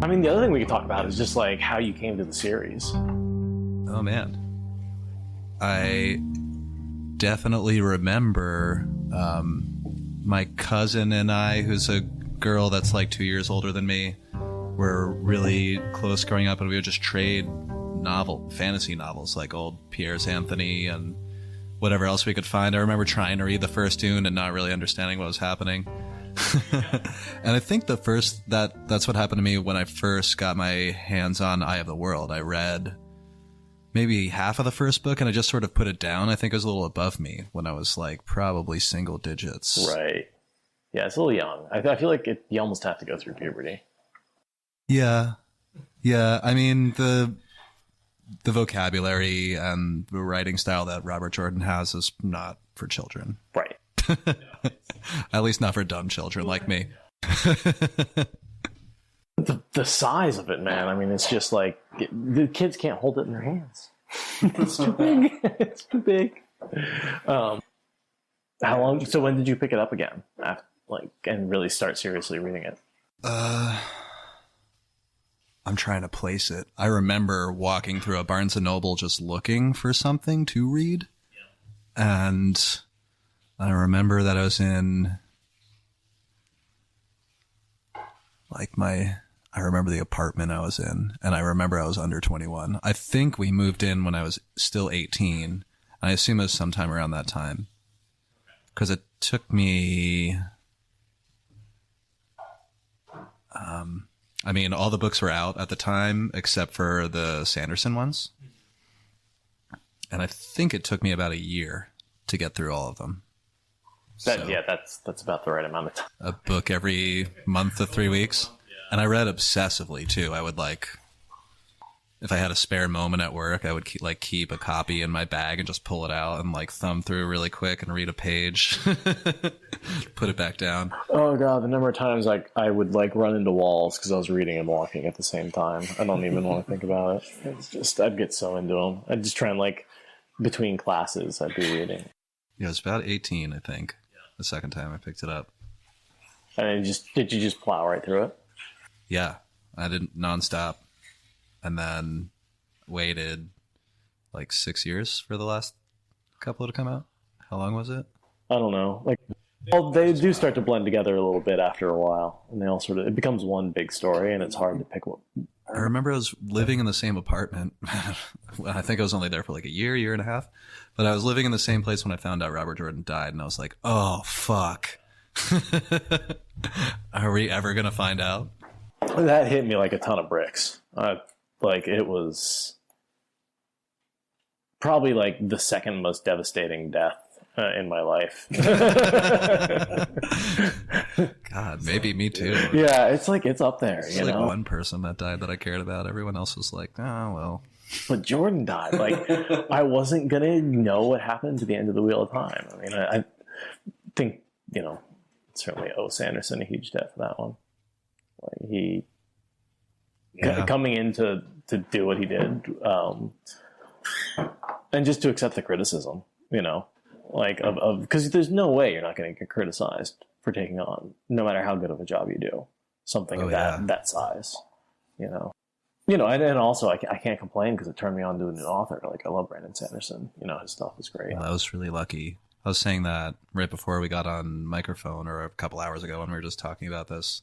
I mean, the other thing we could talk about is just like how you came to the series. Oh man, I definitely remember my cousin and I, who's a girl that's like 2 years older than me, were really close growing up, and we would just trade fantasy novels, like old Piers Anthony and whatever else we could find. I remember trying to read the first Dune and not really understanding what was happening. And I think that's what happened to me when I first got my hands on Eye of the World. I read maybe half of the first book and I just sort of put it down. I think it was a little above me when I was like probably single digits. Right. Yeah, it's a little young. I feel like you almost have to go through puberty. Yeah. I mean, the vocabulary and the writing style that Robert Jordan has is not for children. Right. At least not for dumb children like me. The size of it, man. I mean, it's just like the kids can't hold it in their hands. It's too big. It's too big. How long? So when did you pick it up again? And really start seriously reading it? I'm trying to place it. I remember walking through a Barnes & Noble just looking for something to read. Yeah. And I remember that I was in I remember the apartment I was in, and I remember I was under 21. I think we moved in when I was still 18. I assume it was sometime around that time. Because it took me... I mean, all the books were out at the time, except for the Sanderson ones. And I think it took me about a year to get through all of them. Yeah, that's about the right amount of time. A book every month to 3 weeks. And I read obsessively, too. I would, if I had a spare moment at work, I would keep a copy in my bag and just pull it out and, thumb through really quick and read a page. Put it back down. Oh, God, the number of times I would, run into walls because I was reading and walking at the same time. I don't even want to think about it. It's just, I'd get so into them. I'd just try and, between classes, I'd be reading. Yeah, it was about 18, I think, the second time I picked it up. And did you just plow right through it? Yeah, I did nonstop. And then waited 6 years for the last couple to come out. How long was it? I don't know. They do start to blend together a little bit after a while, and they all it becomes one big story, and it's hard to pick what. I remember I was living in the same apartment. I think I was only there for a year and a half, but I was living in the same place when I found out Robert Jordan died, and I was like, oh fuck. Are we ever gonna find out? That hit me like a ton of bricks. It was probably the second most devastating death in my life. God, maybe me too. Yeah, it's up there. It's one person that died that I cared about. Everyone else was like, oh, well. But Jordan died. I wasn't going to know what happened to the end of the Wheel of Time. I mean, I think, certainly owe Sanderson a huge debt for that one. Coming in to do what he did, and just to accept the criticism, because there's no way you're not going to get criticized for taking on, no matter how good of a job you do, something of that size, and also I can't complain because it turned me on to a new author. I love Brandon Sanderson. His stuff is great. Well, I was really lucky. I was saying that right before we got on microphone, or a couple hours ago when we were just talking about this.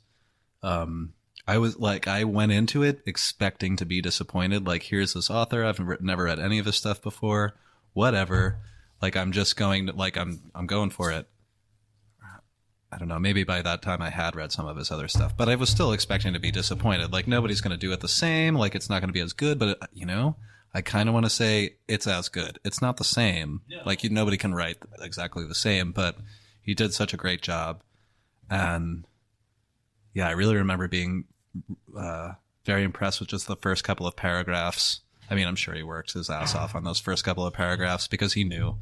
I was I went into it expecting to be disappointed. Here's this author. I've never read any of his stuff before. Whatever. I'm just going to, I'm going for it. I don't know. Maybe by that time I had read some of his other stuff, but I was still expecting to be disappointed. Nobody's going to do it the same. It's not going to be as good, but I kind of want to say it's as good. It's not the same. Yeah. Nobody can write exactly the same, but he did such a great job. And yeah, I really remember being very impressed with just the first couple of paragraphs. I mean, I'm sure he worked his ass off on those first couple of paragraphs because he knew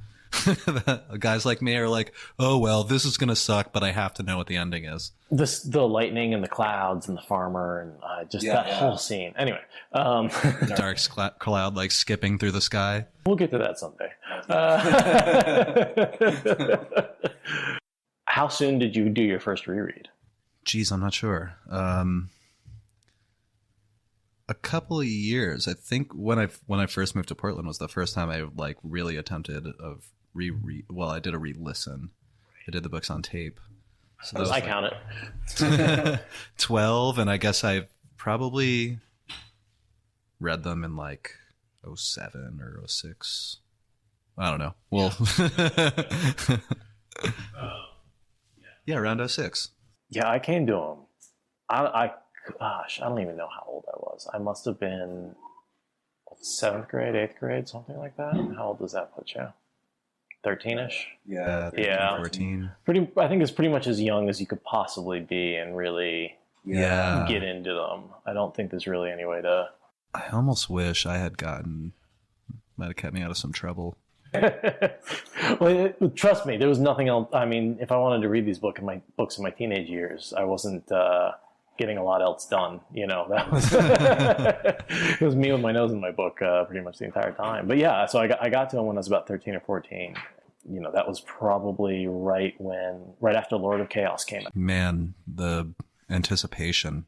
that guys like me are oh, well, this is going to suck, but I have to know what the ending is. The lightning and the clouds and the farmer and that whole scene. Anyway. The dark cloud skipping through the sky. We'll get to that someday. How soon did you do your first reread? Geez, I'm not sure. a couple of years. I think when I first moved to Portland was the first time I like really attempted of I did a re-listen. I did the books on tape. So that was I count it. 12, and I guess I've probably read them in like 07 or 06. I don't know. Well, yeah, around 06. Yeah, I came to them. Gosh, I don't even know how old I was. I must have been 7th grade, 8th grade, something like that. How old does that put you? 13-ish? Yeah. 14. I think it's pretty much as young as you could possibly be and really get into them. I don't think there's really any way to... I almost wish I had might have kept me out of some trouble. Well, trust me, there was nothing else. I mean, if I wanted to read these books in my teenage years, I wasn't getting a lot else done. That was it was me with my nose in my book pretty much the entire time. But yeah, so I got to them when I was about 13 or 14. That was probably right after Lord of Chaos came out. Man, the anticipation,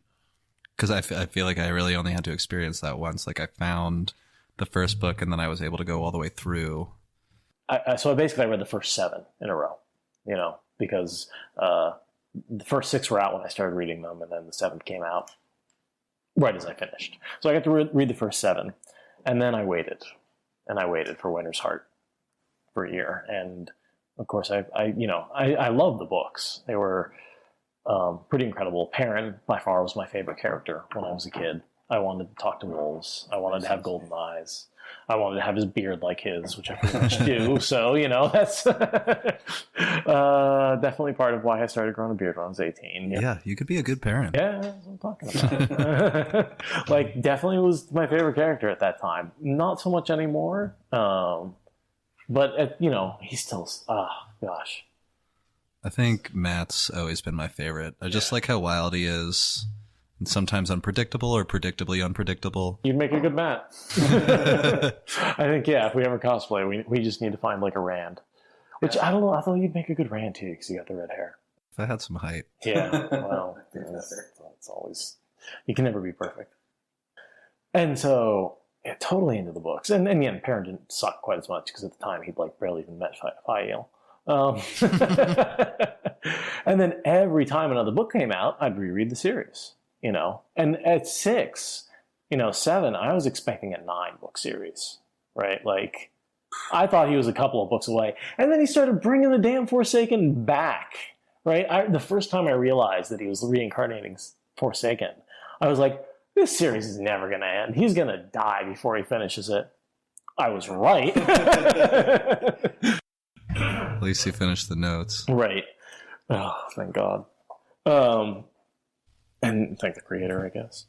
because I feel like I really only had to experience that once. Like I found the first book and then I was able to go all the way through. So I basically read the first 7 in a row, because the first 6 were out when I started reading them, and then the 7th came out right as I finished. So I got to read the first 7, and then I waited for Winter's Heart for a year. And of course, I loved the books. They were pretty incredible. Perrin by far was my favorite character when I was a kid. I wanted to talk to wolves. I wanted to have golden eyes. I wanted to have his beard like his, which I pretty much do. So, that's definitely part of why I started growing a beard when I was 18. Yeah, you could be a good parent. Yeah, that's what I'm talking about. Like, definitely was my favorite character at that time. Not so much anymore. But, he's still, gosh. I think Matt's always been my favorite. I just like how wild he is. And sometimes unpredictable or predictably unpredictable. You'd make a good Matt. I think, if we ever cosplay, we just need to find like a Rand. Which, I don't know, I thought you'd make a good Rand too, because you got the red hair. If I had some height. Yeah, well, it's always, you can never be perfect. And so, totally into the books. And again, Perrin didn't suck quite as much, because at the time he'd like barely even met Fael. And then every time another book came out, I'd reread the series. And at 6, 7, I was expecting a 9-book series, right? Like, I thought he was a couple of books away. And then he started bringing the damn Forsaken back, right? The first time I realized that he was reincarnating Forsaken, I was like, this series is never going to end. He's going to die before he finishes it. I was right. At least he finished the notes. Right. Oh, thank God. And thank the creator, I guess.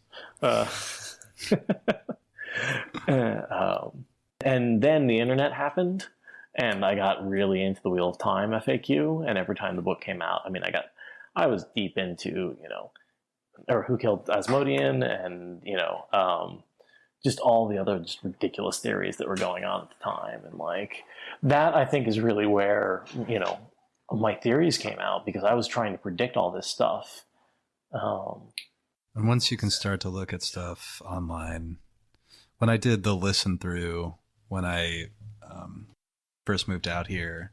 And then the internet happened, and I got really into the Wheel of Time FAQ. And every time the book came out, I was deep into, or Who Killed Asmodean, and just all the other just ridiculous theories that were going on at the time, and like that, I think is really where my theories came out, because I was trying to predict all this stuff. And once you can start to look at stuff online, when I did the listen through, when I first moved out here,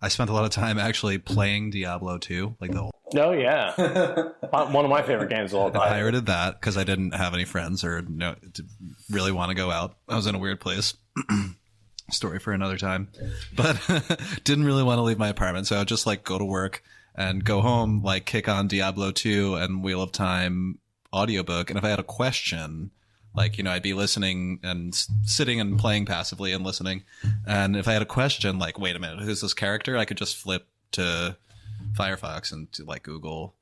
I spent a lot of time actually playing Diablo 2, like the old. Oh yeah, one of my favorite games of all time. I pirated that because I didn't have any friends or really want to go out. I was in a weird place. Story for another time, but didn't really want to leave my apartment, so I would just like go to work and go home, like kick on Diablo 2 and Wheel of Time audiobook. And if I had a question, like, I'd be listening and sitting and playing passively and listening. And if I had a question, like, wait a minute, who's this character? I could just flip to Firefox and to like Google,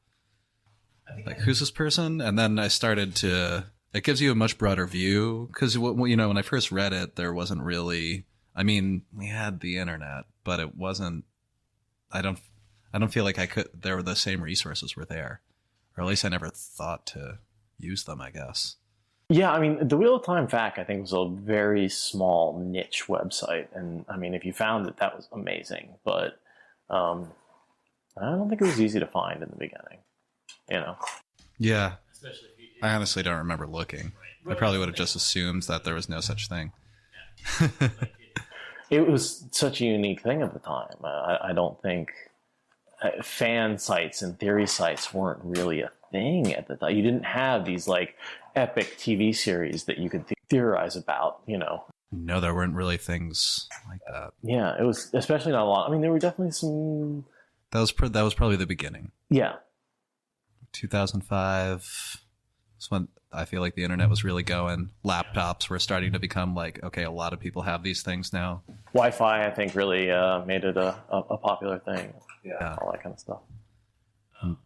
like, who's this person? And then I started to, it gives you a much broader view. Cause when I first read it, there wasn't really, we had the internet, but it wasn't, I don't feel like there were the same resources were there, or at least I never thought to use them, I guess. Yeah, the Wheel of Time FAQ, I think, was a very small niche website. And if you found it, that was amazing. But I don't think it was easy to find in the beginning, Yeah. I honestly don't remember looking. I probably would have just assumed that there was no such thing. It was such a unique thing at the time. I don't think fan sites and theory sites weren't really a thing at the time. You didn't have these like epic TV series that you could theorize about, you know. No, there weren't really things like that. Yeah, it was especially not a lot. I mean, there were definitely some. That was probably the beginning. Yeah. 2005 was when I feel like the internet was really going. Laptops were starting to become like, okay, a lot of people have these things now. Wi-Fi, I think, really made it a popular thing. Yeah. All that kind of stuff.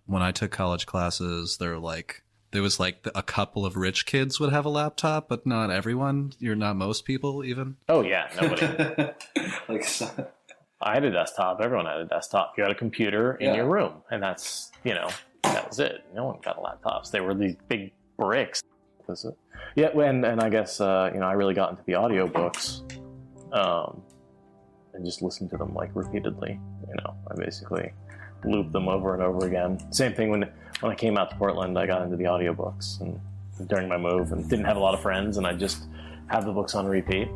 When I took college classes, there was like a couple of rich kids would have a laptop, but not everyone. You're not most people even. Oh yeah, nobody. I had a desktop. Everyone had a desktop. You had a computer in your room, and that's, that was it. No one got laptops. They were these big bricks. Was it? Yeah, and I guess I really got into the audiobooks, and just listened to them like repeatedly. I basically looped them over and over again. Same thing when I came out to Portland, I got into the audiobooks and during my move, and didn't have a lot of friends, and I just have the books on repeat.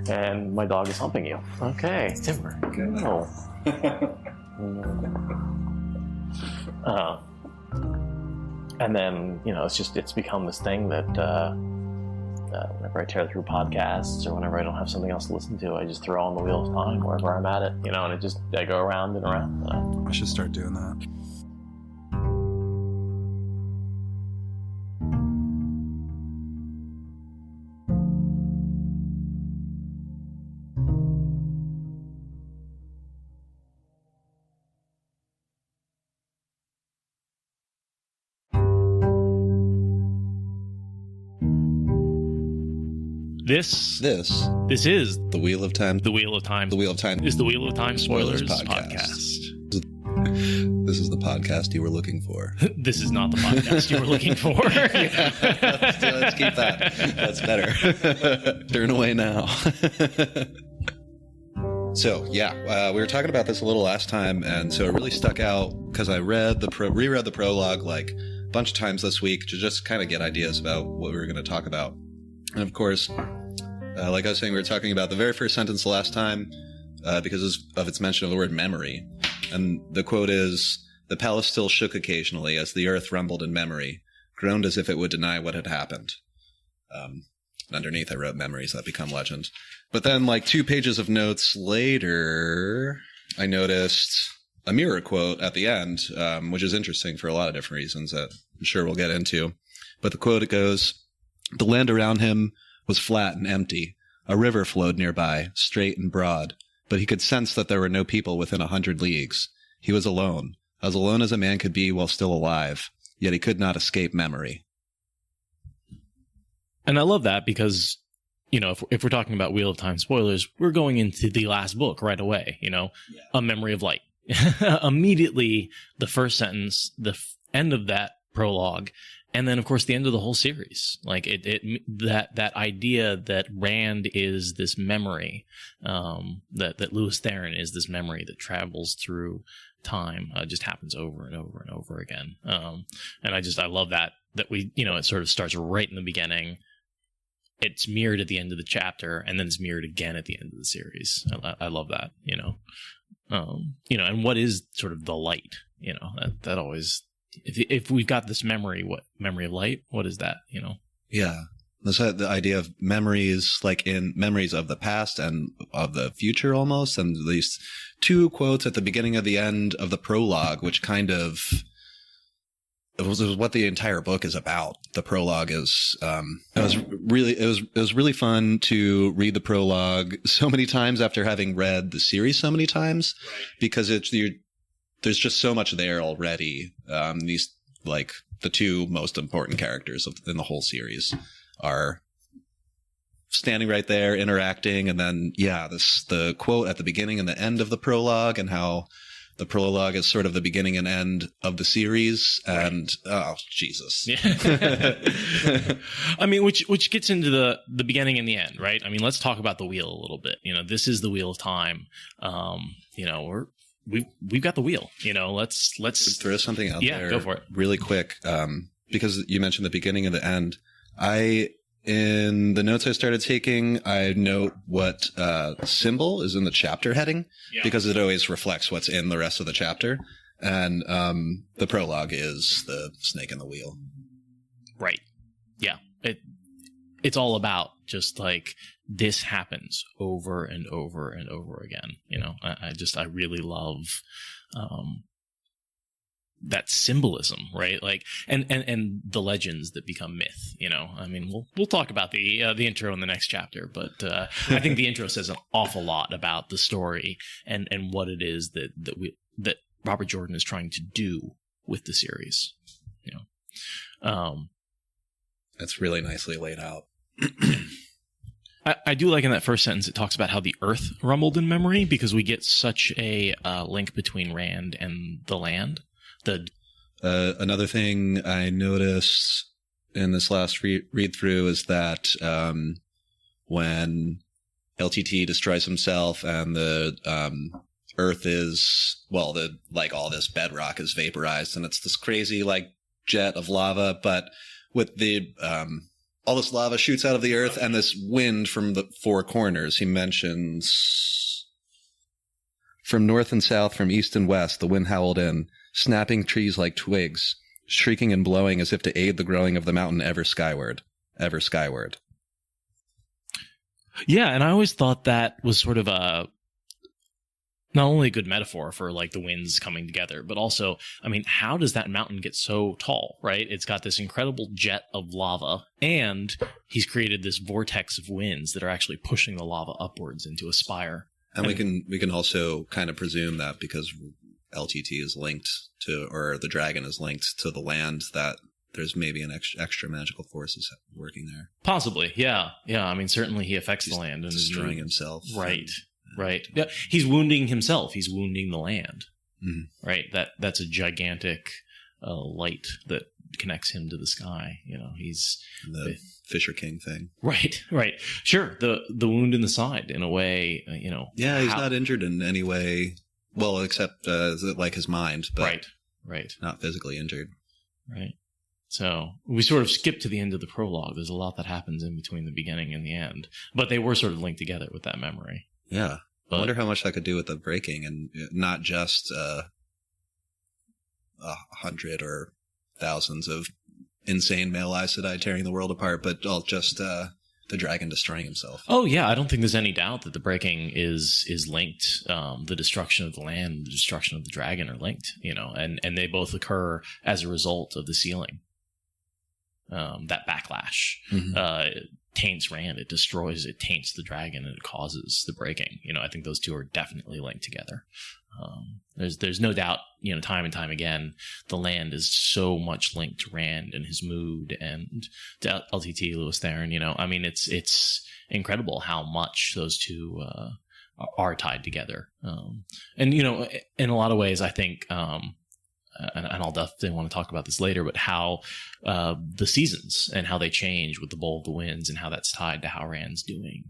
And my dog is humping you. Okay, Timber. Go. And then, it's become this thing that whenever I tear through podcasts or whenever I don't have something else to listen to, I just throw on the Wheel of Time wherever I'm at it, and I go around and around. I should start doing that. This is The Wheel of Time. The Wheel of Time. The Wheel of Time is the Wheel of Time Spoilers podcast. This is the podcast you were looking for. This is not the podcast you were looking for. Let's keep that. That's better. Turn away now. So, we were talking about this a little last time, and so it really stuck out because I reread the prologue like a bunch of times this week to just kind of get ideas about what we were going to talk about. And of course, like I was saying, we were talking about the very first sentence the last time because of its mention of the word memory. And the quote is, "The palace still shook occasionally as the earth rumbled in memory, groaned as if it would deny what had happened." Underneath, I wrote memories that become legend. But then, like 2 pages of notes later, I noticed a mirror quote at the end, which is interesting for a lot of different reasons that I'm sure we'll get into. But the quote, it goes, "The land around him was flat and empty. A river flowed nearby, straight and broad, but he could sense that there were no people within 100 leagues. He was alone as a man could be while still alive, yet he could not escape memory." And I love that because, if we're talking about Wheel of Time spoilers, we're going into the last book right away, A Memory of Light. Immediately, the first sentence, the end of that prologue, and then, of course, the end of the whole series. Like that idea that Rand is this memory, that Lewis Theron is this memory that travels through time, just happens over and over and over again. And I love that we, it sort of starts right in the beginning. It's mirrored at the end of the chapter, and then it's mirrored again at the end of the series. I love that, and what is sort of the light, that always. If we've got this memory, what memory of light? What is that? Yeah, the idea of memories, like in memories of the past and of the future, almost. And these 2 quotes at the beginning of the end of the prologue, which kind of it was what the entire book is about. The prologue is. It was really fun to read the prologue so many times after having read the series so many times, because there's just so much there already. These, like, the 2 most important characters in the whole series are standing right there, interacting, and then, the quote at the beginning and the end of the prologue, and how the prologue is sort of the beginning and end of the series, and oh, Jesus. Yeah. I mean, which gets into the beginning and the end, right? I mean, let's talk about the wheel a little bit. This is the Wheel of Time. We've got the wheel, let's throw something out there. Go for it. Really quick. Because you mentioned the beginning and the end. I in the notes I started taking, I note what symbol is in the chapter heading because it always reflects what's in the rest of the chapter. And the prologue is the snake in the wheel. Right. Yeah. It's all about just like this happens over and over and over again. You know, I really love that symbolism, right? Like, and the legends that become myth, you know. I mean, we'll talk about the intro in the next chapter, but I think the intro says an awful lot about the story and what it is that Robert Jordan is trying to do with the series, you know. That's really nicely laid out. I do like in that first sentence, it talks about how the earth rumbled in memory because we get such a link between Rand and the land. Another thing I noticed in this last read through is that when LTT destroys himself and the earth is, well, all this bedrock is vaporized and it's this crazy like jet of lava, but with the all this lava shoots out of the earth and this wind from the four corners. He mentions from north and south, from east and west, the wind howled in, snapping trees like twigs, shrieking and blowing as if to aid the growing of the mountain ever skyward, ever skyward. Yeah, and I always thought that was sort of not only a good metaphor for like the winds coming together, but also, I mean, how does that mountain get so tall, right? It's got this incredible jet of lava, and he's created this vortex of winds that are actually pushing the lava upwards into a spire. And we can also kind of presume that because LTT is linked to, or the dragon is linked to the land, that there's maybe an extra magical forces working there. Possibly, yeah. I mean, certainly he affects the land and destroying himself. Right. Right. Yeah. He's wounding himself. He's wounding the land. Mm-hmm. Right. That's a gigantic light that connects him to the sky. You know, he's the Fisher King thing. Right. Sure. The wound in the side, in a way, you know. Yeah, he's not injured in any way. Well, except like his mind, but right. Not physically injured. Right. So we sort of skip to the end of the prologue. There's a lot that happens in between the beginning and the end, but they were sort of linked together with that memory. Yeah. I wonder how much that could do with the breaking, and not just 100 or thousands of insane male Aes Sedai tearing the world apart, but just the dragon destroying himself. Oh, yeah. I don't think there's any doubt that the breaking is linked. The destruction of the land, the destruction of the dragon are linked, you know, and they both occur as a result of the sealing. That backlash. Mm-hmm. Taints Rand, it destroys, it taints the dragon, and it causes the breaking. You know, I think those two are definitely linked together. There's no doubt, you know, time and time again, the land is so much linked to Rand and his mood and to LTT, Lewis Theron, you know. I mean, it's incredible how much those two are tied together. And, you know, in a lot of ways, I think, and I'll definitely want to talk about this later, but how the seasons and how they change with the Bowl of the Winds and how that's tied to how Rand's doing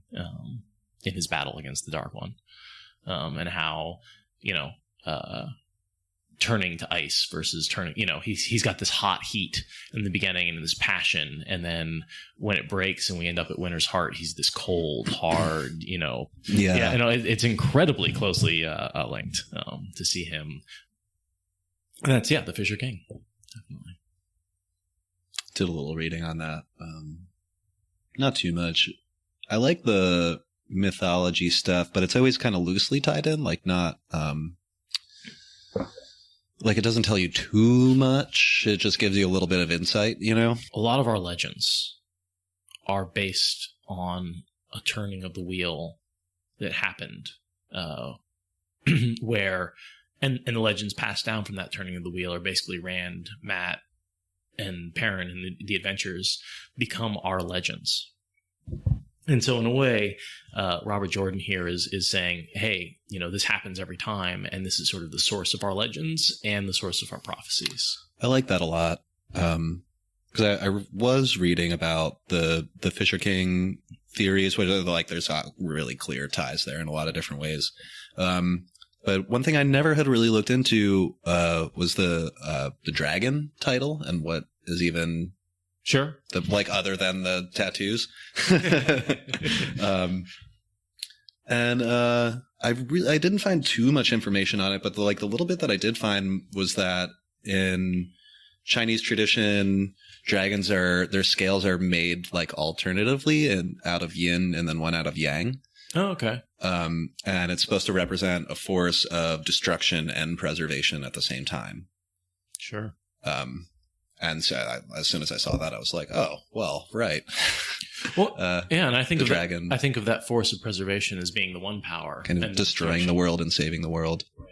in his battle against the Dark One. And how, you know, turning to ice versus turning, you know, he's got this hot heat in the beginning and this passion. And then when it breaks and we end up at Winter's Heart, he's this cold, hard, you know. Yeah, you know, it's incredibly closely linked to see him. And that's, the Fisher King. Definitely. Did a little reading on that. Not too much. I like the mythology stuff, but it's always kind of loosely tied in, like not, like it doesn't tell you too much. It just gives you a little bit of insight, you know? A lot of our legends are based on a turning of the wheel that happened, where... And the legends passed down from that turning of the wheel are basically Rand, Mat, and Perrin and the adventures become our legends. And so in a way, Robert Jordan here is saying, hey, you know, this happens every time, and this is sort of the source of our legends and the source of our prophecies. I like that a lot. Because I was reading about the Fisher King theories, where like there's really clear ties there in a lot of different ways. But one thing I never had really looked into was the dragon title and what is even Sure. Like other than the tattoos. And I didn't find too much information on it, but the little bit that I did find was that in Chinese tradition, dragons their scales are made like alternatively and out of yin and then one out of yang. Oh, okay. And it's supposed to represent a force of destruction and preservation at the same time. Sure. And so as soon as I saw that, I was like, oh, well, right. Well, yeah, and I think the of dragon. I think of that force of preservation as being the one power. Kind of destroying the world and saving the world. Right.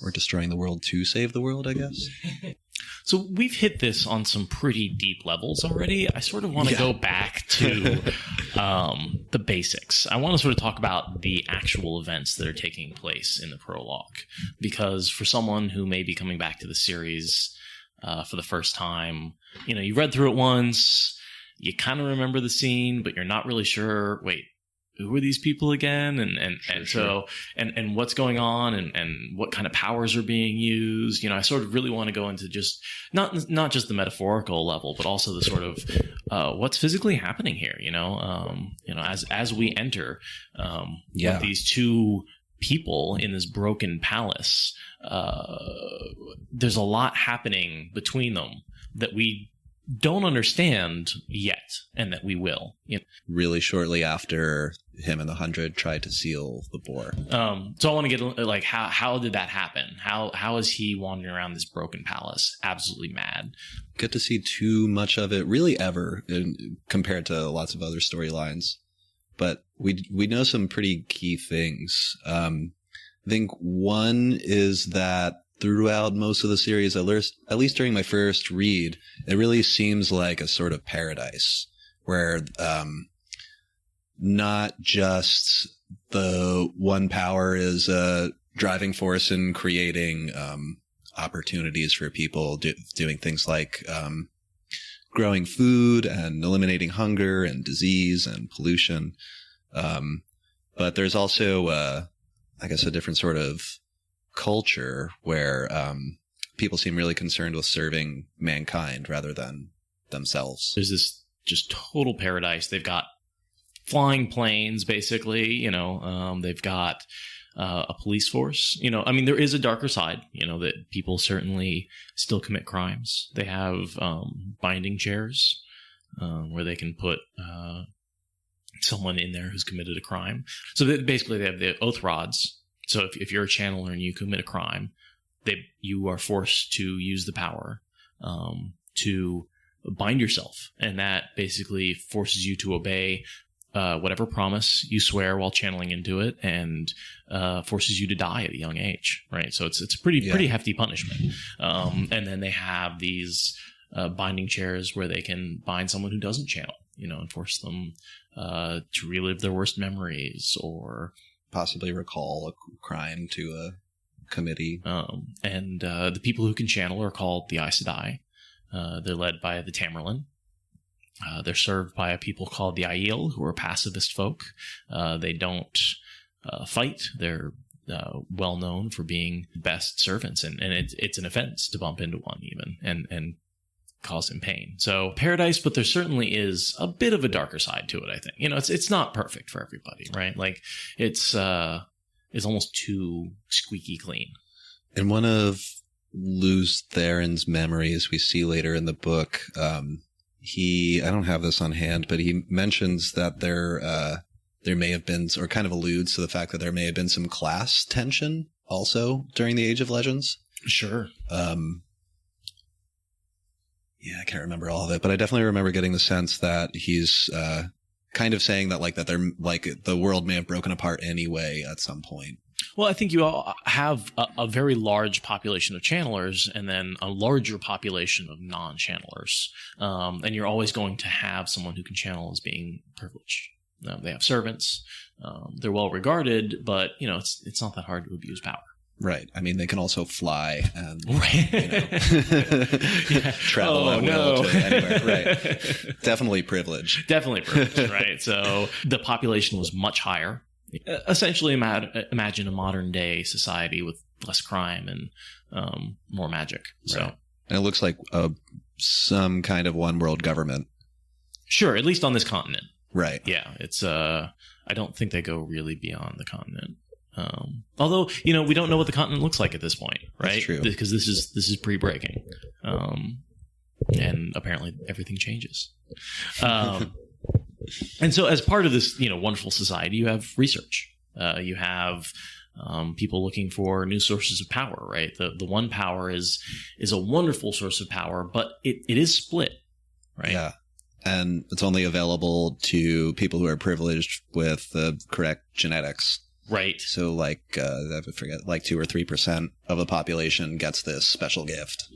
Or destroying the world to save the world, I guess. So we've hit this on some pretty deep levels already. I sort of want to go back to the basics. I want to sort of talk about the actual events that are taking place in the prologue. Because for someone who may be coming back to the series for the first time, you read through it once, you kind of remember the scene, but you're not really sure, wait, who are these people again? And what's going on and what kind of powers are being used? I sort of really want to go into just not just the metaphorical level, but also the sort of what's physically happening here, as we enter with these two people in this broken palace. There's a lot happening between them that we don't understand yet, and that we will. Really shortly after him and the 100 tried to seal the bore. So I want to get like how did that happen? How is he wandering around this broken palace, absolutely mad? Get to see too much of it, really, ever, compared to lots of other storylines. But we know some pretty key things. I think one is that throughout most of the series, at least during my first read, it really seems like a sort of paradise where not just the one power is a driving force in creating opportunities for people doing things like growing food and eliminating hunger and disease and pollution. But there's also, I guess, a different sort of culture where people seem really concerned with serving mankind rather than themselves. There's this just total paradise. They've got flying planes, basically. They've got a police force. There is a darker side. That people certainly still commit crimes. They have binding chairs where they can put someone in there who's committed a crime. So basically, they have the oath rods. So if you're a channeler and you commit a crime, you are forced to use the power to bind yourself. And that basically forces you to obey whatever promise you swear while channeling into it, and forces you to die at a young age, right? So it's a pretty hefty punishment. And then they have these binding chairs where they can bind someone who doesn't channel, and force them to relive their worst memories or possibly recall a crime to a committee. And the people who can channel are called the Aes Sedai. They're led by the Tamerlane. They're served by a people called the Aiel, who are pacifist folk. They don't fight. They're well known for being best servants, and it's an offense to bump into one even and cause him pain. So paradise, but there certainly is a bit of a darker side to it, I think. It's not perfect for everybody, right? Like it's almost too squeaky clean. In one of Lews Theron's memories we see later in the book, I don't have this on hand, but he mentions that there may have been, or kind of alludes to the fact that there may have been some class tension also during the Age of Legends. Sure. I can't remember all of it, but I definitely remember getting the sense that he's kind of saying that that they're the world may have broken apart anyway at some point. Well, I think you all have a very large population of channelers and then a larger population of non-channelers. And you're always going to have someone who can channel as being privileged. They have servants. They're well regarded, but it's not that hard to abuse power. Right. I mean, they can also fly and right. Travel at will to anywhere. Right. Definitely privileged. Definitely privileged, right? So the population was much higher. Essentially, imagine a modern day society with less crime and more magic. So, right. And it looks like a some kind of one world government. Sure, at least on this continent. Right. Yeah, it's I don't think they go really beyond the continent. Although, you know, we don't know what the continent looks like at this point, right? That's true. Because this is pre-breaking. And apparently everything changes. And so as part of this, you know, wonderful society, you have research. You have people looking for new sources of power, right? The one power is a wonderful source of power, but it is split, right? Yeah. And it's only available to people who are privileged with the correct genetics. Right. So like, I forget, like 2 or 3% of the population gets this special gift.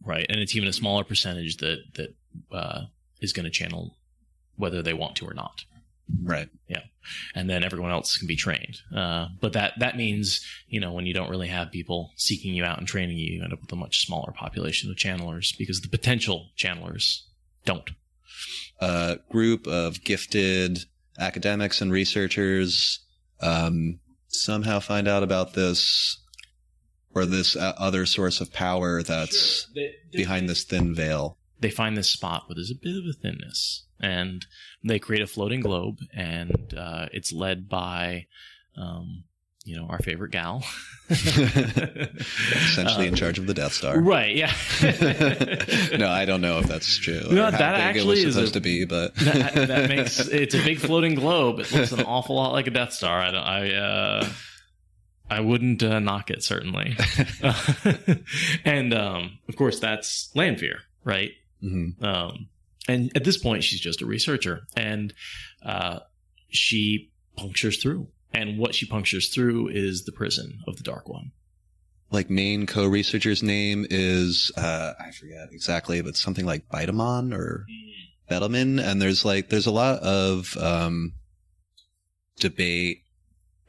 Right. And it's even a smaller percentage that is going to channel whether they want to or not. Right. Yeah. And then everyone else can be trained. But that means, you know, when you don't really have people seeking you out and training you, you end up with a much smaller population of channelers because the potential channelers don't. A group of gifted academics and researchers somehow find out about this or this other source of power that's behind this thin veil. They find this spot where there's a bit of a thinness, and they create a floating globe, and it's led by, you know, our favorite gal. Essentially in charge of the Death Star. Right, yeah. No, I don't know if that's true. No, or how that big actually it was is supposed to be, but that makes it's a big floating globe. It looks an awful lot like a Death Star. I wouldn't knock it, certainly. And of course, that's Lanfear, right? Mm-hmm. And at this point, she's just a researcher, and she punctures through. And what she punctures through is the prison of the Dark One. Like main co-researcher's name is I forget exactly, but something like Bitamon or Betamin. And there's a lot of debate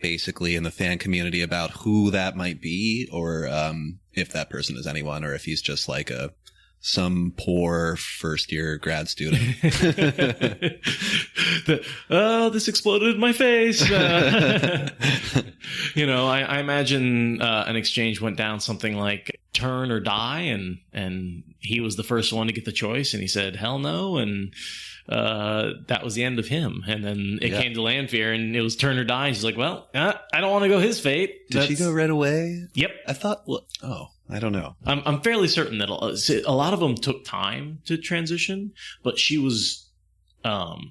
basically in the fan community about who that might be, or if that person is anyone, or if he's just like some poor first-year grad student. This exploded in my face. You know, I imagine an exchange went down something like turn or die, and he was the first one to get the choice, and he said, hell no, and that was the end of him. And then it came to Lanfear, and it was turn or die, and she's like, well, I don't want to go his fate. Did she go right away? Yep. I thought, I don't know. I'm fairly certain that a lot of them took time to transition, but she was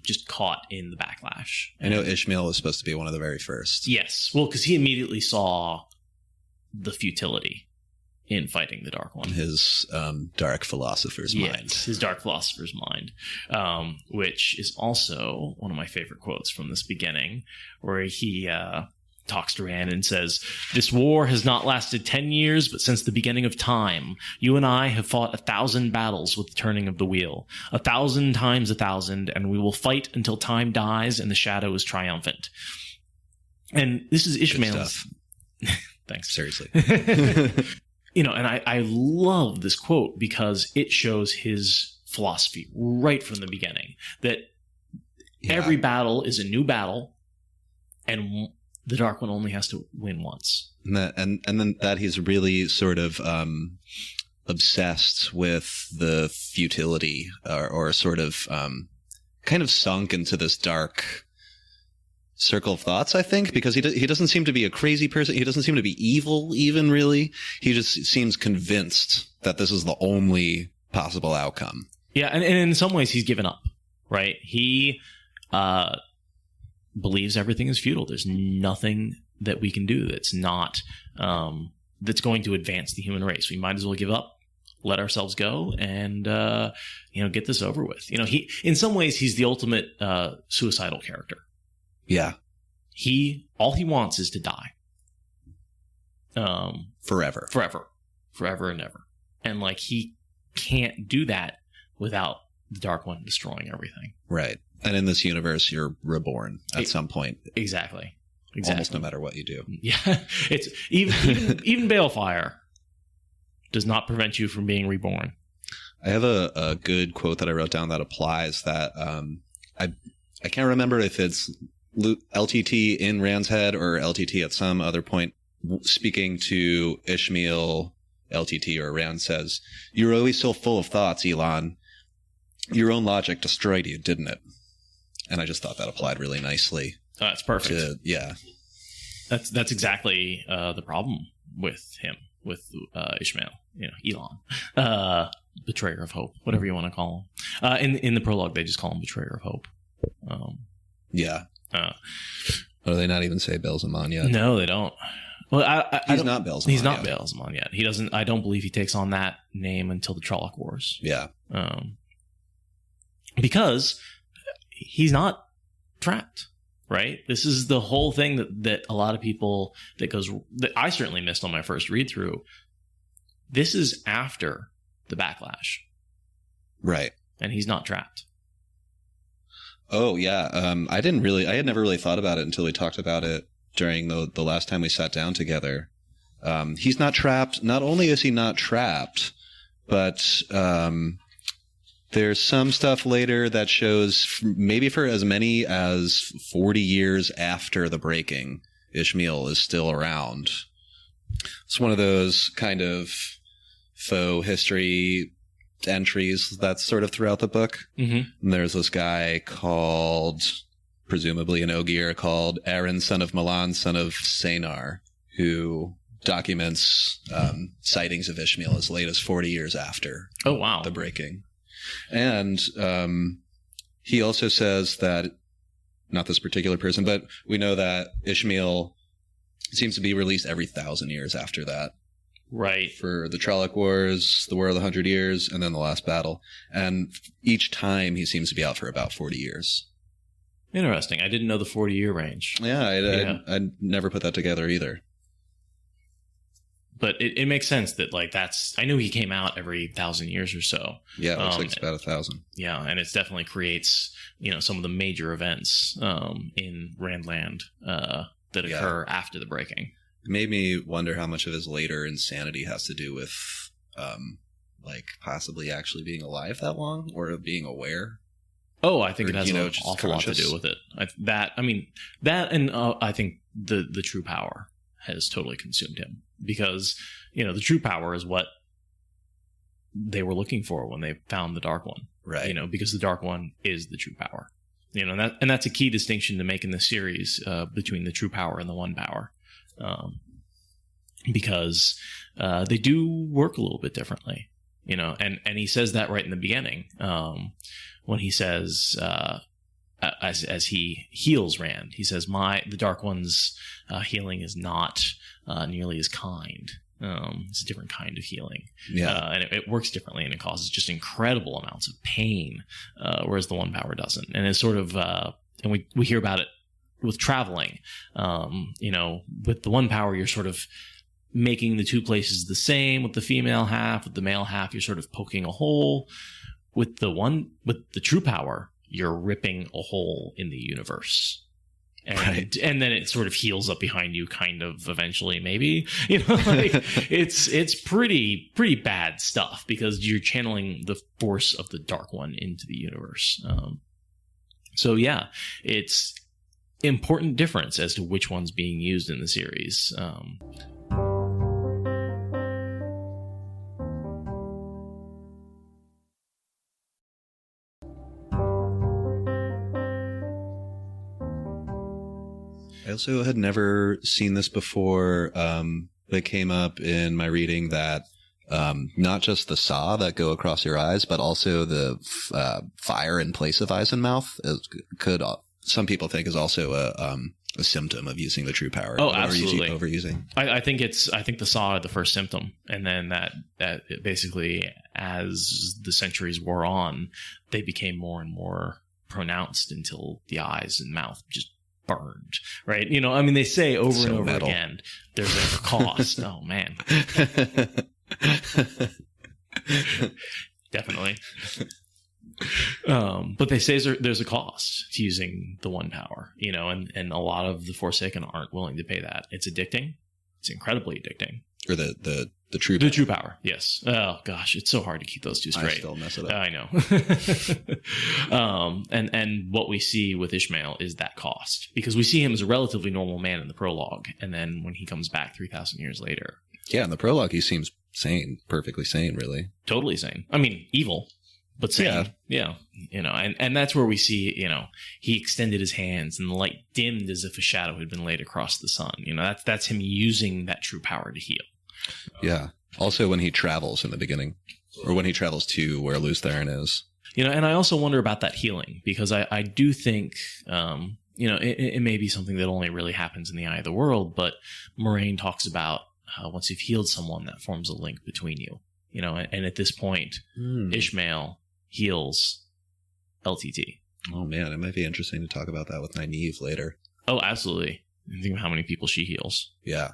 just caught in the backlash. I know Ishmael was supposed to be one of the very first. Yes. Well, because he immediately saw the futility in fighting the Dark One. His dark philosopher's mind. Yes, his dark philosopher's mind, which is also one of my favorite quotes from this beginning, where he talks to Rand and says, "This war has not lasted 10 years, but since the beginning of time, you and I have fought 1,000 battles with the turning of the wheel, 1,000 times 1,000, and we will fight until time dies and the shadow is triumphant." And this is Ishmael's. Thanks. Seriously. You know, and I love this quote because it shows his philosophy right from the beginning, that every battle is a new battle, and the Dark One only has to win once. And then that he's really sort of obsessed with the futility, or sort of kind of sunk into this dark circle of thoughts, I think, because he doesn't seem to be a crazy person. He doesn't seem to be evil, even, really. He just seems convinced that this is the only possible outcome. Yeah, and in some ways he's given up, right? He believes everything is futile. There's nothing that we can do that's not that's going to advance the human race. We might as well give up, let ourselves go, and get this over with. He, in some ways, he's the ultimate suicidal character. Yeah. All he wants is to die. Forever and ever. And he can't do that without the Dark One destroying everything. Right. And in this universe, you're reborn at some point. Exactly. Almost no matter what you do. Yeah. It's even Balefire does not prevent you from being reborn. I have a good quote that I wrote down that applies that I can't remember if it's LTT in Rand's head or LTT at some other point speaking to Ishmael LTT or Rand says, "You're always so full of thoughts, Elon. Your own logic destroyed you, didn't it?" And I just thought that applied really nicely. Oh, that's perfect. Yeah. That's exactly the problem with him, with Ishmael, Elon, betrayer of hope, whatever you want to call him. In the prologue, they just call him betrayer of hope. Yeah. Or they not even say Belzamon yet? No, they don't. Well, he's not Belzamon. He's not Belzamon yet. He doesn't. I don't believe he takes on that name until the Trolloc Wars. Yeah. Because he's not trapped. Right. This is the whole thing that a lot of people that I certainly missed on my first read through. This is after the backlash. Right. And he's not trapped. Oh, yeah. I had never really thought about it until we talked about it during the last time we sat down together. He's not trapped. Not only is he not trapped, but there's some stuff later that shows maybe for as many as 40 years after the breaking, Ishmael is still around. It's one of those kind of faux history entries that's sort of throughout the book. Mm-hmm. And there's this guy called, presumably an Ogier, called Aaron, son of Milan, son of Senar, who documents sightings of Ishmael as late as 40 years after the breaking. And he also says that, not this particular person, but we know that Ishmael seems to be released every 1,000 years after that. Right. For the Trolloc Wars, the War of the 100 Years, and then the last battle. And each time he seems to be out for about 40 years. Interesting. I didn't know the 40-year range. Yeah, I never put that together either. But it makes sense that, like, I knew he came out every 1,000 years or so. Yeah, it looks like it's about 1,000. Yeah, and it definitely creates, some of the major events in Randland that occur after the breaking. It made me wonder how much of his later insanity has to do with, possibly actually being alive that long or being aware. Oh, I think it has an awful lot to do with it. That and I think the true power has totally consumed him. Because, the true power is what they were looking for when they found the Dark One. Right. Because the Dark One is the true power. And that's a key distinction to make in this series between the true power and the one power. Because they do work a little bit differently. And he says that right in the beginning when he says, as he heals Rand, he says, the Dark One's healing is not nearly as kind. It's a different kind of healing. Yeah. And it works differently, and it causes just incredible amounts of pain, whereas the one power doesn't. And it's sort of, and we hear about it with traveling. With the one power, you're sort of making the two places the same. With the female half, with the male half, you're sort of poking a hole. With the true power, you're ripping a hole in the universe. And then it sort of heals up behind you, kind of, eventually, maybe. It's pretty bad stuff, because you're channeling the force of the Dark One into the universe. So yeah, it's important difference as to which one's being used in the series. I also had never seen this before. It came up in my reading that not just the saw that go across your eyes, but also the fire in place of eyes and mouth could some people think is also a symptom of using the true power. Oh, absolutely. Overusing. I think the saw are the first symptom, and then that it basically, as the centuries wore on, they became more and more pronounced until the eyes and mouth just burned, right? They say over and over again, there's a cost. Oh man. Definitely. But they say there's a cost to using the one power, and a lot of the Forsaken aren't willing to pay that. It's addicting. It's incredibly addicting. Or the true power. The true power, yes. Oh gosh, it's so hard to keep those two straight. I still mess it up. I know. And what we see with Ishmael is that cost, because we see him as a relatively normal man in the prologue, and then when he comes back 3,000 years later. Yeah, in the prologue he seems sane, perfectly sane, really. Totally sane. I mean, evil, but sane. Yeah. And that's where we see, he extended his hands and the light dimmed as if a shadow had been laid across the sun. That's him using that true power to heal. Yeah. Also when he travels in the beginning, or when he travels to where Lews Therin is. And I also wonder about that healing, because I do think, it may be something that only really happens in the eye of the world, but Moraine talks about once you've healed someone, that forms a link between you, and at this point, Ishmael heals LTT. Oh man, it might be interesting to talk about that with Nynaeve later. Oh, absolutely. Think of how many people she heals. Yeah.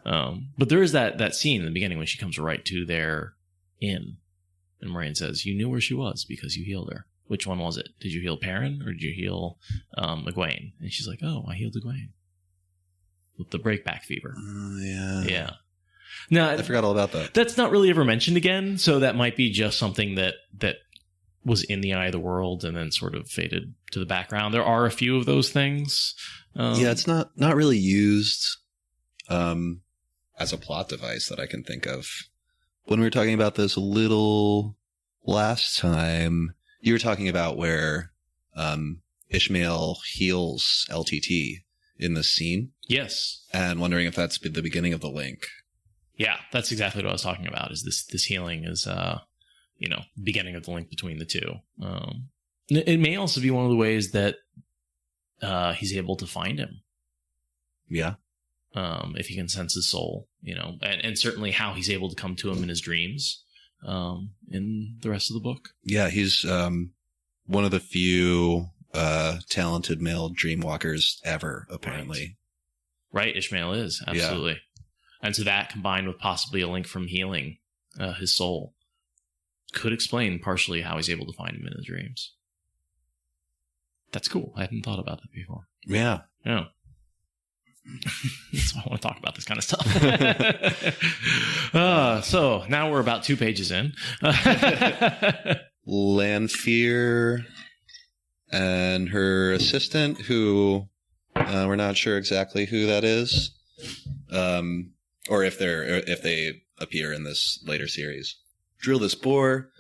But there is that scene in the beginning when she comes right to their inn, and Moraine says, "You knew where she was because you healed her." Which one was it? Did you heal Perrin or did you heal Egwene? And she's like, "Oh, I healed Egwene with the breakback fever." Yeah. Yeah. Now, I forgot all about that. That's not really ever mentioned again, so that might be just something that was in the eye of the world and then sort of faded to the background. There are a few of those things. Yeah, it's not really used as a plot device that I can think of. When we were talking about this a little last time, you were talking about where Ishmael heals LTT in this scene. Yes. And wondering if that's the beginning of the link. Yeah, that's exactly what I was talking about, is this healing is, beginning of the link between the two. It may also be one of the ways that he's able to find him. Yeah. If he can sense his soul, and certainly how he's able to come to him in his dreams in the rest of the book. Yeah, he's one of the few talented male dreamwalkers ever, apparently. Right, Ishmael is, absolutely. Yeah. And so that, combined with possibly a link from healing his soul, could explain partially how he's able to find him in his dreams. That's cool. I hadn't thought about that before. Yeah. Yeah. That's why I want to talk about this kind of stuff. So now we're about 2 pages in. Lanfear and her assistant, who we're not sure exactly who that is, or if they appear in this later series. Drill this bore.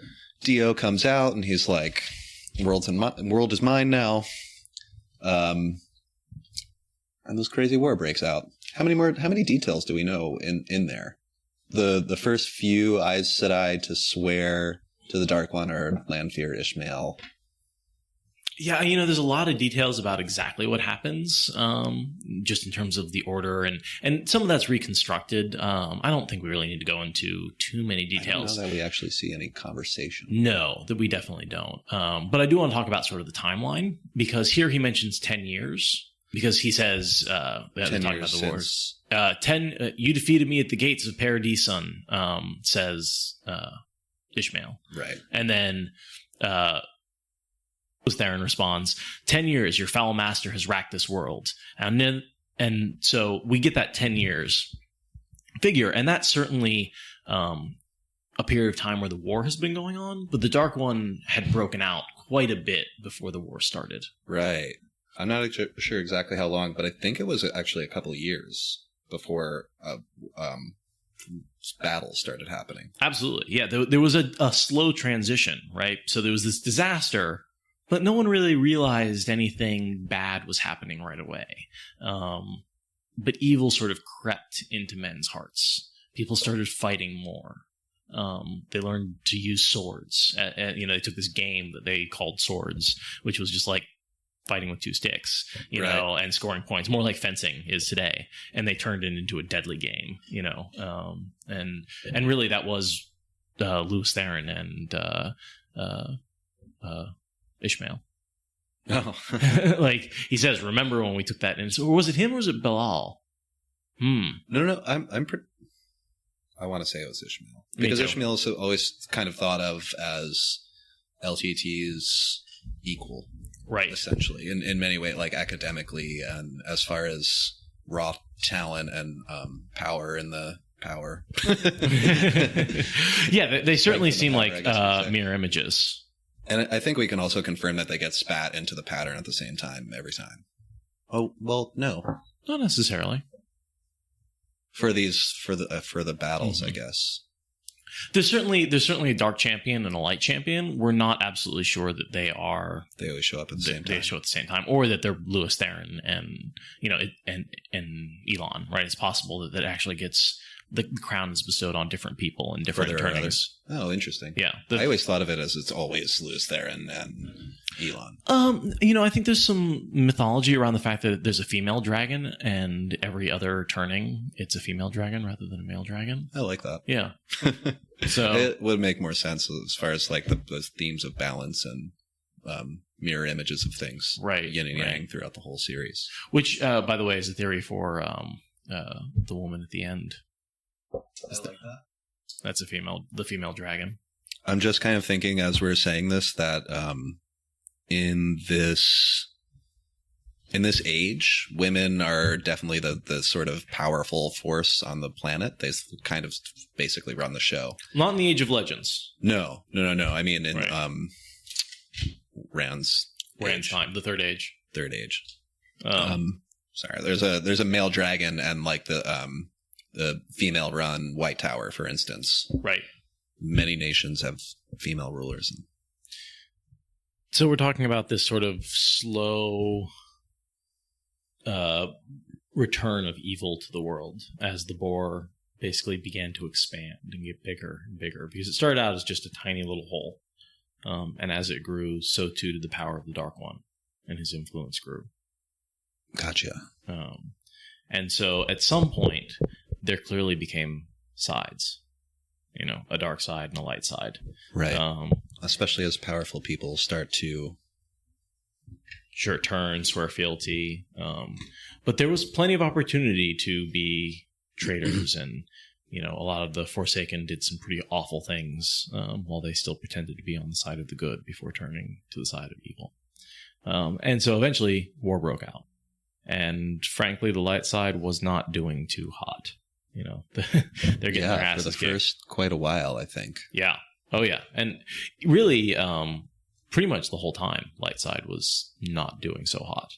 Dio comes out and he's like, "World is mine now." And this crazy war breaks out. How many details do we know in there? The first few Aes Sedai to swear to the Dark One are Lanfear, Ishmael. Yeah, there's a lot of details about exactly what happens, just in terms of the order, and some of that's reconstructed. I don't think we really need to go into too many details. I don't know that we actually see any conversation. No, that we definitely don't. But I do want to talk about sort of the timeline, because here he mentions 10 years, because he says, 10 years about the wars. 10, you defeated me at the gates of Paradison, says Ishmael. Right. And then Theron responds, 10 years, your foul master has racked this world. And so we get that 10 years figure, and that's certainly a period of time where the war has been going on, but the Dark One had broken out quite a bit before the war started. Right. I'm not sure exactly how long, but I think it was actually a couple of years before battles started happening. Absolutely. Yeah, there was a slow transition, right? So there was this disaster, but no one really realized anything bad was happening right away. But evil sort of crept into men's hearts. People started fighting more. They learned to use swords. They took this game that they called Swords, which was just like fighting with 2 sticks, right, and scoring points, more like fencing is today. And they turned it into a deadly game, and really that was Lews Therin and Ishmael. Oh. Like he says, remember when we took that? And so, was it him or was it Bilal? No. I want to say it was Ishmael, because Ishmael is always kind of thought of as LTT's equal, right? Essentially, in many ways, like academically and as far as raw talent and power in the power. Yeah, they certainly seem like mirror images. And I think we can also confirm that they get spat into the pattern at the same time every time. Oh, well, no. Not necessarily. For the battles, I guess. There's certainly a dark champion and a light champion. We're not absolutely sure that they are. They always show up at the same time. They show up at the same time, or that they're Lewis Theron and and Elon. Right? It's possible that actually gets the crown is bestowed on different people in different turnings. Oh, interesting. Yeah, I always thought of it as it's always Lewis Theron and Elon. I think there's some mythology around the fact that there's a female dragon, and every other turning, it's a female dragon rather than a male dragon. I like that. Yeah. So it would make more sense as far as like the themes of balance and mirror images of things, right? Yin and yang throughout the whole series. Which, by the way, is a theory for the woman at the end. I like that. That's the female dragon. I'm just kind of thinking as we're saying this that in this age, women are definitely the sort of powerful force on the planet. They kind of basically run the show. Not in the Age of Legends. No. I mean in Rand's time, the Third Age. Third Age. Sorry, there's a male dragon and like the female run White Tower, for instance. Right. Many nations have female rulers. So we're talking about this sort of slow return of evil to the world as the Boar basically began to expand and get bigger and bigger, because it started out as just a tiny little hole. And as it grew, so too did the power of the Dark One, and his influence grew. Gotcha. And so at some point, there clearly became sides, a dark side and a light side. Right. Especially as powerful people start to turn, swear fealty. But there was plenty of opportunity to be traitors, and, a lot of the Forsaken did some pretty awful things while they still pretended to be on the side of the good before turning to the side of evil. And so eventually war broke out. And frankly, the light side was not doing too hot. They're getting their asses for the first quite a while, I think. Yeah. Oh, yeah. And really, pretty much the whole time, light side was not doing so hot.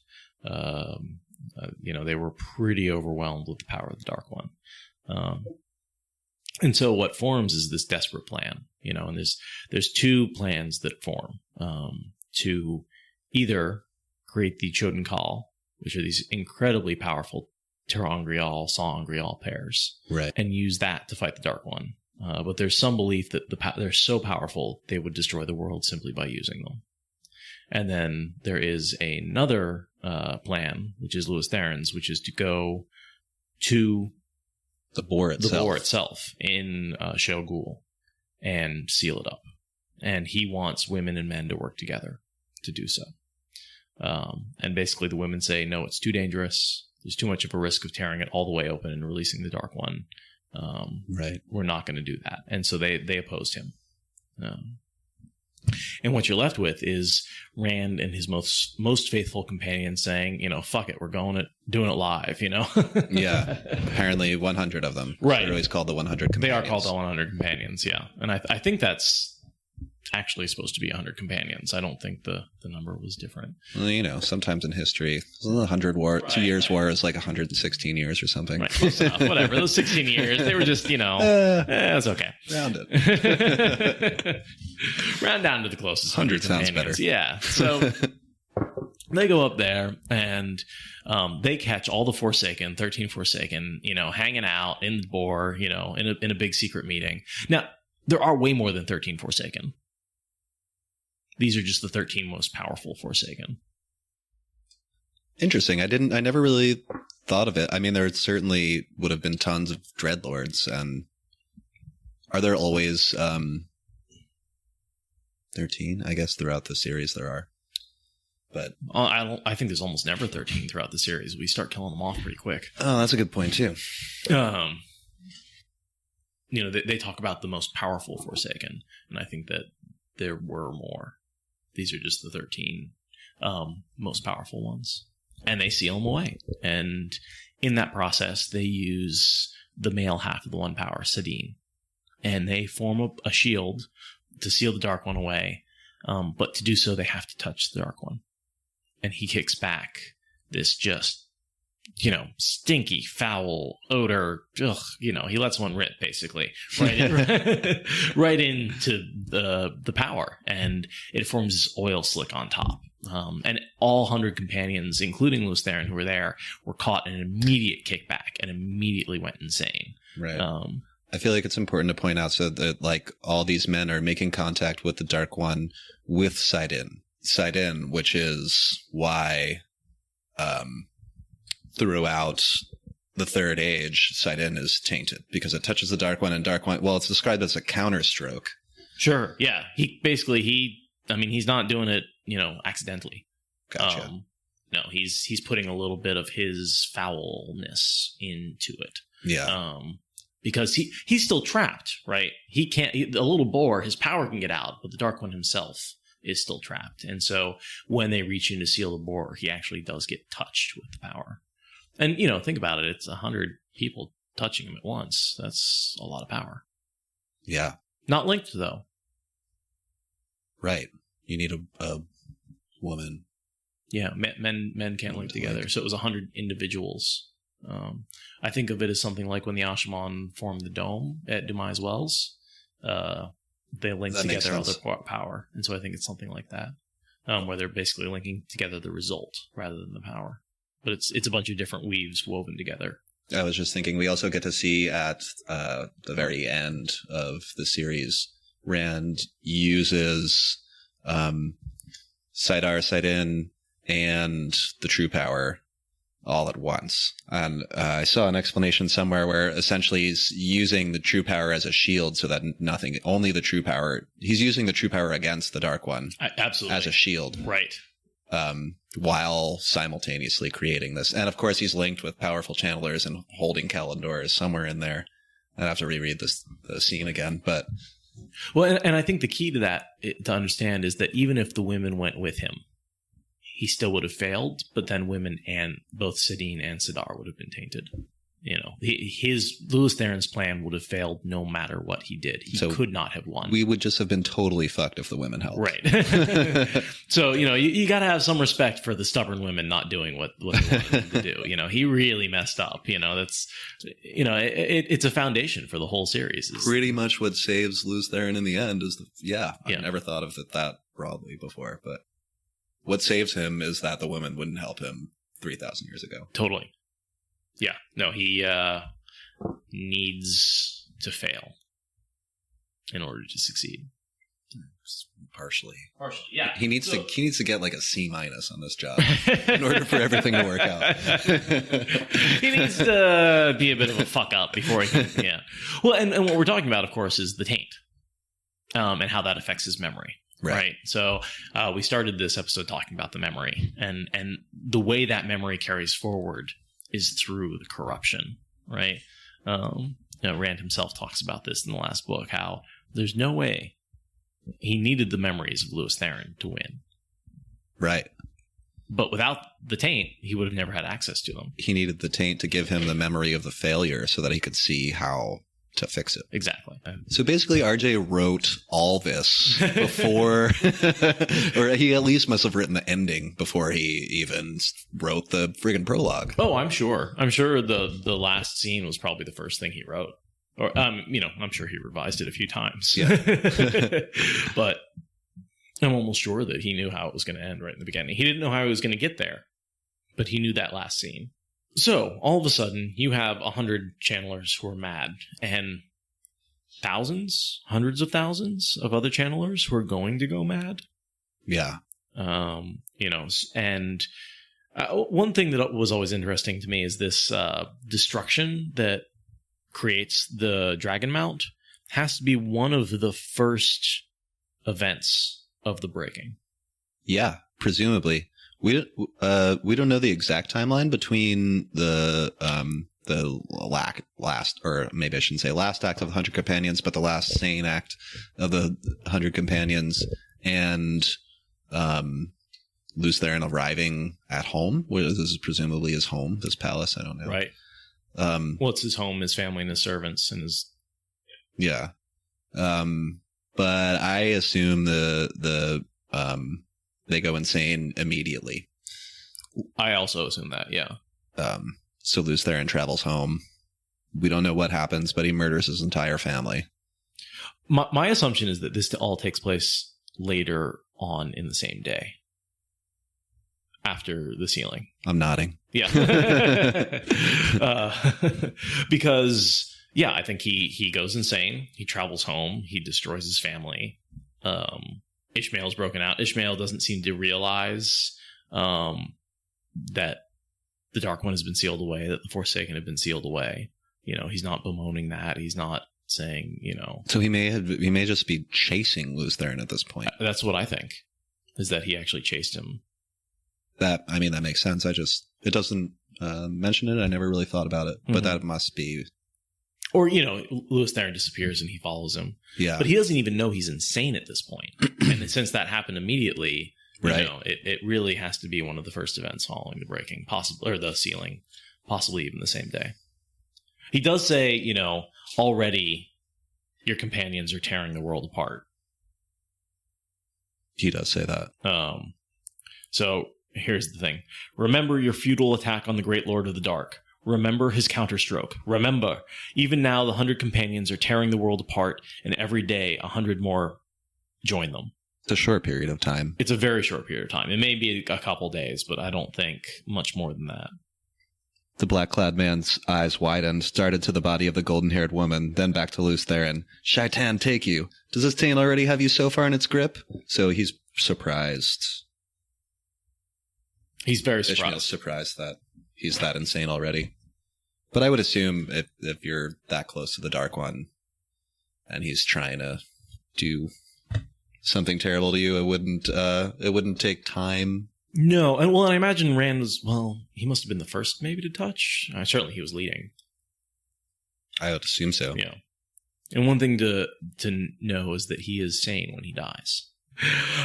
They were pretty overwhelmed with the power of the Dark One. And so what forms is this desperate plan, and there's two plans that form to either create the Choden Call, which are these incredibly powerful Terangrial, Sangreal pairs, right, and use that to fight the Dark One. But there's some belief that they're so powerful they would destroy the world simply by using them. And then there is another plan, which is Lewis Theron's, which is to go to the Boar itself in Shale Ghul and seal it up. And he wants women and men to work together to do so. And basically the women say, no, it's too dangerous. There's too much of a risk of tearing it all the way open and releasing the Dark One. Right. We're not going to do that. And so they opposed him. And what you're left with is Rand and his most faithful companions saying, fuck it, we're doing it live, Yeah. Apparently 100 of them. Right. They're always called the 100 companions. They are called the 100 companions, yeah. And I think that's actually supposed to be 100 companions. I don't think the number was different. Well, sometimes in history, the 100 war, right, 2 years war is like 116 years or something. Right, close enough. Whatever. Those 16 years, they were just, it's okay. Round it. Round down to the closest 100 sounds better. Yeah. So they go up there and they catch all the Forsaken, 13 Forsaken, hanging out in the Boar, in a big secret meeting. Now, there are way more than 13 Forsaken. These are just the 13 most powerful Forsaken. Interesting. I never really thought of it. I mean, there certainly would have been tons of Dreadlords, and are there always 13? I guess throughout the series there are. But I think there's almost never 13 throughout the series. We start killing them off pretty quick. Oh, that's a good point too. They talk about the most powerful Forsaken, and I think that there were more. These are just the 13 most powerful ones. And they seal them away. And in that process, they use the male half of the one power, Sadine. And they form up a shield to seal the Dark One away. But to do so, they have to touch the Dark One. And he kicks back this just stinky, foul odor. Ugh, he lets one rip basically right into the power, and it forms this oil slick on top. And all 100 companions, including Lewis Theron, who were there, were caught in an immediate kickback and immediately went insane. Right. I feel like it's important to point out so that like all these men are making contact with the Dark One with Sight-In, which is why throughout the Third Age, Sight-In is tainted because it touches the Dark One, and Dark One, well, it's described as a counterstroke. Sure. Yeah. He's not doing it, accidentally. Gotcha. No, he's putting a little bit of his foulness into it. Yeah. Because he's still trapped, right? He can't, a little boar, his power can get out, but the Dark One himself is still trapped. And so when they reach in to seal the boar, he actually does get touched with the power. And, think about it. It's 100 people touching him at once. That's a lot of power. Yeah. Not linked, though. Right. You need a woman. Yeah. Men can't link together. So it was 100 individuals. I think of it as something like when the Ashaman formed the dome at Demise Wells. They link together all their power. And so I think it's something like that, where they're basically linking together the result rather than the power. But it's a bunch of different weaves woven together. I was just thinking we also get to see at the very end of the series, Rand uses Sight-In, and the True Power all at once. And I saw an explanation somewhere where essentially he's using the True Power as a shield so that only the True Power, he's using the True Power against the Dark One. Absolutely. As a shield. Right. While simultaneously creating this. And of course he's linked with powerful channelers and holding Kalimdor somewhere in there. I'd have to reread the scene again, but... Well, and I think the key to that, to understand, is that even if the women went with him, he still would have failed, but then women and both Sidine and Sidar would have been tainted. His Lewis Theron's plan would have failed no matter what he did. He could not have won. We would just have been totally fucked if the women helped. Right. So, you got to have some respect for the stubborn women not doing what they wanted him to do. He really messed up. That's, it's a foundation for the whole series. Pretty much what saves Lewis Theron in the end is I've never thought of it that broadly before, but what saves him is that the women wouldn't help him 3,000 years ago. Totally. Yeah. No, he needs to fail in order to succeed. Partially, yeah. He needs to get like a C- on this job in order for everything to work out. He needs to be a bit of a fuck up before he can, yeah. Well, and what we're talking about, of course, is the taint, and how that affects his memory. Right. So we started this episode talking about the memory, and the way that memory carries forward is through the corruption, right? Rand himself talks about this in the last book, how there's no way he needed the memories of Lewis Theron to win. Right. But without the taint, he would have never had access to them. He needed the taint to give him the memory of the failure so that he could see how to fix it. Exactly. So basically RJ wrote all this before, or he at least must have written the ending before he even wrote the friggin' prologue. Oh, I'm sure. I'm sure the last scene was probably the first thing he wrote. Or, I'm sure he revised it a few times. Yeah. But I'm almost sure that he knew how it was going to end right in the beginning. He didn't know how he was going to get there, but he knew that last scene. So all of a sudden you have 100 channelers who are mad, and hundreds of thousands of other channelers who are going to go mad. Yeah. And one thing that was always interesting to me is this destruction that creates the Dragon Mount has to be one of the first events of the breaking. Yeah, presumably. We don't know the exact timeline between the last, or maybe I shouldn't say last act of the 100 Companions, but the last sane act of the 100 Companions and Lewis Theron arriving at home. This is presumably his home, this palace. I don't know. Right. Well, it's his home, his family, and his servants, and his. Yeah. But I assume they go insane immediately. I also assume that, yeah. So Lews Therin travels home. We don't know what happens, but he murders his entire family. My assumption is that this all takes place later on in the same day. After the sealing. I'm nodding. Yeah. Because, yeah, I think he goes insane. He travels home. He destroys his family. Ishmael's broken out. Ishmael doesn't seem to realize that the Dark One has been sealed away, that the Forsaken have been sealed away. You know, he's not bemoaning that. He's not saying, you know. So he may just be chasing Lews Therin at this point. That's what I think, is that he actually chased him. That makes sense. It doesn't mention it. I never really thought about it, but that must be. Or, you know, Lews Therin disappears and he follows him. Yeah. But he doesn't even know he's insane at this point. And since that happened immediately, right. You know, it really has to be one of the first events following the breaking, possibly, or the sealing, possibly even the same day. He does say, you know, already your companions are tearing the world apart. He does say that. So here's the thing. Remember your futile attack on the Great Lord of the Dark. Remember his counterstroke. Remember, even now the 100 companions are tearing the world apart, and every day 100 more join them. It's a short period of time. It's a very short period of time. It may be a couple days, but I don't think much more than that. The black-clad man's eyes widened, started to the body of the golden-haired woman, then back to Lews Therin. Shaitan, take you. Does this taint already have you so far in its grip? So he's surprised. He's very surprised. Ishmael's surprised that he's that insane already. But I would assume if you're that close to the Dark One and he's trying to do something terrible to you, it wouldn't take time. No, and I imagine Rand was, he must have been the first maybe to touch. Certainly he was leading. I would assume so. Yeah. And one thing to know is that he is sane when he dies.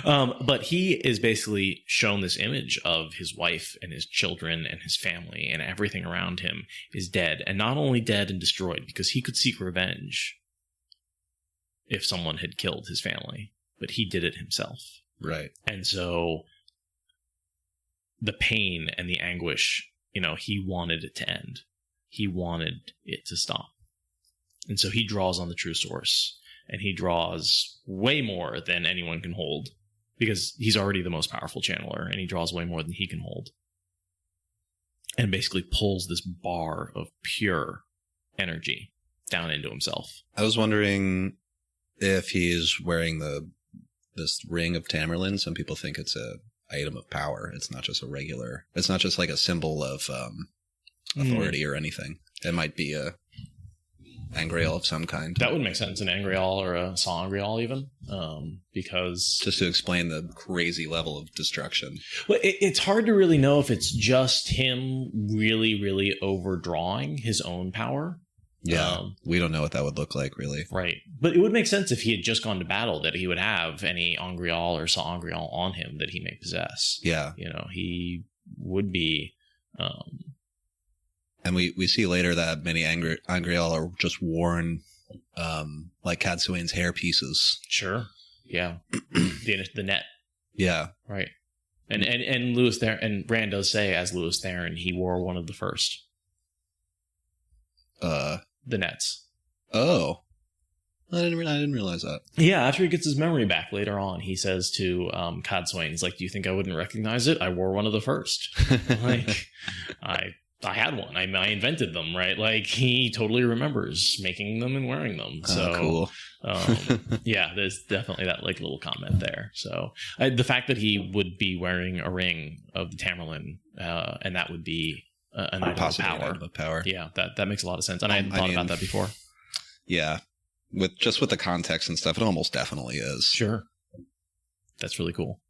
But he is basically shown this image of his wife and his children and his family, and everything around him is dead. And not only dead and destroyed, because he could seek revenge if someone had killed his family, but he did it himself. Right. And so the pain and the anguish, you know, he wanted it to end. He wanted it to stop. And so he draws on the true source. And he draws way more than anyone can hold, because he's already the most powerful channeler, and he draws way more than he can hold. And basically pulls this bar of pure energy down into himself. I was wondering if he's wearing this ring of Tamerlane. Some people think it's a item of power. It's not just it's not just like a symbol of authority or anything. It might be a Angreal of some kind. That would make sense, an Angreal or a Sangreal even, because... Just to explain the crazy level of destruction. Well, it's hard to really know if it's just him really, really overdrawing his own power. Yeah, we don't know what that would look like, really. Right. But it would make sense if he had just gone to battle that he would have any Angreal or Sangreal on him that he may possess. Yeah. You know, he would be... And we see later that many Angreal are just worn like Cadsuane's hair pieces. Sure. Yeah. the net. Yeah. Right. And Lews Therin, and Rand does say, as Lews Therin, he wore one of the first. The nets. Oh. I didn't realize that. Yeah, after he gets his memory back later on, he says to Cadsuane, he's like, "Do you think I wouldn't recognize it? I wore one of the first." Like, I had one. I invented them, right? Like, he totally remembers making them and wearing them. So cool. Yeah, there's definitely that like little comment there. So the fact that he would be wearing a ring of the Tamerlane, and that would be an item of power. Yeah, that makes a lot of sense. And I hadn't thought about that before. Yeah, with the context and stuff, it almost definitely is. Sure, that's really cool.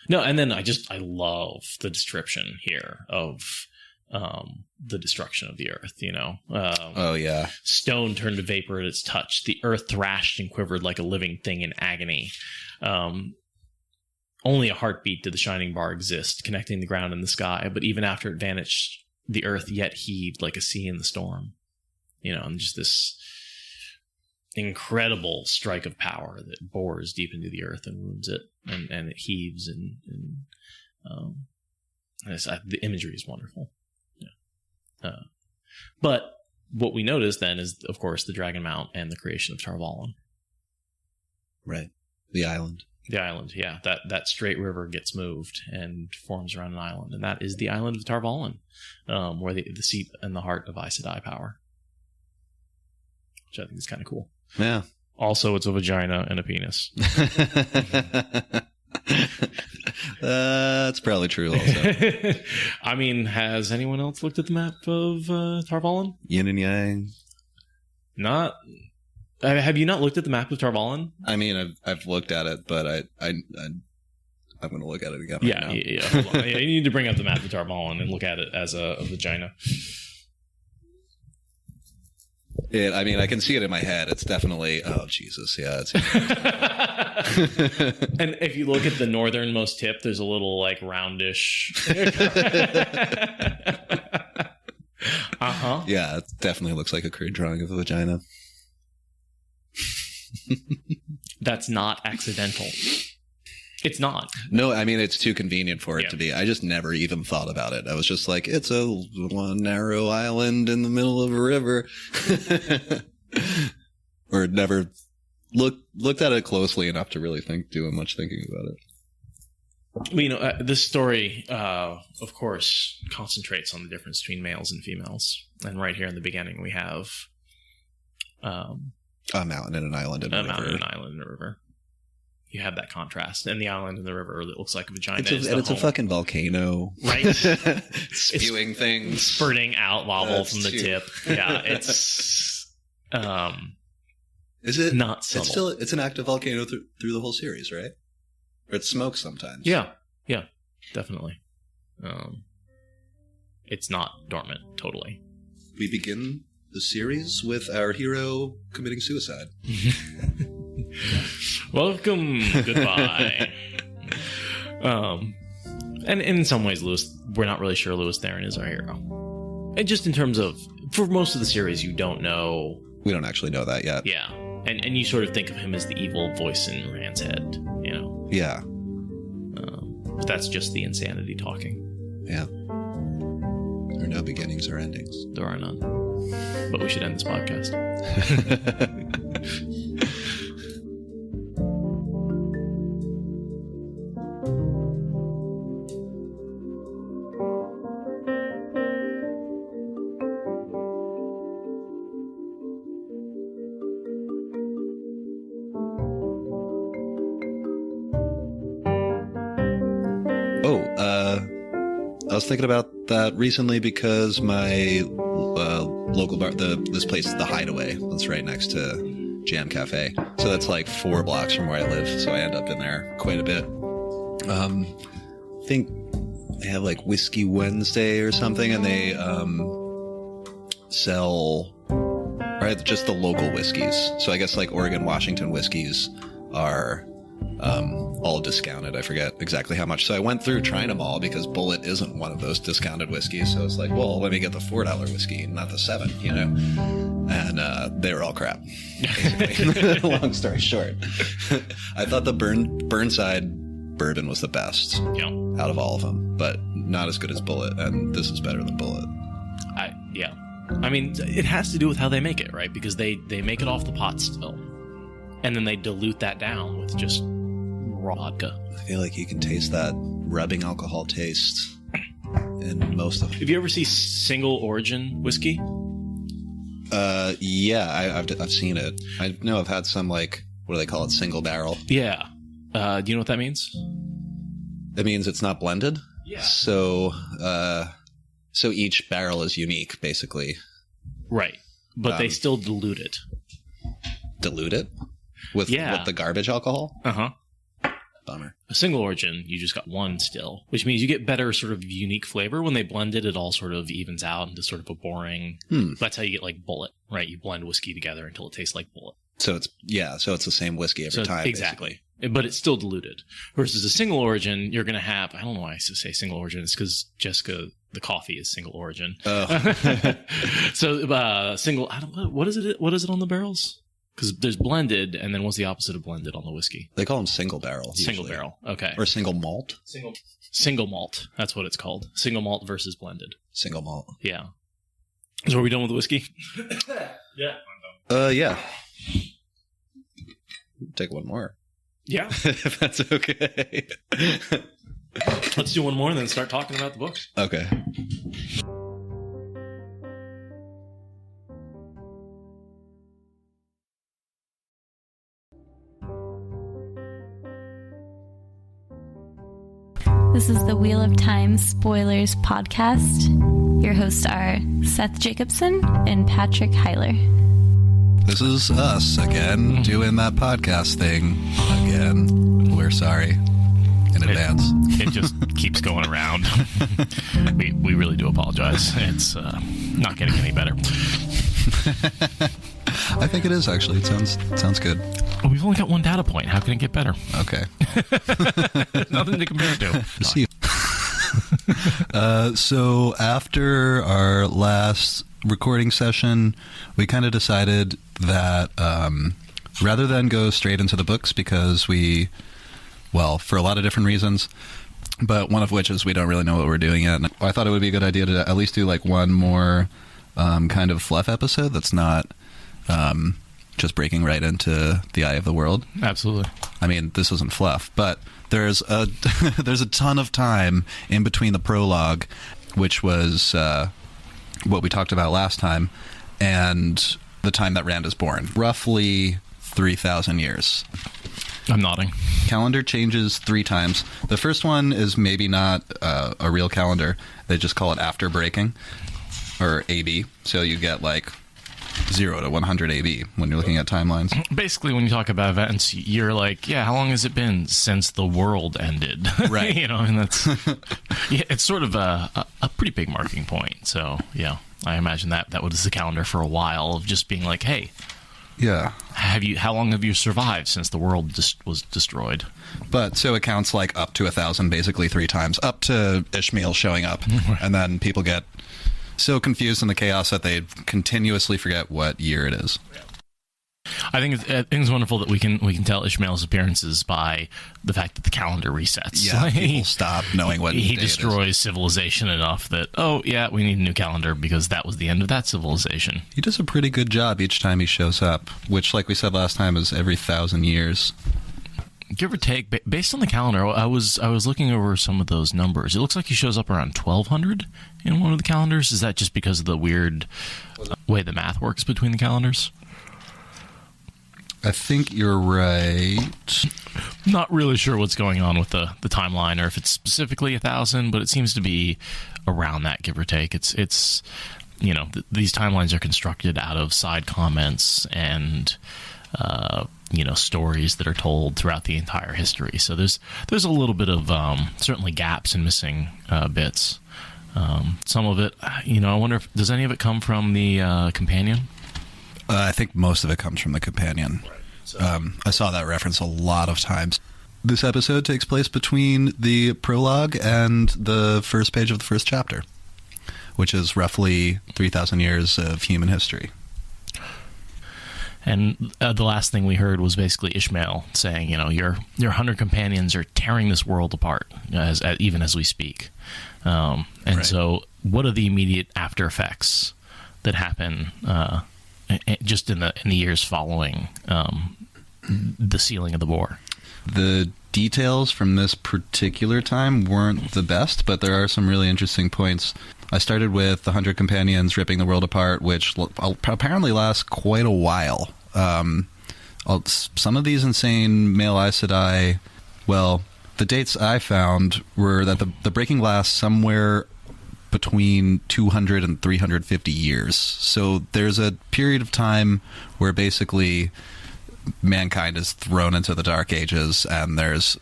No, and then I love the description here of the destruction of the earth, you know. Oh yeah. Stone turned to vapor at its touch. The earth thrashed and quivered like a living thing in agony. Only a heartbeat did the shining bar exist, connecting the ground and the sky, but even after it vanished, the earth yet heaved like a sea in the storm. You know, and just this incredible strike of power that bores deep into the earth and wounds it, and it heaves, and the imagery is wonderful. But what we notice then is, of course, the Dragon Mount and the creation of Tarvallen. Right. The island. The island, yeah. That straight river gets moved and forms around an island. And that is the island of Tarvallen, where the seat and the heart of Aes Sedai power. Which I think is kind of cool. Yeah. Also, it's a vagina and a penis. That's probably true also. I mean, has anyone else looked at the map of Tarvallen? Yin and yang. Not. Have you not looked at the map of Tarvallen? I mean, I've looked at it, but I'm going to look at it again. Yeah, right now. yeah. Hold on. Yeah, you need to bring up the map of Tarvallen and look at it as a vagina. I mean, I can see it in my head. It's definitely. Oh Jesus, yeah. It's And if you look at the northernmost tip, there's a little like roundish. Yeah, it definitely looks like a crude drawing of a vagina. That's not accidental. It's not. No, I mean, it's too convenient for it Yeah. to be. I just never even thought about it. I was just like, it's a one narrow island in the middle of a river. Or never looked at it closely enough to really do much thinking about it. Well, you know, this story, of course, concentrates on the difference between males and females. And right here in the beginning, we have A mountain and an island and a river. mountain, an island, and a river. You have that contrast. And the island and the river that looks like a vagina. It's a fucking volcano. Right. Spewing things. Spurting out lava That's from the too- tip. Yeah, it's Is it not subtle. It's an active volcano through the whole series, right? Or it smokes sometimes. Yeah, definitely. It's not dormant, totally. We begin the series with our hero committing suicide. Welcome, goodbye. And in some ways, we're not really sure Lewis Theron is our hero. And just in terms of, for most of the series, you don't know. We don't actually know that yet. Yeah, and you sort of think of him as the evil voice in Rand's head, you know. Yeah. But that's just the insanity talking. Yeah. There are no beginnings or endings. There are none. But we should end this podcast. I was thinking about that recently because my local bar, this place, The Hideaway, that's right next to Jam Cafe. So that's like 4 blocks from where I live. So I end up in there quite a bit. I think they have like Whiskey Wednesday or something, and they sell just the local whiskeys. So I guess like Oregon, Washington whiskeys are all discounted. I forget exactly how much. So I went through trying them all because Bullet isn't one of those discounted whiskeys. So it's like, well, let me get the $4 whiskey, not the $7, you know? And they were all crap, basically. Long story short. I thought the Burnside bourbon was the best out of all of them, but not as good as Bullet. And this is better than Bullet. Yeah. I mean, it has to do with how they make it, right? Because they make it off the pot still. And then they dilute that down with just raw vodka. I feel like you can taste that rubbing alcohol taste in most of them. Have you ever seen single origin whiskey? Yeah, I've seen it. I know I've had some, like, what do they call it? Single barrel. Yeah. Do you know what that means? It means it's not blended. Yeah. So each barrel is unique, basically. Right. But they still dilute it. Dilute it? With the garbage alcohol? Uh-huh. Bummer. A single origin, you just got one still, which means you get better sort of unique flavor. When they blend it, it all sort of evens out into sort of a boring... That's how you get like Bullet, right? You blend whiskey together until it tastes like Bullet. So it's the same whiskey every time. Exactly. Basically. But it's still diluted. Versus a single origin, you're going to have... I don't know why I say single origin. It's because Jessica, the coffee, is single origin. Oh. So single... What is it? What is it on the barrels? Because there's blended, and then what's the opposite of blended on the whiskey? They call them single barrel. Single usually. barrel. Okay. Or single malt. Single malt. That's what it's called. Single malt versus blended. Single malt. Yeah. So are we done with the whiskey? Yeah. Yeah. Take one more. Yeah. If that's okay. Let's do one more and then start talking about the book. Okay. This is the Wheel of Time Spoilers podcast. Your hosts are Seth Jacobson and Patrick Heiler. This is us again doing that podcast thing again. We're sorry in advance. It just keeps going around. we really do apologize. It's not getting any better. I think it is actually. It sounds good. Well, we've only got one data point. How can it get better? Okay. Nothing to compare to. See. So after our last recording session, we kind of decided that rather than go straight into the books, because for a lot of different reasons, but one of which is we don't really know what we're doing yet. And I thought it would be a good idea to at least do like one more kind of fluff episode that's not just breaking right into the eye of the world. Absolutely. I mean, this isn't fluff, but there's a there's a ton of time in between the prologue, which was what we talked about last time, and the time that Rand is born. Roughly 3,000 years. I'm nodding. Calendar changes 3 times. The first one is maybe not a real calendar. They just call it after breaking, or AB. So you get like 0 to 100 AB when you're looking at timelines. Basically, when you talk about events, you're like, yeah, how long has it been since the world ended? Right. You know, and that's it's sort of a pretty big marking point. So, yeah, I imagine that was the calendar for a while of just being like, hey, yeah, how long have you survived since the world just was destroyed? But so it counts like up to 1,000, basically 3 times, up to Ishmael showing up, and then people get so confused in the chaos that they continuously forget what year it is. I think it's wonderful that we can tell Ishmael's appearances by the fact that the calendar resets. Yeah, people stop knowing what he day destroys it is. Civilization enough that, oh yeah, we need a new calendar because that was the end of that civilization. He does a pretty good job each time he shows up, which, like we said last time, is every 1,000 years. Give or take, based on the calendar, I was looking over some of those numbers. It looks like he shows up around 1,200 in one of the calendars. Is that just because of the weird way the math works between the calendars? I think you're right. Not really sure what's going on with the timeline, or if it's specifically 1,000, but it seems to be around that, give or take. It's you know, these timelines are constructed out of side comments and stories that are told throughout the entire history. So there's a little bit of certainly gaps and missing bits. Some of it, I wonder if does any of it come from the companion? I think most of it comes from the companion. Right. So. I saw that reference a lot of times. This episode takes place between the prologue and the first page of the first chapter, which is roughly 3,000 years of human history. And the last thing we heard was basically Ishmael saying, your 100 companions are tearing this world apart, even as we speak. And right. So what are the immediate after effects that happen just in the years following the sealing of the war? The details from this particular time weren't the best, but there are some really interesting points. I started with the 100 companions ripping the world apart, which apparently lasts quite a while. Some of these insane male Aes Sedai, the dates I found were that the breaking lasts somewhere between 200 and 350 years. So there's a period of time where basically mankind is thrown into the Dark Ages, and there's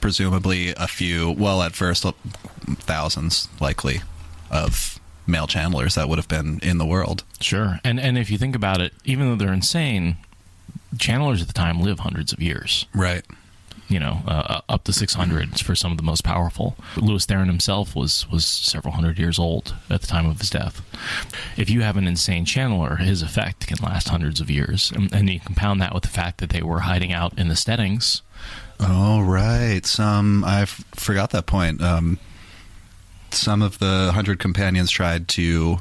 presumably a few, at first thousands likely, of male channelers that would have been in the world. Sure. And if you think about it, even though they're insane, channelers at the time live hundreds of years. Right. Up to 600 for some of the most powerful. Louis Theron himself was several hundred years old at the time of his death. If you have an insane channeler, his effect can last hundreds of years. And you compound that with the fact that they were hiding out in the steadings. Oh, right. I forgot that point. Some of the 100 companions tried to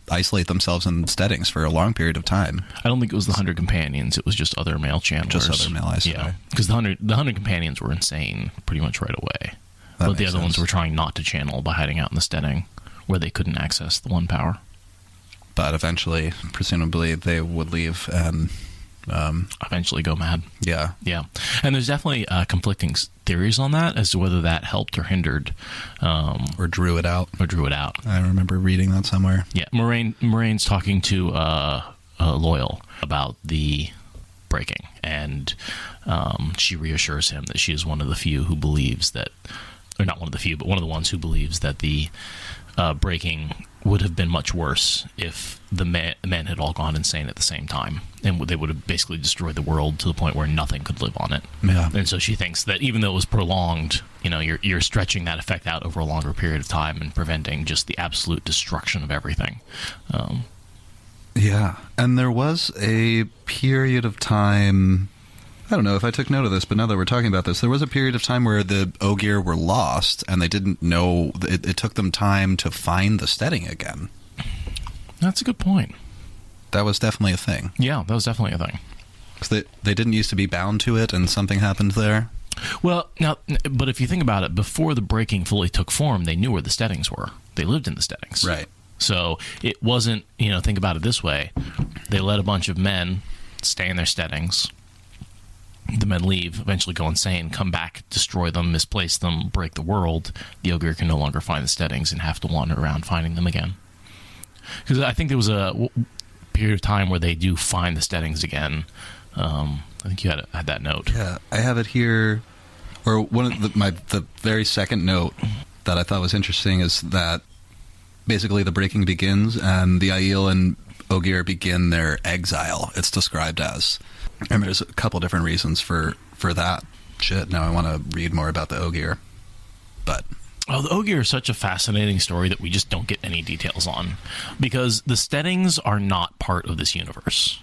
isolate themselves in steadings for a long period of time. I don't think it was the 100 companions. It was just other male channelers. Just other male isolate. Yeah, because the 100 companions were insane pretty much right away. That but the makes other ones sense. were trying not to channel by hiding out in the steading where they couldn't access the one power. But eventually, presumably, they would leave and Eventually go mad. yeah. Yeah. And there's definitely conflicting theories on that as to whether that helped or hindered Or drew it out. I I remember reading that somewhere. Yeah. Moraine's talking to Loyal about the breaking, and she reassures him that she is one of the few who believes that, or not one of the few, but one of the ones who believes that the breaking would have been much worse if the men had all gone insane at the same time, and they would have basically destroyed the world to the point where nothing could live on it. Yeah. And so she thinks that even though it was prolonged, you're stretching that effect out over a longer period of time and preventing just the absolute destruction of everything. Yeah. And there was a period of time, I don't know if I took note of this, but now that we're talking about this, there was a period of time where the Ogier were lost and they didn't know, it took them time to find the steading again. That's a good point. That was definitely a thing. Yeah, that was definitely a thing. 'Cause they didn't used to be bound to it and something happened there. Well, now, but if you think about it, before the breaking fully took form, they knew where the steadings were. They lived in the steadings. Right. So it wasn't, think about it this way. They let a bunch of men stay in their steadings. The men leave, eventually go insane, come back, destroy them, misplace them, break the world. The Ogier can no longer find the steadings and have to wander around finding them again. Because I think there was a period of time where they do find the steadings again. I think you had that note. Yeah, I have it here. Or one of the very second note that I thought was interesting is that basically the breaking begins and the Aiel and Ogier begin their exile. It's described as, and there's a couple different reasons for that. Shit, now I want to read more about the Ogier, but Oh, the Ogier is such a fascinating story that we just don't get any details on, because the steadings are not part of this universe,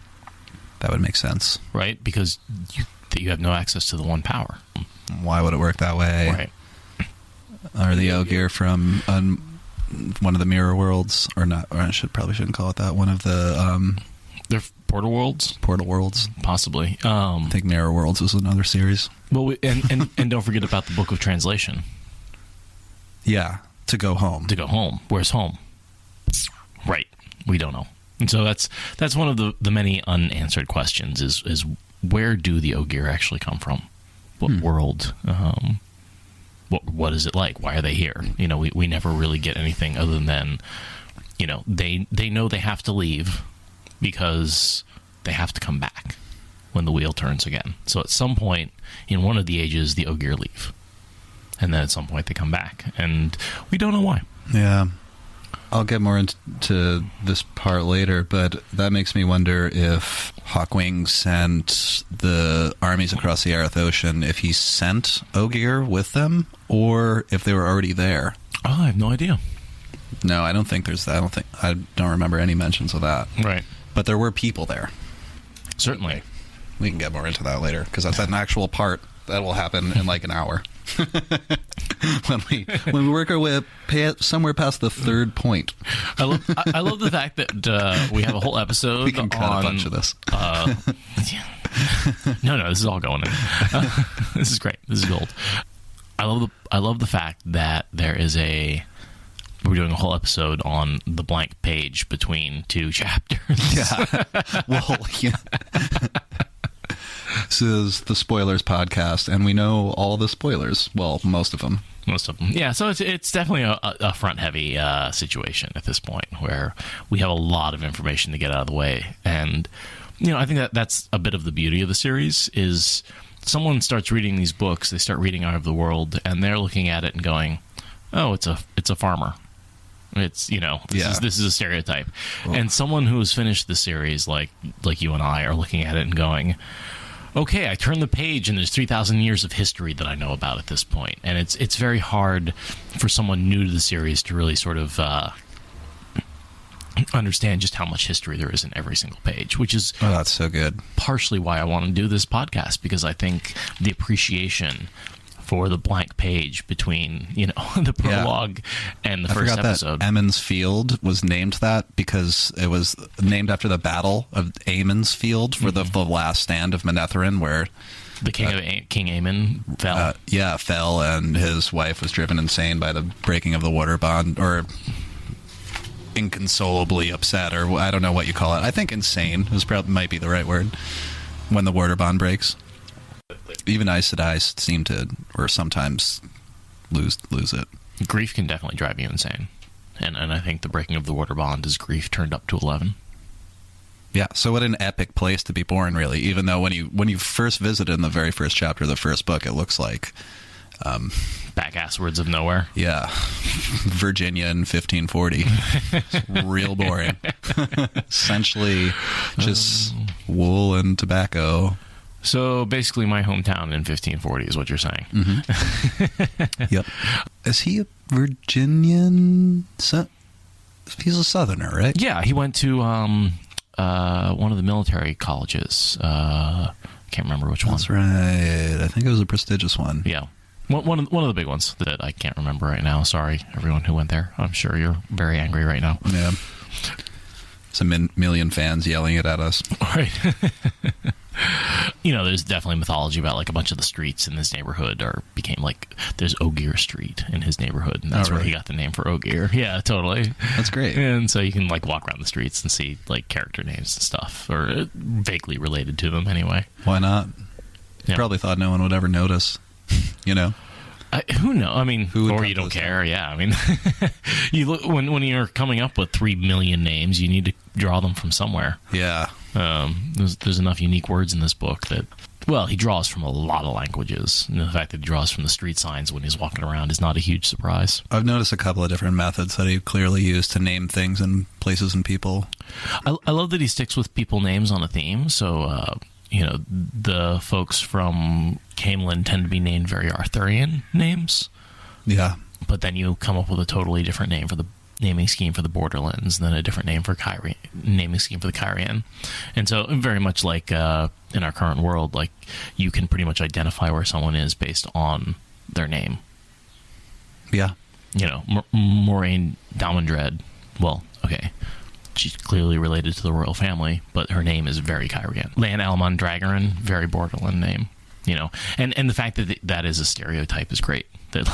that would make sense. right? Because you have no access to the one power. Why would it work that way? Right. Are the Ogier from one of the mirror worlds, or not? Or probably shouldn't call it that. One of the They're portal worlds, portal worlds. possibly. I think Mirror Worlds was another series. Well, and don't forget about the Book of Translation. Yeah, to go home. To go home. Where's home? Right. We don't know. And so that's one of the many unanswered questions is where do the Ogier actually come from? What world? What is it like? Why are they here? We never really get anything other than, they know they have to leave because they have to come back when the wheel turns again. So at some point in one of the ages, the Ogier leave. And then at some point they come back. And we don't know why. Yeah. I'll get more into this part later, but that makes me wonder if Hawkwing sent the armies across the Aerith Ocean, if he sent Ogier with them, or if they were already there. Oh, I have no idea. No, I don't think there's that. I don't remember any mentions of that. Right. But there were people there. Certainly. We can get more into that later, because that's an actual part that will happen in like an hour. when we work our way somewhere past the third point. I love the fact that we have a whole episode We can cut a bunch of this. No, this is all going in. This is great. This is gold. I love the fact that we're doing a whole episode on the blank page between two chapters. Yeah. Well, yeah. This is the Spoilers podcast, and we know all the spoilers. Well, most of them. Yeah, so it's definitely a front-heavy situation at this point, where we have a lot of information to get out of the way. And, I think that's a bit of the beauty of the series, is someone starts reading these books, they start reading Out of the World, and they're looking at it and going, oh, it's a farmer. It's, this is a stereotype. Well, and someone who has finished the series, like you and I, are looking at it and going, okay, I turn the page and there's 3,000 years of history that I know about at this point. And it's very hard for someone new to the series to really sort of understand just how much history there is in every single page, which is that's so good. Partially why I want to do this podcast, because I think the appreciation for the blank page between, the prologue and the I first forgot episode. that Emmons Field was named that because it was named after the Battle of Amon's Field for the last stand of Manetheren, where The King Amon fell. fell, and his wife was driven insane by the breaking of the water bond, or inconsolably upset, or I don't know what you call it. I think insane might be the right word when the water bond breaks. Even Aes Sedai seem to, or sometimes lose it. Grief can definitely drive you insane. And I think the breaking of the water bond is grief turned up to 11. Yeah, so what an epic place to be born, really. Even though when you first visit in the very first chapter of the first book, it looks like back asswards of nowhere. Yeah, Virginia in 1540. It's real boring. Essentially, just wool and tobacco. So basically, my hometown in 1540 is what you're saying. Yep. Is he a Virginian? He's a Southerner, right? Yeah, he went to one of the military colleges. I can't remember which one. That's right. I think it was a prestigious one. Yeah. One of the big ones that I can't remember right now. Sorry, everyone who went there. I'm sure you're very angry right now. Yeah. It's a million fans yelling it at us. Right. There's definitely mythology about like a bunch of the streets in this neighborhood became like there's Ogier Street in his neighborhood, and that's where he got the name for Ogier. Yeah, totally. That's great. And so you can like walk around the streets and see like character names and stuff, or vaguely related to them anyway. Why not? Yeah. Probably thought no one would ever notice. Who knows? I mean, or you don't this care. Yeah, I mean, you look when you're coming up with 3 million names, you need to draw them from somewhere. Yeah. There's enough unique words in this book that, well, he draws from a lot of languages, and the fact that he draws from the street signs when he's walking around is not a huge surprise. I've noticed a couple of different methods that he clearly used to name things and places and people. I love that he sticks with people names on a theme. So, the folks from Camelin tend to be named very Arthurian names. Yeah. But then you come up with a totally different name for the naming scheme for the Borderlands, and then a different name for naming scheme for the Kyrian. And so very much like in our current world, like you can pretty much identify where someone is based on their name. Yeah. Moraine Damondred, well, okay, she's clearly related to the royal family, but her name is very Kyrian. Lan Almon Dragarin, very Borderland name. And the fact that that is a stereotype is great. That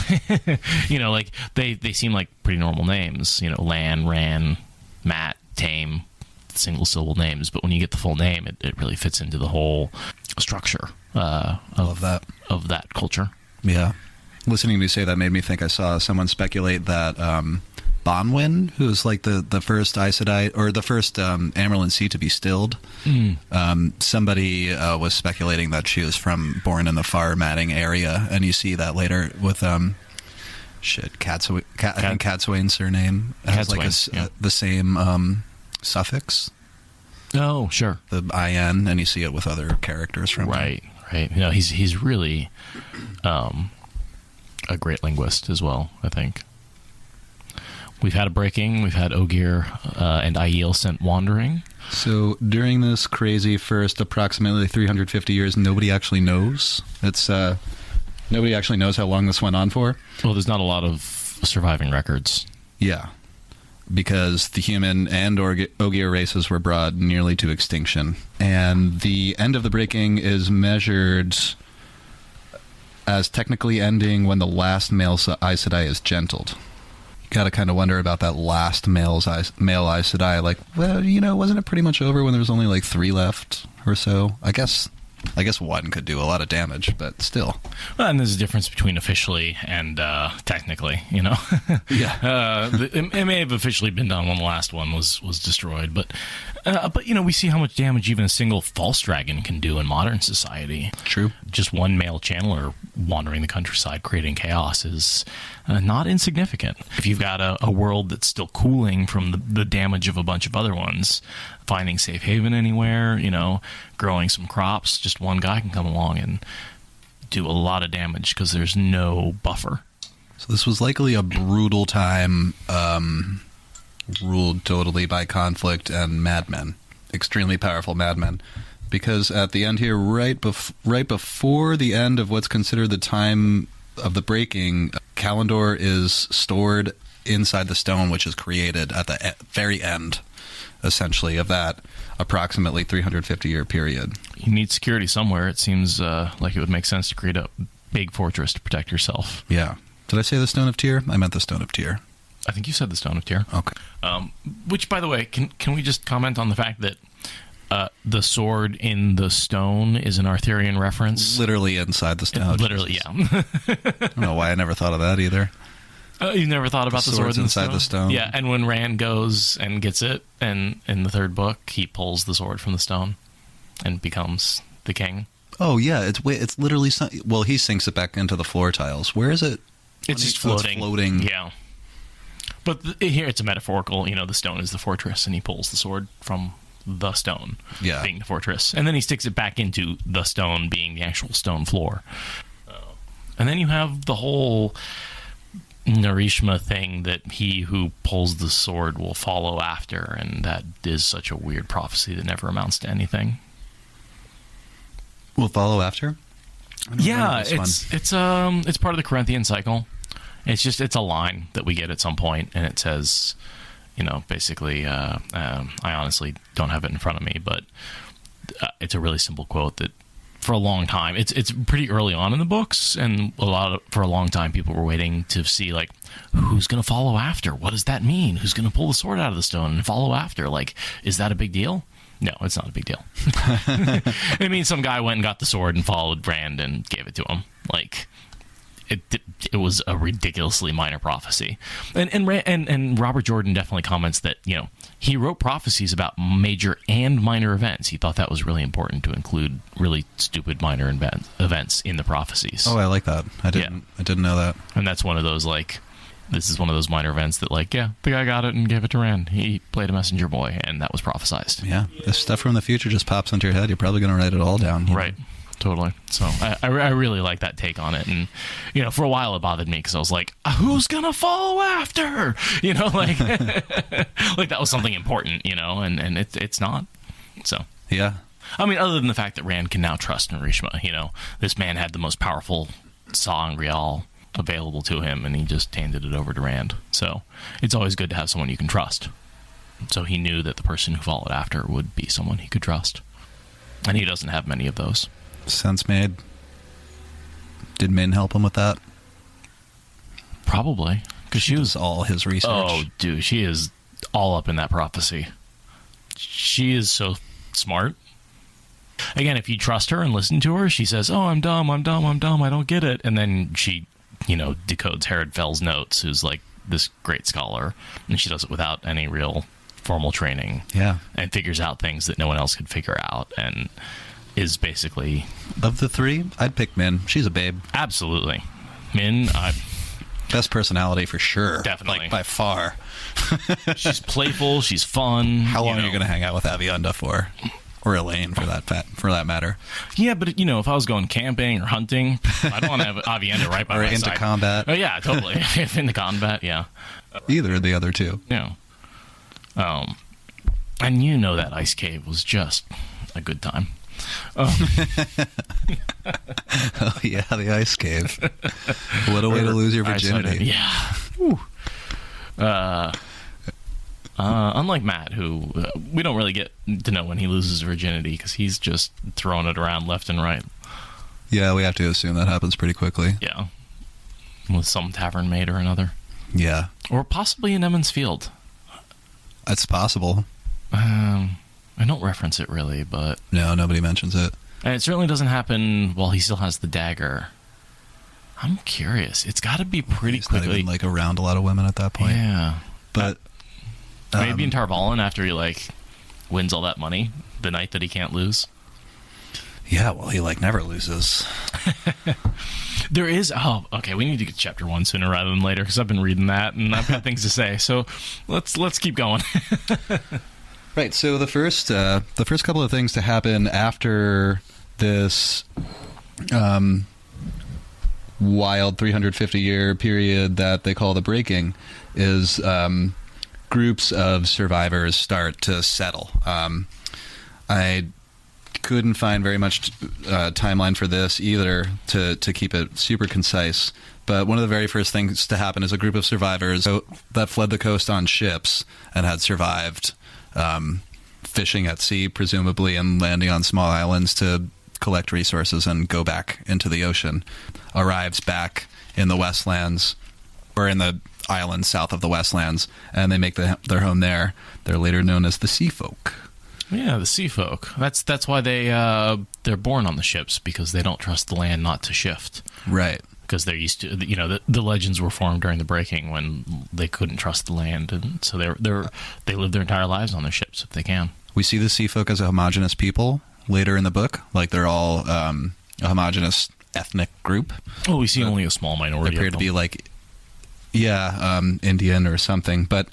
like they seem like pretty normal names. Lan, Ran, Matt, Tame, single syllable names. But when you get the full name, it really fits into the whole structure. Of that culture. Yeah. Listening to you say that made me think I saw someone speculate that Bonwyn, who's like the first Aes Sedai, or the first Amerlin Sea to be stilled, somebody was speculating that she was born in the Far Matting area, and you see that later with I think Cadsuane's surname has like the same suffix. Oh, sure. The IN, and you see it with other characters from right. He's really a great linguist as well, I think. We've had a breaking. We've had Ogier and Aiel sent wandering. So during this crazy first approximately 350 years, nobody actually knows. Nobody actually knows how long this went on for. Well, there's not a lot of surviving records. Yeah, because the human and Ogier races were brought nearly to extinction. And the end of the breaking is measured as technically ending when the last male Aes Sedai is gentled. Got to kind of wonder about that last male Aes Sedai. Like, well, wasn't it pretty much over when there was only like 3 left or so? I guess one could do a lot of damage, but still. Well, and there's a difference between officially and technically, Yeah. It may have officially been done when the last one was destroyed, but we see how much damage even a single false dragon can do in modern society. True. Just one male channeler wandering the countryside creating chaos is not insignificant. If you've got a world that's still cooling from the damage of a bunch of other ones, finding safe haven anywhere, growing some crops, just one guy can come along and do a lot of damage because there's no buffer. So this was likely a brutal time, ruled totally by conflict and madmen, extremely powerful madmen. Because at the end here, right before the end of what's considered the time of the breaking, Kalendor is stored inside the stone, which is created at the very end, essentially, of that approximately 350-year period. You need security somewhere. It seems like it would make sense to create a big fortress to protect yourself. Yeah. Did I say the Stone of Tyr? I meant the Stone of Tyr. I think you said the Stone of Tyr. Okay. Which, by the way, can we just comment on the fact that the sword in the stone is an Arthurian reference? Literally inside the stone. Literally, yeah. I don't know why I never thought of that either. You never thought about the sword inside the stone? Yeah, and when Rand goes and gets it, and in the third book, he pulls the sword from the stone and becomes the king. Oh, yeah. It's literally... Well, he sinks it back into the floor tiles. Where is it? It's just floating. It's floating. Yeah. But here it's a metaphorical, the stone is the fortress, and he pulls the sword from the stone being the fortress. And then he sticks it back into the stone being the actual stone floor. And then you have the whole Narishma thing that he who pulls the sword will follow after, and that is such a weird prophecy that never amounts to anything. Will follow after? Yeah, it's part of the Corinthian cycle. It's a line that we get at some point, and it says, basically, I honestly don't have it in front of me, but it's a really simple quote that for a long time, it's pretty early on in the books, and for a long time people were waiting to see, like, who's going to follow after? What does that mean? Who's going to pull the sword out of the stone and follow after? Like, is that a big deal? No, it's not a big deal. I mean, some guy went and got the sword and followed Rand and gave it to him. Like, it was a ridiculously minor prophecy. And Robert Jordan definitely comments that, he wrote prophecies about major and minor events. He thought that was really important to include really stupid minor events in the prophecies. Oh, I like that. I didn't know that. And that's one of those, like, this is one of those minor events that, like, yeah, the guy got it and gave it to Rand. He played a messenger boy, and that was prophesized. Yeah. If stuff from the future just pops into your head, you're probably going to write it all down. Right. Totally. So I really like that take on it. And, for a while it bothered me because I was like, who's going to follow after? Like, like that was something important, and it's not. So, yeah. I mean, other than the fact that Rand can now trust Narishma, this man had the most powerful sangreal available to him, and he just handed it over to Rand. So it's always good to have someone you can trust. So he knew that the person who followed after would be someone he could trust. And he doesn't have many of those. Sense made. Did Min help him with that? Probably. Because she was all his research. Oh, dude, she is all up in that prophecy. She is so smart. Again, if you trust her and listen to her, she says, oh, I'm dumb, I don't get it. And then she, decodes Herod Fell's notes, who's like this great scholar. And she does it without any real formal training. Yeah. And figures out things that no one else could figure out. And is basically... Of the three, I'd pick Min. She's a babe. Absolutely. Min, best personality for sure. Definitely. Like, by far. She's playful. She's fun. How long are you going to hang out with Avienda for? Or Elaine, for that matter. Yeah, but, if I was going camping or hunting, I don't want to have Avienda right by my side. Or into combat. Oh, yeah, totally. If into combat, yeah. Either of the other two. Yeah. And that ice cave was just a good time. Oh, yeah, the ice cave. What a way to lose your virginity. Yeah. Unlike Matt, who we don't really get to know when he loses virginity because he's just throwing it around left and right. Yeah, we have to assume that happens pretty quickly. Yeah. With some tavern maid or another. Yeah. Or possibly in Emmons Field. That's possible. I don't reference it really, but... No, nobody mentions it. And it certainly doesn't happen while he still has the dagger. I'm curious. It's got to be pretty He's quickly... not even, like, around a lot of women at that point. Yeah. But... maybe in Tarvalin after he, like, wins all that money the night that he can't lose. Yeah, well, he, like, never loses. There is... Oh, okay, we need to get chapter 1 sooner rather than later because I've been reading that and I've got things to say. So let's keep going. Right, so the first couple of things to happen after this wild 350-year period that they call the breaking is groups of survivors start to settle. I couldn't find very much timeline for this either to keep it super concise. But one of the very first things to happen is a group of survivors that fled the coast on ships and had survived fishing at sea, presumably, and landing on small islands to collect resources and go back into the ocean, arrives back in the Westlands, or in the islands south of the Westlands, and they make their home there. They're later known as the Sea Folk. Yeah, the Sea Folk. That's why they're born on the ships, because they don't trust the land not to shift. Right. Because they're used to, the legends were formed during the breaking when they couldn't trust the land, and so they live their entire lives on their ships if they can. We see the Sea Folk as a homogenous people later in the book, like they're all a homogenous ethnic group. Oh, we see only a small minority. They appear to be like, Indian or something. But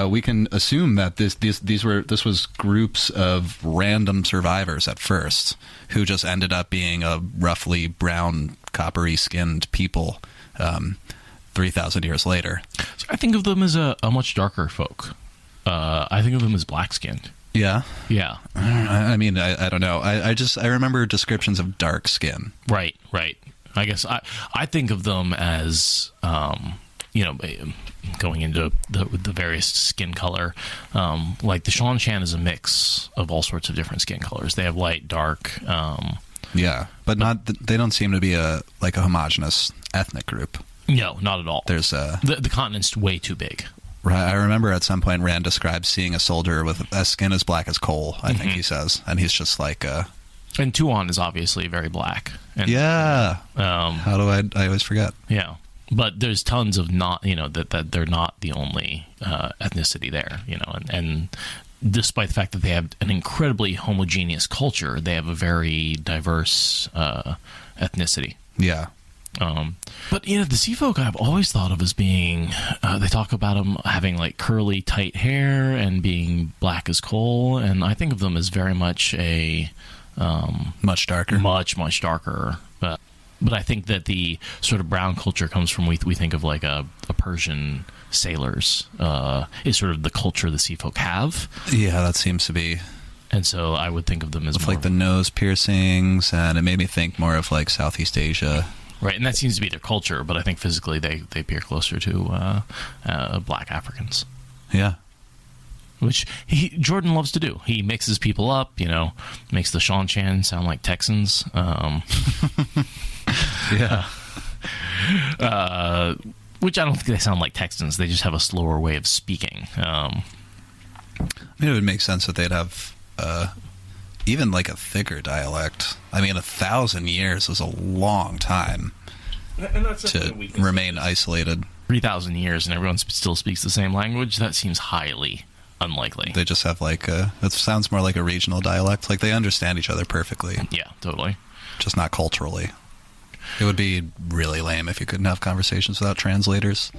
we can assume that this was groups of random survivors at first who just ended up being a roughly brown, coppery skinned people 3,000 years later. So I think of them as a much darker folk. I think of them as black skinned. Yeah. Yeah. I mean, I don't know. I remember descriptions of dark skin. Right. I guess I think of them as, going into the various skin color, like the Shan Shan is a mix of all sorts of different skin colors. They have light, dark. But they don't seem to be a homogenous ethnic group. No, not at all. There's the continent's way too big. Right. I remember at some point Rand describes seeing a soldier with a skin as black as coal, I think he says. And he's just like... And Tuon is obviously very black. And, yeah. How do I always forget. Yeah. But there's tons of not, that they're not the only ethnicity there, and despite the fact that they have an incredibly homogeneous culture, they have a very diverse ethnicity. Yeah. But the Sea Folk I've always thought of as being, they talk about them having like curly, tight hair and being black as coal, and I think of them as very much a much darker, much darker. But I think that the sort of brown culture comes from we think of like a Persian sailors is sort of the culture the Sea Folk have. Yeah, that seems to be. And so I would think of them as more like the nose piercings, and it made me think more of like Southeast Asia. Right, and that seems to be their culture, but I think physically they appear closer to black Africans. Yeah. Which Jordan loves to do. He mixes people up, makes the Shan Shan sound like Texans. Yeah. Which I don't think they sound like Texans. They just have a slower way of speaking. I mean, it would make sense that they'd have even like a thicker dialect. I mean, 1,000 years is a long time to remain isolated. 3,000 years and everyone still speaks the same language? That seems highly unlikely. They just have like it sounds more like a regional dialect. Like they understand each other perfectly. Yeah, totally. Just not culturally. It would be really lame if you couldn't have conversations without translators.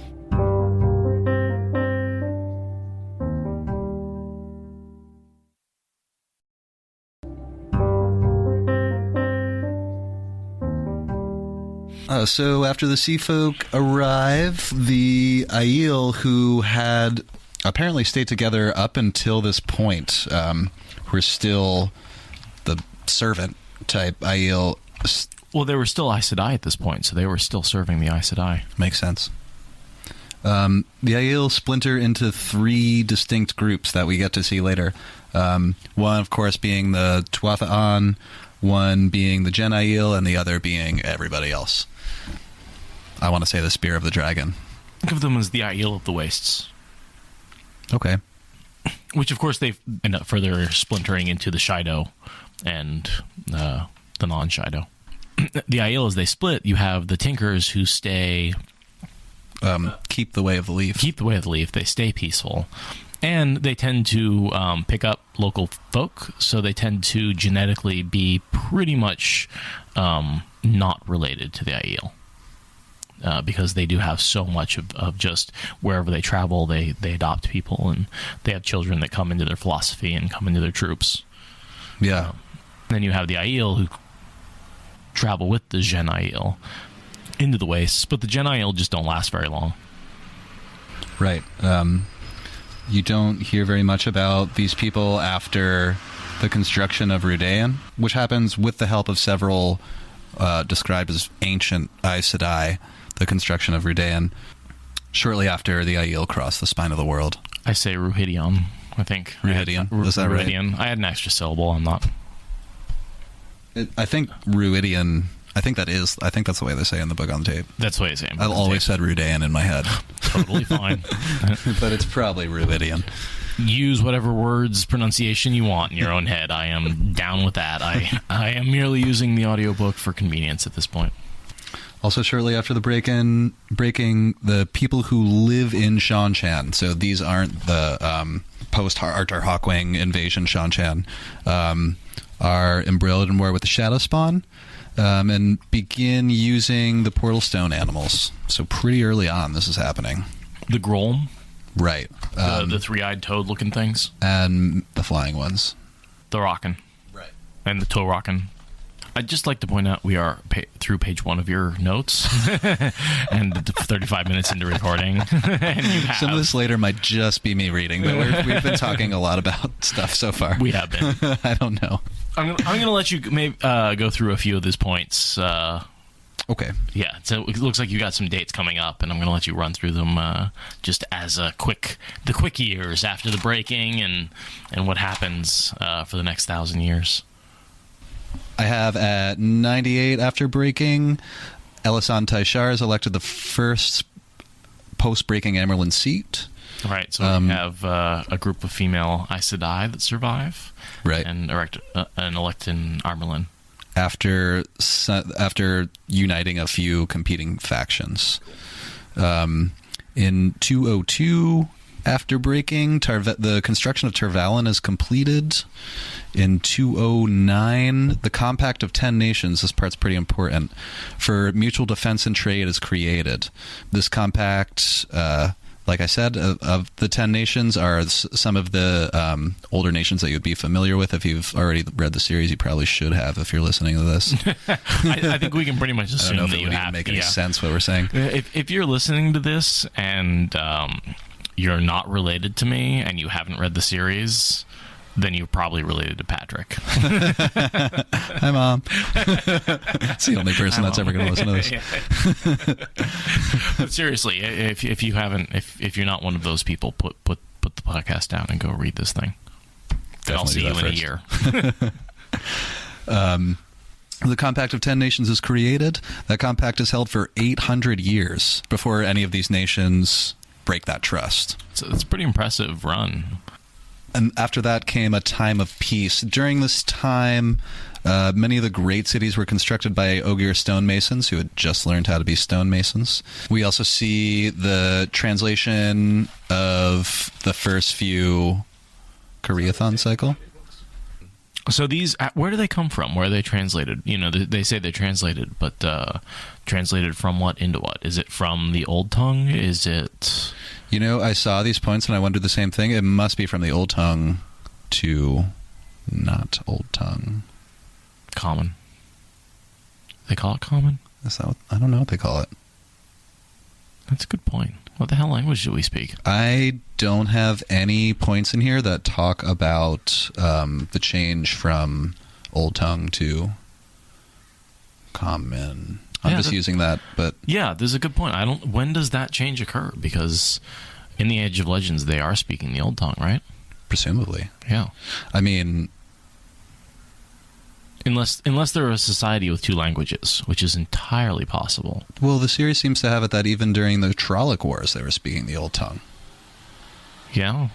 So after the Sea Folk arrive, the Aiel, who had apparently stayed together up until this point, were still the servant type Aiel. Well, they were still Aes Sedai at this point, so they were still serving the Aes Sedai. Makes sense. The Aiel splinter into 3 distinct groups that we get to see later. One, of course, being the Tuatha'an, one being the Gen Aiel, and the other being everybody else. I want to say the Spear of the Dragon. Think of them as the Aiel of the Wastes. Okay. Which, of course, they end up further splintering into the Shido and the non-Shido. The Aiel, as they split, you have the Tinkers who stay... keep the way of the leaf. Keep the way of the leaf. They stay peaceful. And they tend to pick up local folk, so they tend to genetically be pretty much not related to the Aiel. Because they do have so much of just wherever they travel, they adopt people, and they have children that come into their philosophy and come into their troops. Yeah. Then you have the Aiel who travel with the Gen Aiel into the Wastes, but the Gen Aiel just don't last very long. Right. You don't hear very much about these people after the construction of Rudean, which happens with the help of several described as ancient Aes Sedai, the construction of Rudean, shortly after the Aiel crossed the spine of the world. I say Ruhidion, I think. Ruhidion? Is that right? Ruhidion. I had an extra syllable. I'm not... I think Ruhidion... I think that's the way they say in the book on the tape. That's the way they say it. I've always said Rudean in my head. Totally fine. But it's probably Ruhidion. Use whatever words pronunciation you want in your own head. I am down with that. I am merely using the audiobook for convenience at this point. Also, shortly after the breaking, the people who live in Shan-Chan, so these aren't the post-Arthur Hawkwing invasion Shan-Chan, are embroiled in war with the Shadow Spawn, and begin using the Portal Stone animals. So pretty early on this is happening. The Grolm? Right. The three-eyed toad-looking things? And the flying ones. The Rockin'. Right. And the Toe Rockin'. I'd just like to point out we are through page 1 of your notes and 35 minutes into recording. And you have... Some of this later might just be me reading, but we've been talking a lot about stuff so far. We have been. I don't know. I'm going to let you maybe go through a few of these points. Okay. Yeah, so it looks like you got some dates coming up, and I'm going to let you run through them just as the quick years after the breaking and what happens for the next 1,000 years. I have at 98 after breaking, Elisan Taishar is elected the first post-breaking Amerlin seat. Right, so we have a group of female Aes Sedai that survive, right, and elect in Amerlin. After uniting a few competing factions. In 202, after breaking, the construction of Tervalin is completed. In 209, the Compact of 10 Nations, this part's pretty important, for mutual defense and trade is created. This compact, like I said, of the 10 nations are some of the older nations that you'd be familiar with. If you've already read the series, you probably should have if you're listening to this. I think we can pretty much assume that you have. Even make any sense what we're saying. If you're listening to this and you're not related to me and you haven't read the series, then you're probably related to Patrick. Hi, Mom. It's the only person that's ever going to listen to this. But seriously, if you haven't, if you're not one of those people, put the podcast down and go read this thing. Then I'll see you in a year. The Compact of 10 Nations is created. That compact is held for 800 years before any of these nations break that trust. So it's a pretty impressive run. And after that came a time of peace. During this time, many of the great cities were constructed by Ogier stonemasons who had just learned how to be stonemasons. We also see the translation of the first few Koreathon cycle. So these, where do they come from? Where are they translated? You know, they say they're translated, but translated from what into what? Is it from the Old Tongue? Is it... You know, I saw these points and I wondered the same thing. It must be from the Old Tongue to not Old Tongue. Common. They call it Common? Is that what, I don't know what they call it. That's a good point. What the hell language do we speak? I don't have any points in here that talk about the change from Old Tongue to Common. I'm just using that, but... Yeah, there's a good point. When does that change occur? Because in the Age of Legends, they are speaking the Old Tongue, right? Presumably. Yeah. I mean... Unless they're a society with two languages, which is entirely possible. Well, the series seems to have it that even during the Trolloc Wars, they were speaking the Old Tongue. Yeah.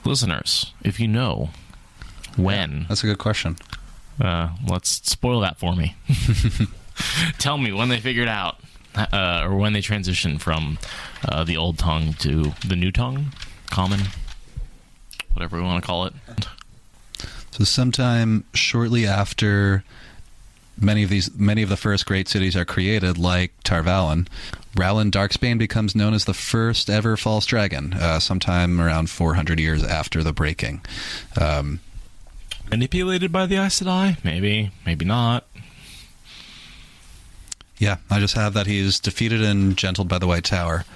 Listeners, if you know when... Yeah, that's a good question. Let's spoil that for me. Tell me when they figured out, or when they transitioned from the Old Tongue to the New Tongue, Common, whatever we want to call it. So sometime shortly after many of the first great cities are created, like Tarvalin, Rowland Darksbane becomes known as the first ever false dragon, sometime around 400 years after the breaking. Manipulated by the Aes Sedai? Maybe, maybe not. Yeah, I just have that he's defeated and gentled by the White Tower.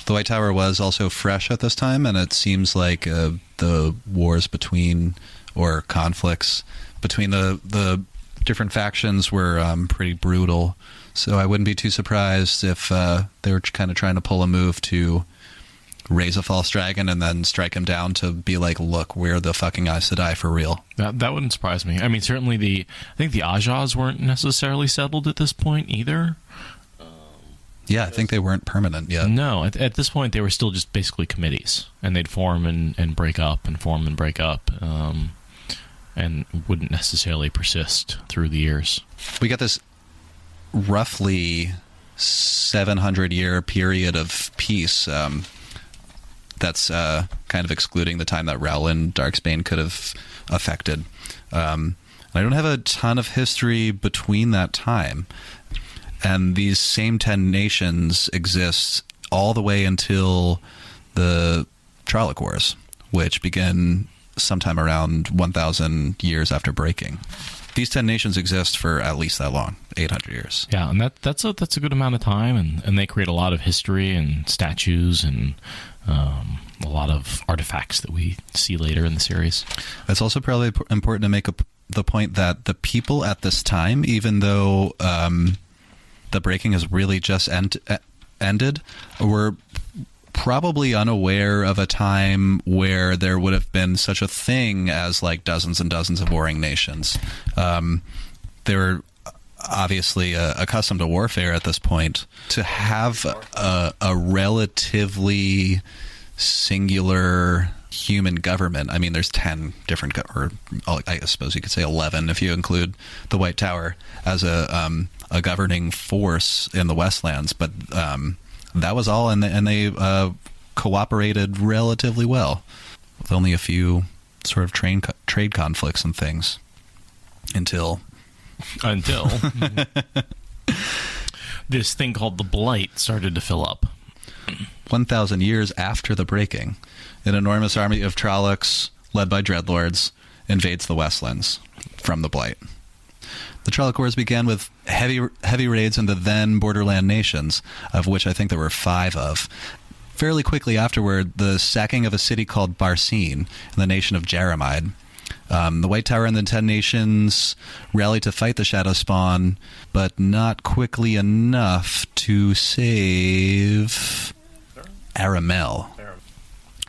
The White Tower was also fresh at this time, and it seems like the wars between, or conflicts between the different factions were pretty brutal. So I wouldn't be too surprised if they were kind of trying to pull a move to raise a false dragon and then strike him down to be like, look, we're the fucking Aes Sedai for real. That wouldn't surprise me. I mean, certainly I think the Ajahs weren't necessarily settled at this point either. Yeah, I think they weren't permanent yet. No, at this point they were still just basically committees, and they'd form and break up and form and break up, and wouldn't necessarily persist through the years. We got this roughly 700-year period of peace. That's kind of excluding the time that Rowland Darksbane could have affected. I don't have a ton of history between that time. And these same 10 nations exist all the way until the Trolloc Wars, which begin sometime around 1,000 years after breaking. These 10 nations exist for at least that long, 800 years. Yeah, and that's a good amount of time, and they create a lot of history and statues and a lot of artifacts that we see later in the series. It's also probably important to make the point that the people at this time, even though the breaking has really just ended, were probably unaware of a time where there would have been such a thing as like dozens and dozens of warring nations. They were obviously accustomed to warfare at this point. To have a relatively singular human government, I mean, there's 10 different, or I suppose you could say 11 if you include the White Tower as a governing force in the Westlands, but that was all, and they cooperated relatively well, with only a few sort of trade conflicts and things until this thing called the Blight started to fill up. 1,000 years after the breaking, an enormous army of Trollocs, led by dreadlords, invades the Westlands from the Blight. The Trolloc Wars began with heavy raids in the then borderland nations, of which I think there were 5 of. Fairly quickly afterward, the sacking of a city called Barsine in the nation of Jeremide. The White Tower and the 10 nations rallied to fight the Shadow Spawn, but not quickly enough to save Aramel,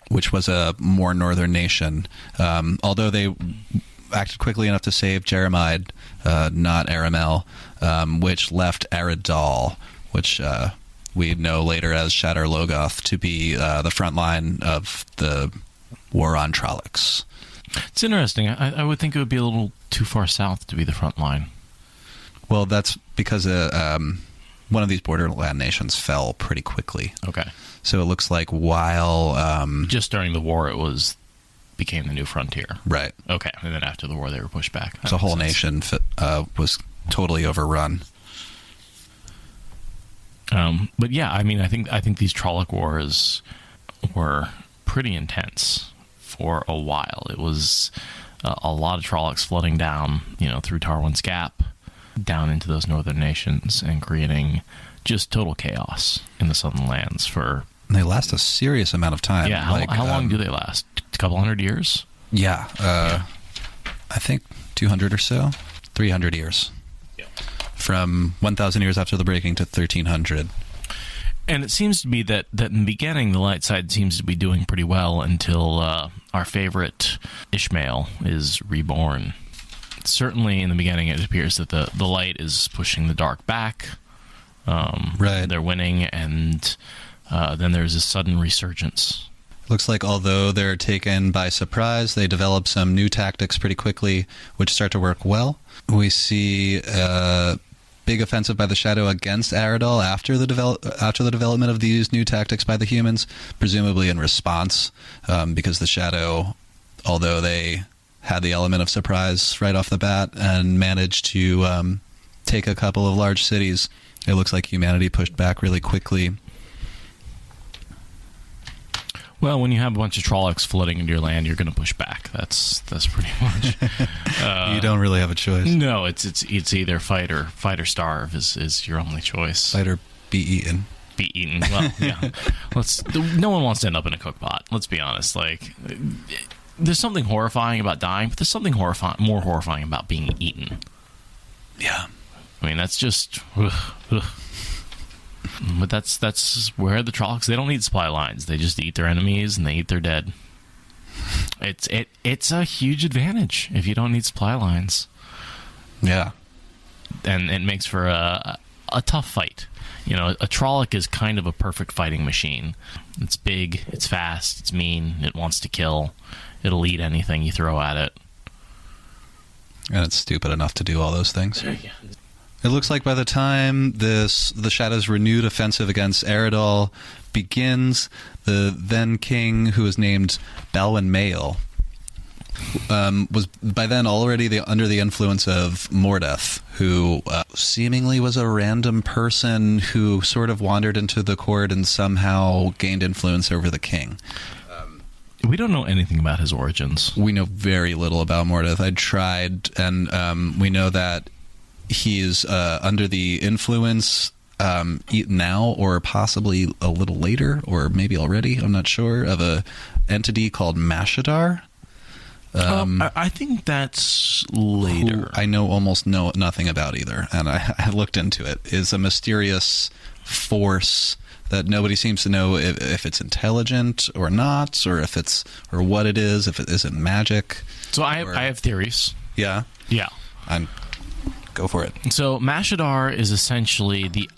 which was a more northern nation. Although they acted quickly enough to save Jeremide, not Aramel, which left Aradal, which we know later as Shadar Logoth, to be the front line of the war on Trollocs. It's interesting. I would think it would be a little too far south to be the front line. Well, that's because one of these borderland nations fell pretty quickly. Okay. So it looks like while... just during the war, it became the new frontier. Right. Okay. And then after the war, they were pushed back. The whole nation was totally overrun. But yeah, I mean, I think these Trolloc Wars were pretty intense for a while. It was a lot of Trollocs flooding down, through Tarwin's Gap, down into those northern nations and creating just total chaos in the Southern Lands for... They last a serious amount of time. Yeah, how long do they last? A couple hundred years? Yeah, I think 200 or so. 300 years. Yeah. From 1,000 years after the breaking to 1,300. And it seems to be that in the beginning, the light side seems to be doing pretty well until our favorite Ishmael is reborn. Certainly in the beginning, it appears that the light is pushing the dark back. Right. They're winning, and then there's a sudden resurgence. Looks like although they're taken by surprise, they develop some new tactics pretty quickly, which start to work well. We see a big offensive by the Shadow against Aradal after the development of these new tactics by the humans, presumably in response, because the Shadow, although they had the element of surprise right off the bat and managed to take a couple of large cities, it looks like humanity pushed back really quickly. Well, when you have a bunch of Trollocs flooding into your land, you're going to push back. That's pretty much. You don't really have a choice. No, it's either fight or starve is your only choice. Fight or be eaten. be eaten. Well, yeah. No one wants to end up in a cook pot. Let's be honest. Like, there's something horrifying about dying, but there's something more horrifying about being eaten. Yeah. I mean, that's just... Ugh. But that's where the Trollocs, they don't need supply lines. They just eat their enemies and they eat their dead. It's a huge advantage if you don't need supply lines. Yeah. And it makes for a tough fight. You know, a Trolloc is kind of a perfect fighting machine. It's big, it's fast, it's mean, it wants to kill. It'll eat anything you throw at it. And it's stupid enough to do all those things. Yeah. It looks like by the time the Shadow's renewed offensive against Eredol begins, the then king, who was named Balwin Mael, was by then already under the influence of Mordeth, who seemingly was a random person who sort of wandered into the court and somehow gained influence over the king. We don't know anything about his origins. We know very little about Mordeth. I tried, and we know that he's under the influence now, or possibly a little later, or maybe already, I'm not sure, of a entity called Mashadar. I think that's later. I know almost nothing about either, and I looked into it. Is a mysterious force that nobody seems to know if it's intelligent or not, or if it's, or what it is, if it isn't magic. So I have theories. Yeah? Yeah. Go for it. So Mashadar is essentially the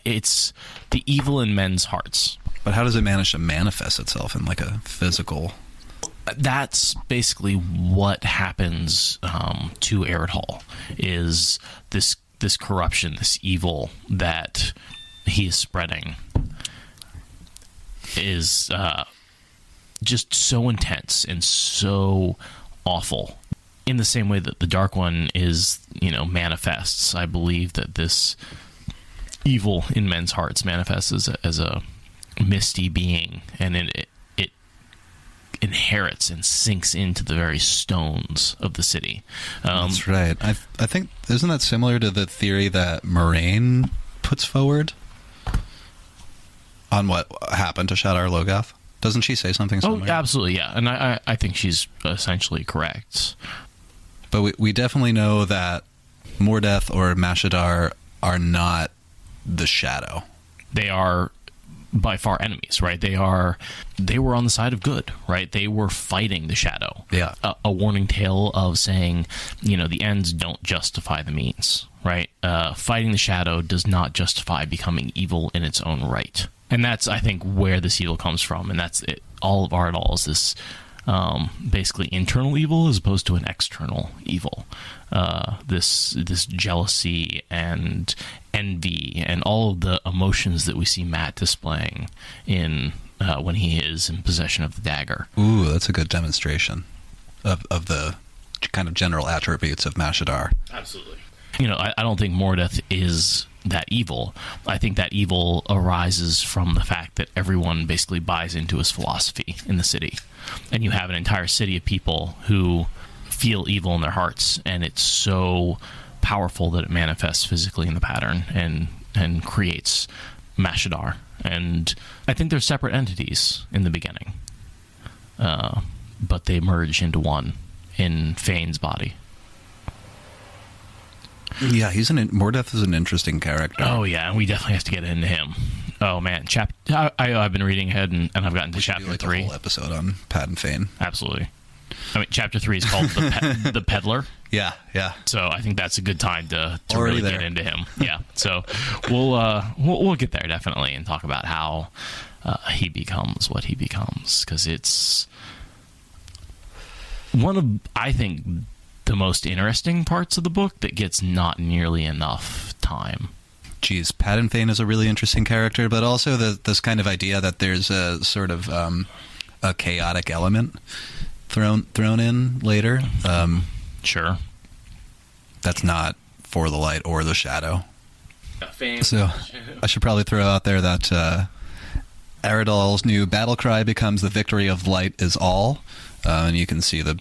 evil in men's hearts. But how does it manage to manifest itself in like a physical? That's basically what happens to Eredol, is this corruption, this evil that he is spreading is just so intense and so awful. In the same way that the Dark One is, manifests, I believe that this evil in men's hearts manifests as a misty being, and it inherits and sinks into the very stones of the city. That's right. I think, isn't that similar to the theory that Moraine puts forward on what happened to Shadar Logoth? Doesn't she say something similar? Oh, absolutely, yeah. And I think she's essentially correct. But we definitely know that Mordeth or Mashadar are not the Shadow. They are by far enemies, right? They were on the side of good, right? They were fighting the Shadow. Yeah. A warning tale of saying, the ends don't justify the means, right? Fighting the Shadow does not justify becoming evil in its own right. And that's, I think, where this evil comes from. And that's it. All of Eredol is this basically internal evil as opposed to an external evil. This jealousy and envy and all of the emotions that we see Matt displaying in when he is in possession of the dagger. Ooh, that's a good demonstration of the kind of general attributes of Mashadar. Absolutely. I don't think Mordeth is that evil. I think that evil arises from the fact that everyone basically buys into his philosophy in the city. And you have an entire city of people who feel evil in their hearts, and it's so powerful that it manifests physically in the pattern and creates Mashadar. And I think they're separate entities in the beginning, but they merge into one in Fane's body. Yeah, Mordeth is an interesting character. Oh yeah, and we definitely have to get into him. Oh man, I've been reading ahead and I've gotten to chapter 3. A whole episode on Pat and Fane. Absolutely. I mean, chapter 3 is called the Peddler. Yeah. So I think that's a good time to really get into him. Yeah. So we'll get there definitely and talk about how he becomes what he becomes, because it's one of, I think, the most interesting parts of the book that gets not nearly enough time. Geez, Pat and Fane is a really interesting character, but also this kind of idea that there's a sort of a chaotic element thrown in later. Sure. That's not for the light or the shadow. So I should probably throw out there that Eredol's new battle cry becomes "The victory of light is all," And you can see the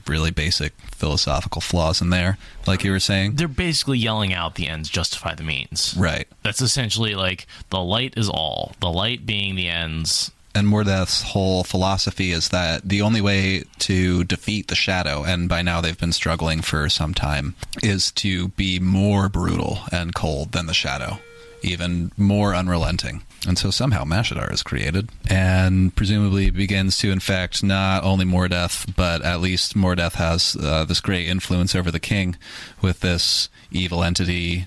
really basic philosophical flaws in there, like you were saying. They're basically yelling out the ends justify the means. Right. That's essentially like the light is all. The light being the ends. And Mordeth's whole philosophy is that the only way to defeat the shadow, and by now they've been struggling for some time, is to be more brutal and cold than the shadow, even more unrelenting. And so somehow Mashadar is created and presumably begins to infect not only Mordeth, but at least Mordeth has this great influence over the king with this evil entity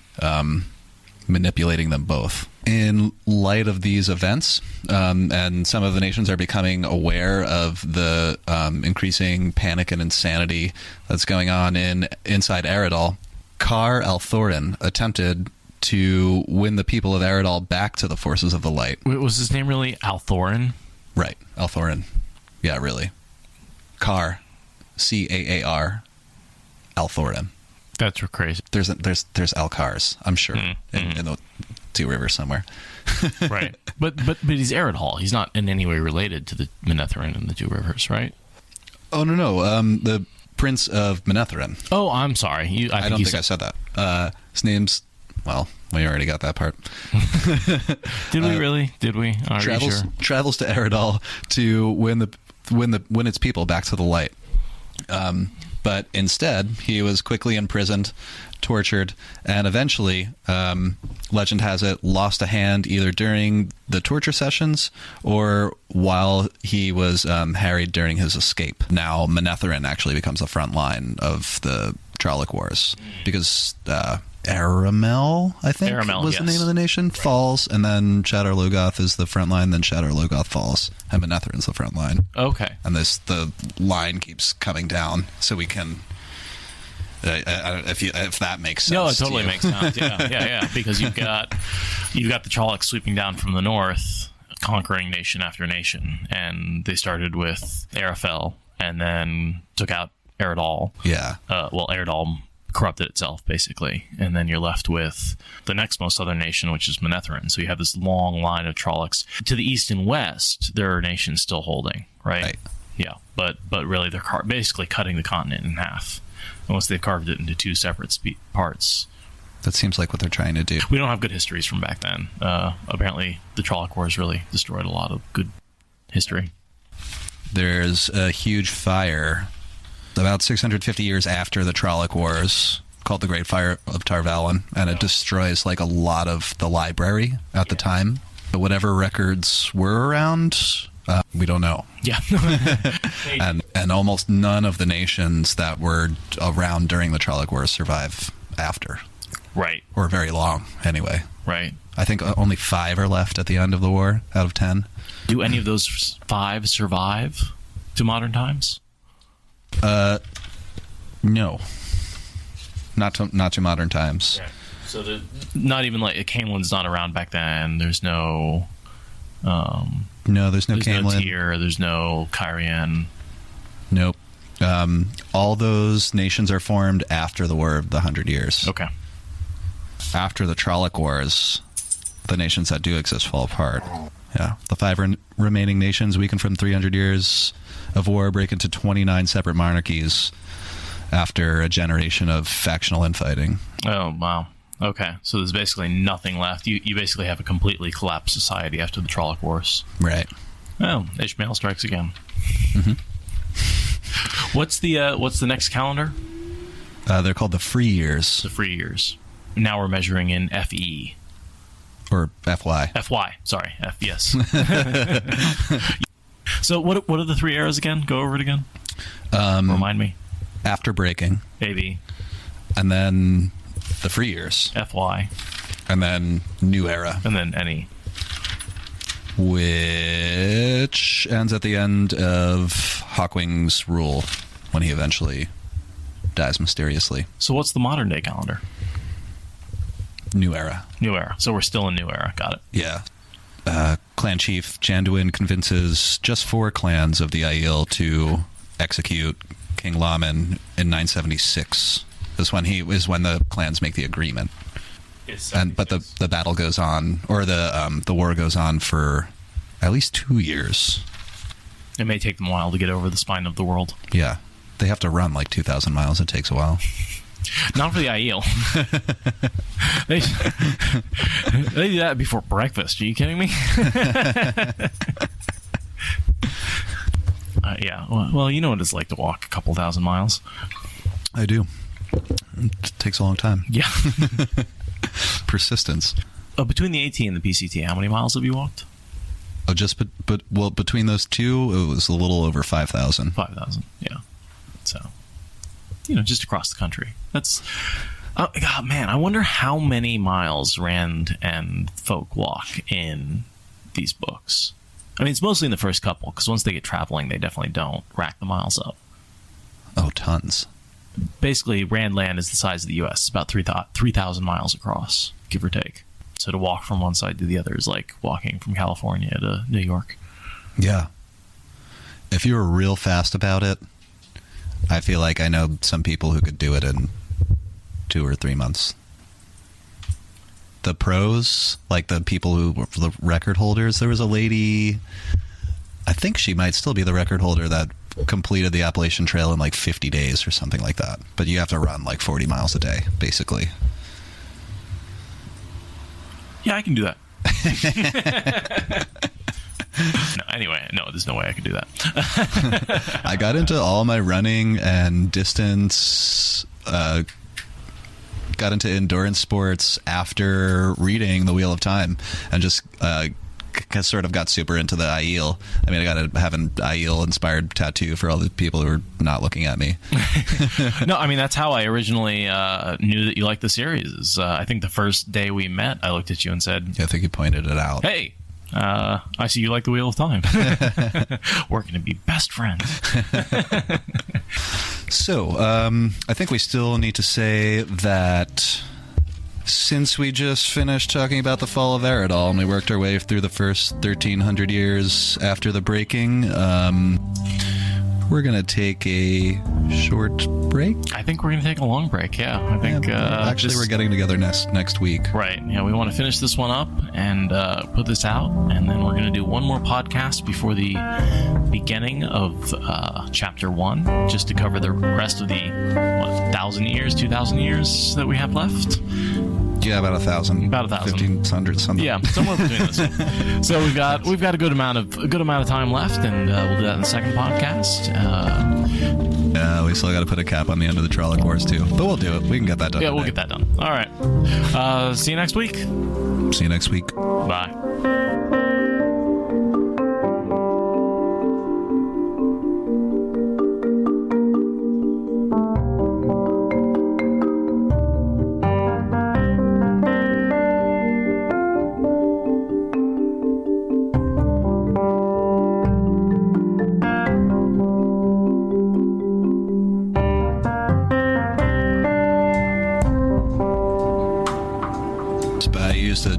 manipulating them both. In light of these events, and some of the nations are becoming aware of the increasing panic and insanity that's going on inside Eridol, Kar Althorin attempted to win the people of Eridol back to the forces of the light. Wait, was his name really Althorin? Right, Althorin. Yeah, really. Kar, Caar, Althorin. That's crazy. There's Alcars, I'm sure, in the Two Rivers somewhere. Right, but he's Eridol. He's not in any way related to the Manetheren and the Two Rivers, right? Oh no, the Prince of Manetheren. Oh, I'm sorry. I don't think I said that. His name's, well, we already got that part. Did we really? Did we? Are you sure? Travels to Eridol to win its people back to the light. But instead, he was quickly imprisoned, tortured, and eventually, legend has it, lost a hand either during the torture sessions or while he was harried during his escape. Now, Manetheren actually becomes the front line of the Trolloc Wars because Aramel, I think, was the name of the nation, falls, and then Shadar Logoth is the front line, then Shadar Logoth falls, and Manetheren's the front line. Okay. And the line keeps coming down, so we can... if that makes sense. No, it totally makes sense. Yeah. Because you've got the Trollocs sweeping down from the north, conquering nation after nation, and they started with Arafel, and then took out Eridol. Yeah. Eridol corrupted itself, basically, and then you're left with the next most southern nation, which is Manetheren. So you have this long line of Trollocs. To the east and west, there are nations still holding, right? Yeah, but really they're basically cutting the continent in half. Unless they've carved it into two separate parts. That seems like what they're trying to do. We don't have good histories from back then. Apparently, the Trolloc Wars really destroyed a lot of good history. There's a huge fire about 650 years after the Trolloc Wars called the Great Fire of Tarvalon, and it destroys like a lot of the library at the time. But whatever records were around, we don't know. Yeah. and almost none of the nations that were around during the Trolloc Wars survive after. Right. Or very long, anyway. Right. I think only 5 are left at the end of the war out of 10. Do any of those 5 survive to modern times? No. Not to modern times. Okay. So not even like Caemlyn's not around back then. There's no... No, there's no Caemlyn. No Tyr, there's no Kyrian. Nope. All those nations are formed after the War of the 100 Years. Okay. After the Trolloc Wars, the nations that do exist fall apart. Yeah. The 5 remaining nations, weakened from 300 years of war, break into 29 separate monarchies after a generation of factional infighting. Oh, wow. Okay, so there's basically nothing left. You basically have a completely collapsed society after the Trolloc Wars. Right. Oh, Ishmael strikes again. Mm-hmm. What's the next calendar? They're called the Free Years. The Free Years. Now we're measuring in FE. Or FY. FY, sorry. F, yes. So what are the 3 eras again? Go over it again. Remind me. After breaking. AB. And then... the Free Years. FY. And then New Era. And then NE. Which ends at the end of Hawkwing's rule, when he eventually dies mysteriously. So what's the modern day calendar? New Era. New Era. So we're still in New Era. Got it. Yeah. Clan Chief Janduin convinces just 4 clans of the Aiel to execute King Laman in 976. Is when the clans make the agreement, but the battle goes on, or the war goes on for at least 2 years. It may take them a while to get over the spine of the world. Yeah. They have to run like 2,000 miles. It takes a while. Not for the IEL. They do that before breakfast. Are you kidding me? Yeah. Well, you know what it's like to walk a couple thousand miles. I do. It takes a long time. Yeah. Persistence. Between the AT and the PCT, how many miles have you walked? Oh, between those two, it was a little over 5,000. 5,000, yeah. So, just across the country. That's, God, man, I wonder how many miles Rand and Folk walk in these books. I mean, it's mostly in the first couple, because once they get traveling, they definitely don't rack the miles up. Oh, tons. Basically, Rand land is the size of the U.S., about 3,000 miles across, give or take. So to walk from one side to the other is like walking from California to New York. Yeah. If you were real fast about it, I feel like I know some people who could do it in 2 or 3 months. The pros, like the people who were the record holders, there was a lady, I think she might still be the record holder, that completed the Appalachian Trail in like 50 days or something like that. But you have to run like 40 miles a day, basically. Yeah, I can do that. No, there's no way I can do that. I got into all my running and distance, got into endurance sports after reading The Wheel of Time, and just sort of got super into the IEL. I mean, I got to have an IEL-inspired tattoo for all the people who are not looking at me. No, I mean, that's how I originally knew that you liked the series. I think the first day we met, I looked at you and said... Yeah, I think you pointed it out. Hey, I see you like The Wheel of Time. We're going to be best friends. So, I think we still need to say that since we just finished talking about the fall of Eridol and we worked our way through the first 1,300 years after the breaking, we're going to take a short break. I think we're going to take a long break, yeah. I think actually we're getting together next week. Right. Yeah, we want to finish this one up and put this out, and then we're going to do one more podcast before the beginning of chapter 1, just to cover the rest of the 1,000 years, 2,000 years that we have left. Yeah, about 1,000. About 1,000. 1,500 something. Yeah, somewhere between this. So we've got a good amount of time left, and we'll do that in the second podcast. Yeah, we still got to put a cap on the end of the Trolloc Wars too, but we'll do it. We can get that done. Yeah, today. we'll get that done. All right. See you next week. See you next week. Bye.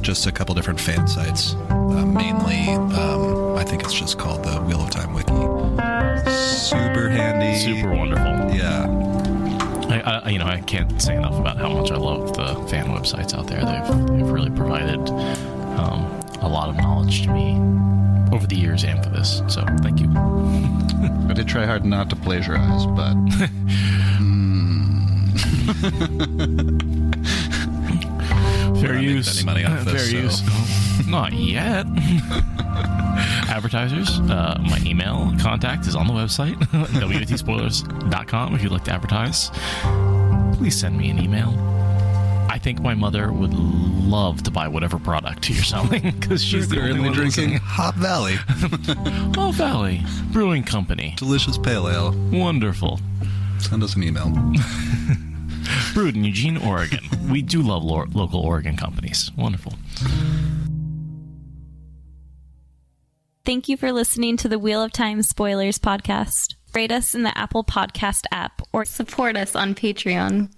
Just a couple different fan sites. Mainly, I think it's just called the Wheel of Time Wiki. Super handy. Super wonderful. Yeah. I can't say enough about how much I love the fan websites out there. They've really provided a lot of knowledge to me over the years and for this. So thank you. I did try hard not to plagiarize, but... Fair use. Any money off this, Fair use. Not yet. Advertisers, my email contact is on the website, WoTSpoilers.com. If you'd like to advertise, please send me an email. I think my mother would love to buy whatever product you're selling, because she's the only one drinking Hop Valley. Hop Valley Brewing Company. Delicious pale ale. Wonderful. Send us an email. Brewed in Eugene, Oregon. We do love local Oregon companies. Wonderful. Thank you for listening to the Wheel of Time Spoilers podcast. Rate us in the Apple Podcast app or support us on Patreon.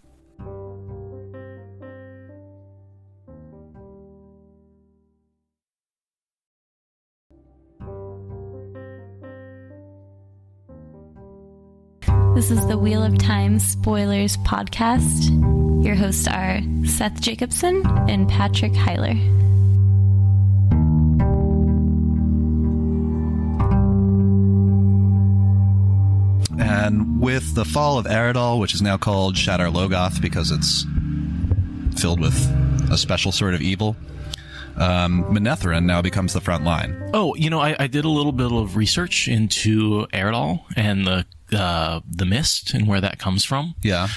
This is the Wheel of Time Spoilers podcast. Your hosts are Seth Jacobson and Patrick Heiler. And with the fall of Eridol, which is now called Shadar Logoth because it's filled with a special sort of evil, Manetheren now becomes the front line. Oh, I did a little bit of research into Eridol and the mist and where that comes from. Yeah.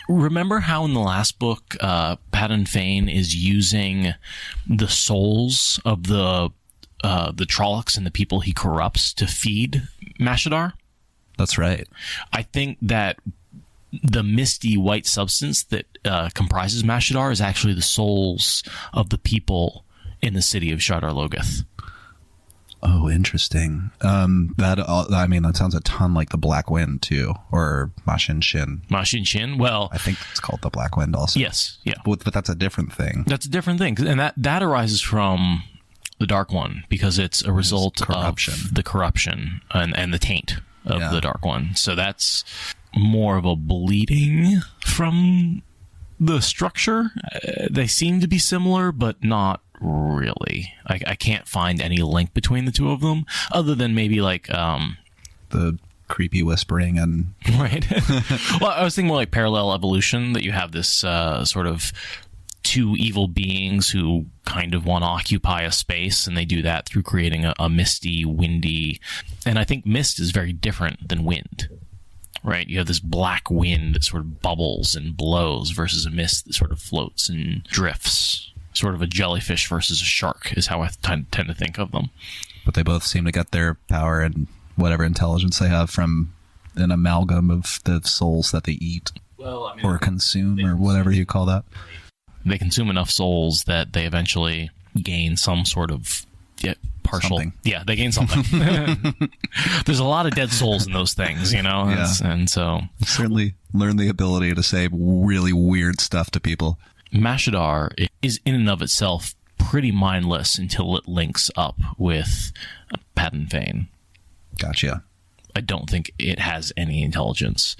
Remember how in the last book, Padan Fain is using the souls of the Trollocs and the people he corrupts to feed Mashadar? That's right. I think that the misty white substance that comprises Mashadar is actually the souls of the people in the city of Shadar Logoth. Oh, interesting. That sounds a ton like the Black Wind too, or Mashin Shin. Mashin Shin. Well, I think it's called the Black Wind also. Yes, yeah, but that's a different thing. That's a different thing, and that arises from the Dark One because it's a result of the corruption and the taint of the Dark One. So that's more of a bleeding from the structure. They seem to be similar, but not really. I can't find any link between the two of them other than maybe like the creepy whispering and right. Well, I was thinking more like parallel evolution, that you have this sort of two evil beings who kind of want to occupy a space, and they do that through creating a misty, windy, and I think mist is very different than wind. Right, you have this black wind that sort of bubbles and blows versus a mist that sort of floats and drifts. Sort of a jellyfish versus a shark is how I tend to think of them. But they both seem to get their power and whatever intelligence they have from an amalgam of the souls that they eat or consume or whatever you call that. They consume enough souls that they eventually gain some sort of partial. Something. Yeah, they gain something. There's a lot of dead souls in those things, and so certainly learn the ability to say really weird stuff to people. Mashadar is in and of itself pretty mindless until it links up with Padan Fain. Gotcha. I don't think it has any intelligence.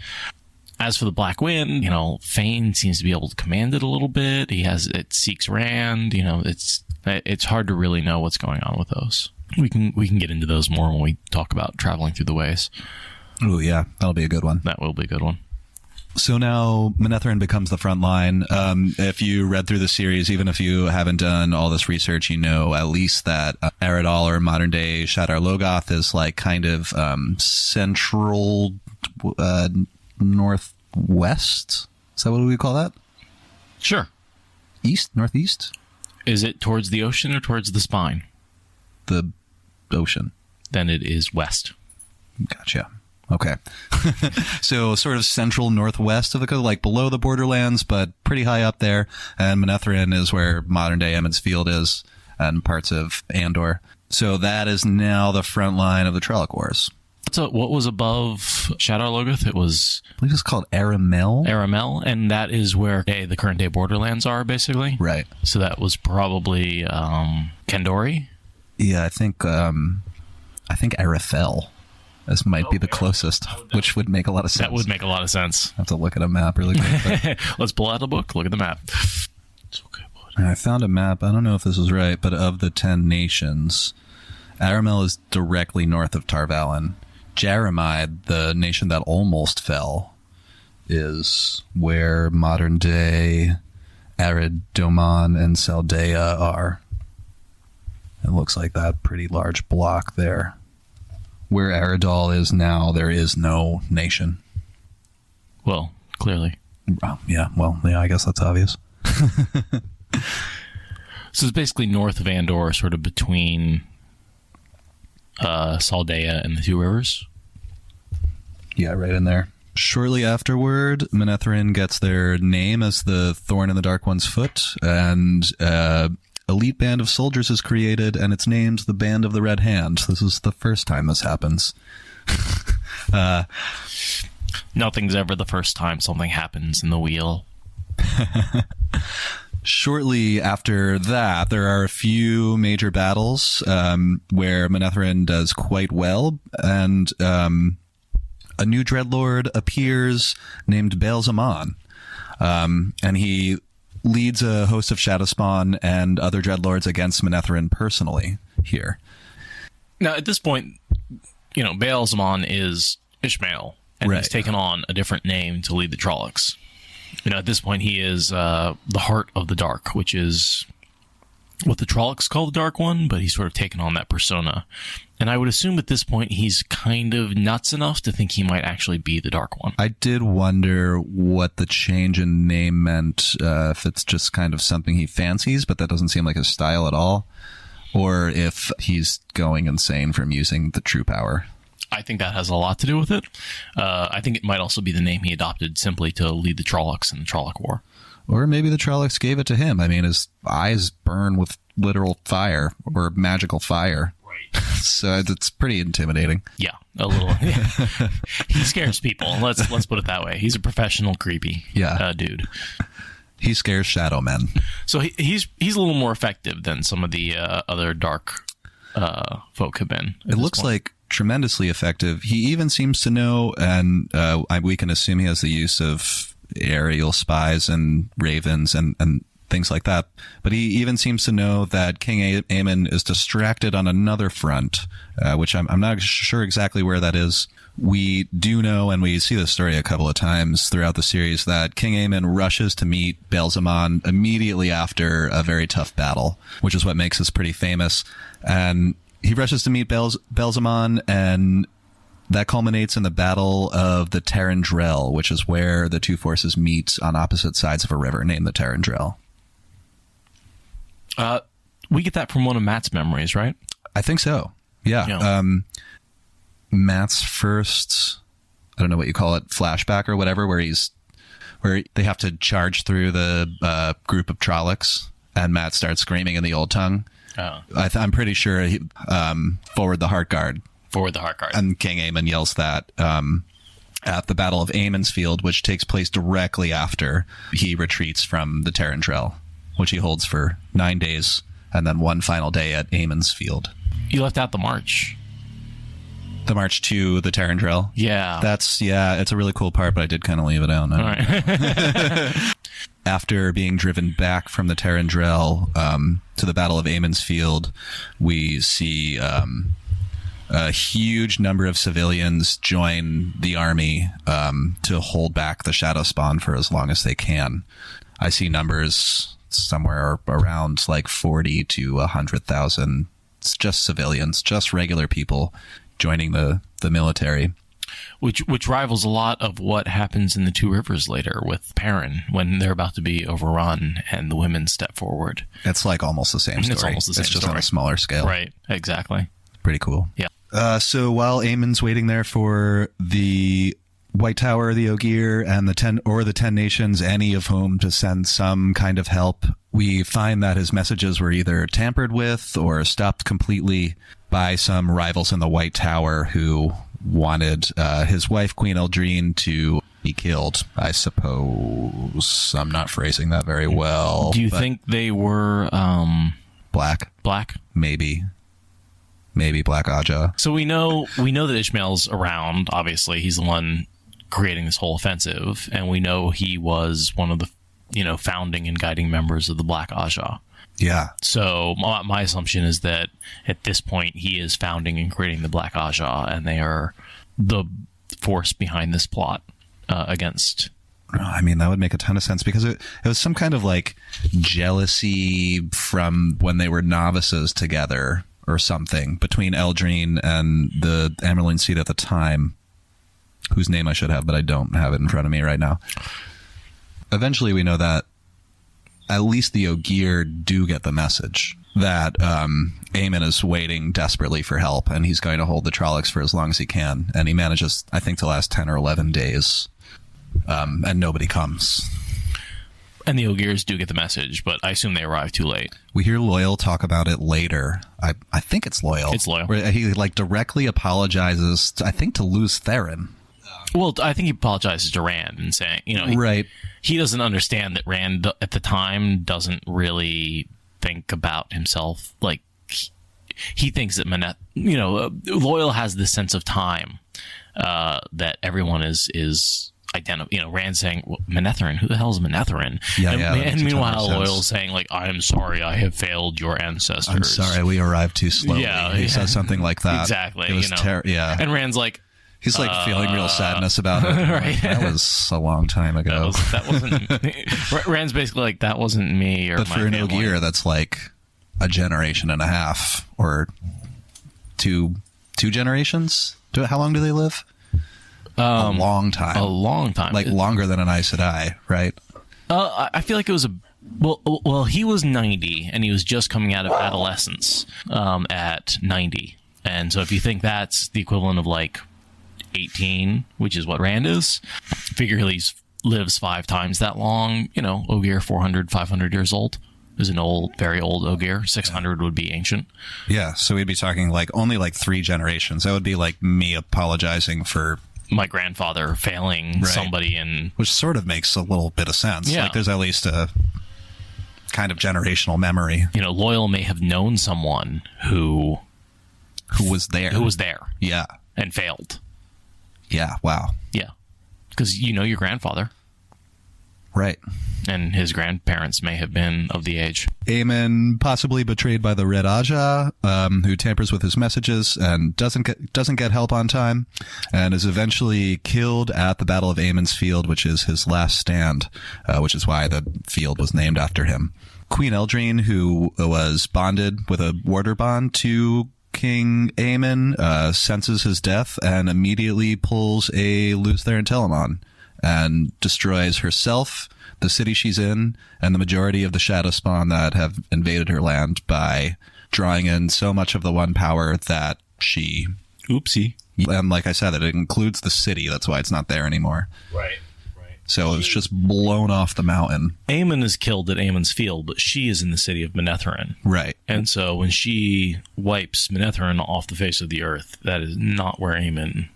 As for the Black Wind, Fain seems to be able to command it a little bit. It seeks Rand. It's hard to really know what's going on with those. We can get into those more when we talk about traveling through the ways. Oh yeah, that'll be a good one. That will be a good one. So now Manetheren becomes the front line. If you read through the series, even if you haven't done all this research, you know at least that Eridol, or modern day Shadar Logoth, is like kind of central northwest. Is that what we call that? Sure. East? Northeast? Is it towards the ocean or towards the spine? The ocean. Then it is west. Gotcha. Okay. So sort of central northwest of the coast, like below the borderlands, but pretty high up there. And Manetheren is where modern day Emond's Field is, and parts of Andor. So that is now the front line of the Trolloc Wars. So what was above Shadar Logoth? It was, I believe it's called Aramel. Aramel, and that is where the current day borderlands are, basically. Right. So that was probably Kandori. Yeah, I think Arethel. This might be the closest, which would make a lot of sense. That would make a lot of sense. I have to look at a map really quick. Let's pull out a book. Look at the map. It's okay, bud. I found a map. I don't know if this is right, but of the 10 nations, Aramel is directly north of Tarvalin. Jeremiah, the nation that almost fell, is where modern day Arid, Doman, and Saldea are. It looks like that pretty large block there. Where Eridol is now, there is no nation. Well, clearly. Yeah, I guess that's obvious. So it's basically north of Andor, sort of between Saldea and the Two Rivers. Yeah, right in there. Shortly afterward, Manetheren gets their name as the Thorn in the Dark One's Foot, and elite band of soldiers is created, and it's named the Band of the Red Hand. This is the first time this happens. Nothing's ever the first time something happens in the wheel. Shortly after that, there are a few major battles where Manetheren does quite well, and a new dreadlord appears named Baal Zaman, and he leads a host of Shadowspawn and other dreadlords against Manetheren personally here. Now, at this point, Baal Zaman is Ishmael, and Right. he's taken on a different name to lead the Trollocs. You know, at this point, he is the Heart of the Dark, which is what the Trollocs call the Dark One, but he's sort of taken on that persona. And I would assume at this point he's kind of nuts enough to think he might actually be the Dark One. I did wonder what the change in name meant, if it's just kind of something he fancies, but that doesn't seem like his style at all, or if he's going insane from using the true power. I think that has a lot to do with it. I think it might also be the name he adopted simply to lead the Trollocs in the Trolloc War. Or maybe the Trollocs gave it to him. I mean, his eyes burn with literal fire or magical fire. Right. So it's pretty intimidating. Yeah, a little. Yeah. He scares people. Let's put it that way. He's a professional creepy dude. He scares shadow men. So he's a little more effective than some of the other dark folk have been. It looks like tremendously effective. He even seems to know, and we can assume he has the use of aerial spies and ravens and things like that. But he even seems to know that King Aemon is distracted on another front, which I'm not sure exactly where that is. We do know, and we see this story a couple of times throughout the series, that King Aemon rushes to meet Baelzemon immediately after a very tough battle, which is what makes this pretty famous. And he rushes to meet Baelzemon, and that culminates in the Battle of the Tarandrel, which is where the two forces meet on opposite sides of a river named the Tarandrel. We get that from one of Matt's memories, right? I think so. Yeah. Matt's first, I don't know what you call it, flashback or whatever, where they have to charge through the group of Trollocs, and Matt starts screaming in the Old Tongue. Oh. I'm pretty sure he, forward the Heart Guard. Forward the Heart Guard. And King Aemon yells that at the Battle of Aemon's Field, which takes place directly after he retreats from the Tarandrel, which he holds for 9 days, and then one final day at Aemon's Field. You left out the march. The march to the Tarandrel. Yeah. It's a really cool part, but I did kind of leave it out. All right. After being driven back from the Tarandrel to the Battle of Aemon's Field, we see a huge number of civilians join the army to hold back the Shadow Spawn for as long as they can. I see numbers somewhere around like 40 to 100,000. It's just civilians, just regular people joining the military. Which rivals a lot of what happens in the Two Rivers later with Perrin when they're about to be overrun and the women step forward. It's like almost the same story. It's almost the same It's just story. on a smaller scale. Right, exactly. Pretty cool. Yeah. So while Aemon's waiting there for the White Tower, the Ogier, and the 10 nations, any of whom to send some kind of help, we find that his messages were either tampered with or stopped completely by some rivals in the White Tower who wanted his wife, Queen Eldrine, to be killed, I suppose. I'm not phrasing that very well. Do you think they were Black? black? Maybe Black Aja. So we know that Ishmael's around. Obviously, he's the one creating this whole offensive, and we know he was one of the founding and guiding members of the Black Aja. Yeah. So my assumption is that at this point he is founding and creating the Black Aja, and they are the force behind this plot against. I mean, that would make a ton of sense because it was some kind of like jealousy from when they were novices together or something between Eldrine and the Amerlin Seed at the time, whose name I should have, but I don't have it in front of me right now. Eventually we know that at least the Ogier do get the message that Aemon is waiting desperately for help, and he's going to hold the Trollocs for as long as he can. And he manages, I think, to last 10 or 11 days, and nobody comes. And the Ogiers do get the message, but I assume they arrive too late. We hear Loyal talk about it later. I think it's Loyal. It's Loyal. Where he like directly apologizes, I think, to Luz Theron. Well, I think he apologizes to Rand and saying, Right. He doesn't understand that Rand at the time doesn't really think about himself. Like he thinks that Loyal has this sense of time that everyone is identical. Rand saying, well, Manetheren, who the hell is Manetheren? And meanwhile, Loyal's saying, like, I am sorry, I have failed your ancestors. I'm sorry, we arrived too slowly. Yeah, he says something like that. Exactly. It was And Rand's like, He's like feeling real sadness about it. Right. That was a long time ago. That wasn't. Rand's basically like, that wasn't me or But my for an family. Ogier, that's like a generation and a half, or two generations. How long do they live? A long time. A long time. Like longer than an Aes Sedai, right? I feel like it was a well. He was 90, and he was just coming out of adolescence at 90. And so, if you think that's the equivalent of like 18, which is what Rand is, figure he lives 5 times that long. You know, Ogier 400, 500 years old is an old, very old Ogier. 600 would be ancient. Yeah, so we'd be talking like only like 3 generations. That would be like me apologizing for my grandfather failing somebody in... Which sort of makes a little bit of sense. Yeah. Like there's at least a kind of generational memory. You know, Loyal may have known someone who was there. Yeah. And failed. Yeah, wow. Yeah. Because you know your grandfather. Right. And his grandparents may have been of the age. Aemon, possibly betrayed by the Red Aja, who tampers with his messages and doesn't get help on time, and is eventually killed at the Battle of Aemon's Field, which is his last stand, which is why the field was named after him. Queen Eldrine, who was bonded with a warder bond to King Aemon, senses his death and immediately pulls a Luz Therin Telamon and destroys herself, the city she's in, and the majority of the shadow spawn that have invaded her land by drawing in so much of the one power that she... Oopsie. And like I said, it includes the city. That's why it's not there anymore. Right. So it was just blown off the mountain. Aemon is killed at Aemon's Field, but she is in the city of Manetheren. Right. And so when she wipes Manetheren off the face of the earth, that is not where Aemon's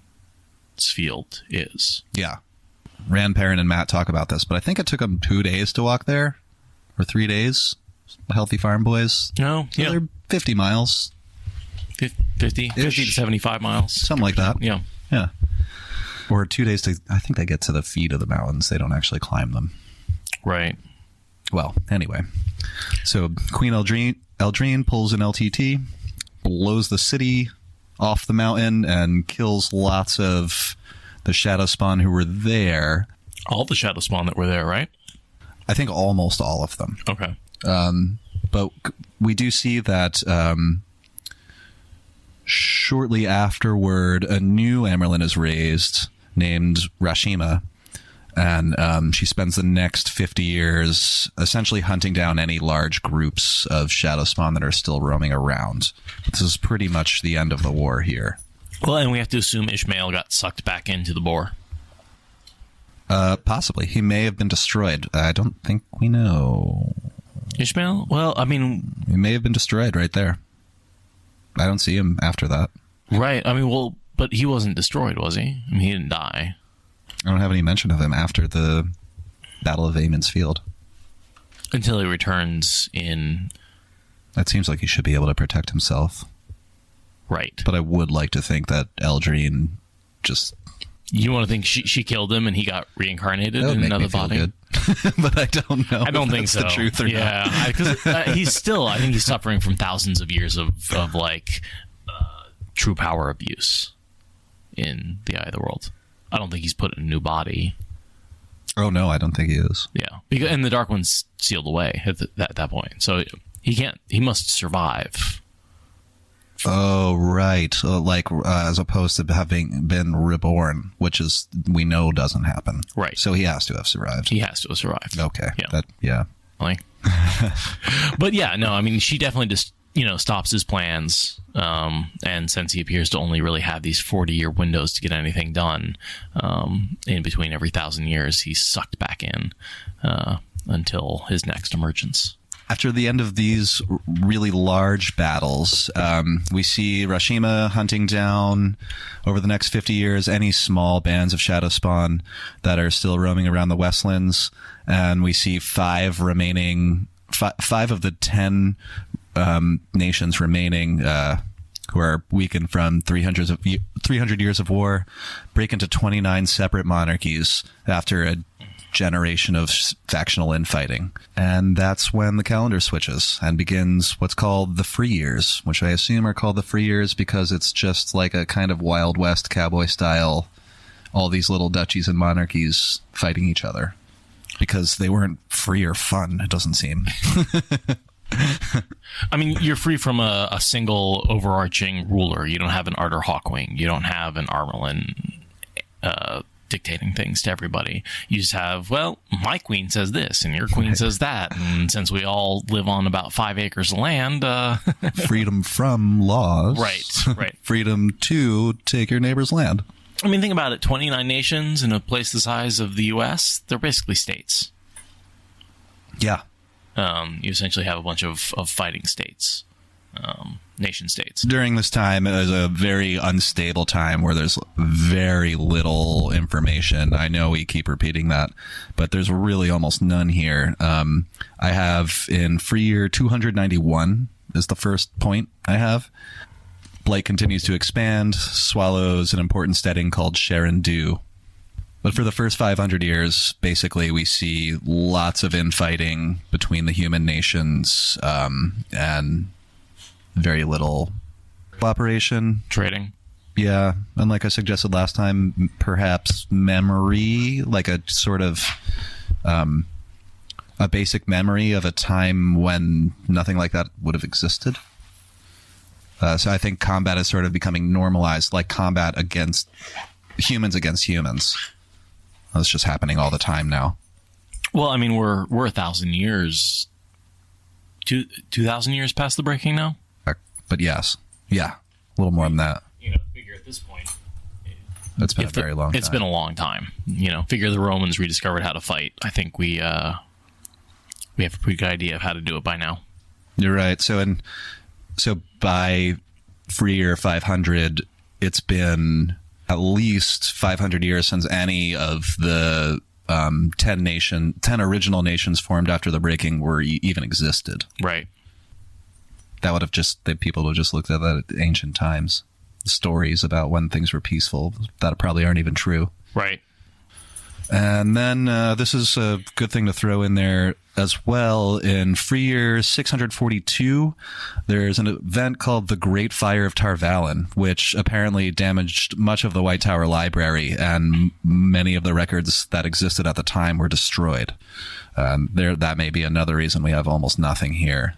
field is. Yeah. Rand, Perrin, and Matt talk about this, but I think it took them 2 days to walk there, or 3 days. The Healthy Farm Boys. No, So yeah. they're 50 miles. 50 to 75 miles. Something like that. Yeah. Yeah. Or 2 days to, I think they get to the feet of the mountains. They don't actually climb them. Right. Well, anyway. So Queen Eldrine pulls an LTT, blows the city off the mountain, and kills lots of the shadow spawn who were there. All the shadow spawn that were there, right? I think almost all of them. Okay. But we do see that shortly afterward, a new Amyrlin is raised named Rashima, and she spends the next 50 years essentially hunting down any large groups of shadow spawn that are still roaming around. This is pretty much the end of the war here. Well, and we have to assume Ishmael got sucked back into the boar. Possibly. He may have been destroyed. I don't think we know. Ishmael? Well, I mean... He may have been destroyed right there. I don't see him after that. Right. I mean, well, but he wasn't destroyed, was he? I mean, he didn't die. I don't have any mention of him after the Battle of Aemon's Field. Until he returns in... That seems like he should be able to protect himself. Right. But I would like to think that Eldrine just... You want to think she killed him and he got reincarnated That would in make another me feel body? good. But I don't know. I don't if think that's so. the truth or not. Yeah, because he's still... I think he's suffering from thousands of years of like, true power abuse in the Eye of the World. I don't think he's put in a new body. Oh, no, I don't think he is. Yeah. And the Dark One's sealed away at that point. So he can't... He must survive. Oh, right. As opposed to having been reborn, which is, we know doesn't happen. Right. So he has to have survived. He has to have survived. Okay. Yeah. Yeah. Like, but yeah, no, I mean, she definitely just, stops his plans. And since he appears to only really have these 40-year windows to get anything done, in between every 1,000 years, he's sucked back in, until his next emergence. After the end of these really large battles, we see Rashima hunting down over the next 50 years any small bands of shadow spawn that are still roaming around the Westlands, and we see five of the 10 nations remaining who are weakened from 300 years of war break into 29 separate monarchies after a generation of factional infighting. And that's when the calendar switches and begins what's called the free years, which I assume are called the free years because it's just like a kind of Wild West cowboy style, all these little duchies and monarchies fighting each other. Because they weren't free or fun, it doesn't seem. I mean, you're free from a single overarching ruler. You don't have an Arthur Hawkwing. You don't have an Armelin dictating things to everybody. You just have, well, my queen says this and your queen says that. And since we all live on about 5 acres of land... freedom from laws. Right. Freedom to take your neighbor's land. I mean, think about it. 29 nations in a place the size of the U.S., they're basically states. Yeah. You essentially have a bunch of fighting states, nation states. During this time, it was a very unstable time where there's very little information. I know we keep repeating that, but there's really almost none here. I have in free year 291 is the first point I have. Blight continues to expand, swallows an important steading called Sharon-Du. But for the first 500 years, basically, we see lots of infighting between the human nations and very little cooperation. Trading. Yeah, and like I suggested last time, perhaps memory, like a sort of a basic memory of a time when nothing like that would have existed. So I think combat is sort of becoming normalized, like combat against humans. That's just happening all the time now. Well, I mean, we're 1,000 years, 2,000 years past the breaking now. But yes, yeah, a little more than that. You know, figure at this point, it's been a very long time. It's been a long time. You know, figure the Romans rediscovered how to fight. I think we have a pretty good idea of how to do it by now. You're right. So by free year 500, it's been at least 500 years since any of the 10 original nations formed after the breaking were even existed. Right. That would have people would have just looked at that at ancient times. Stories about when things were peaceful that probably aren't even true. Right. And then this is a good thing to throw in there as well. In free year 642, there's an event called the Great Fire of Tarvalin, which apparently damaged much of the White Tower Library, and many of the records that existed at the time were destroyed. That may be another reason we have almost nothing here.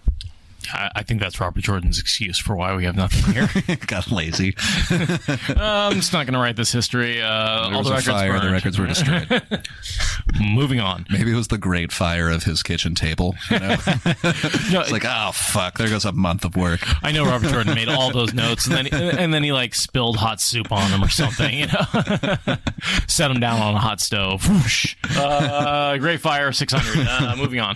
I think that's Robert Jordan's excuse for why we have nothing here. Got lazy. I'm just not going to write this history. All the records burned. The records were destroyed. Moving on. Maybe it was the Great Fire of his kitchen table. You know? It's like, oh fuck, there goes a month of work. I know Robert Jordan made all those notes, and then he like spilled hot soup on them or something. You know, set them down on a hot stove. Whoosh. Great Fire 600. Moving on.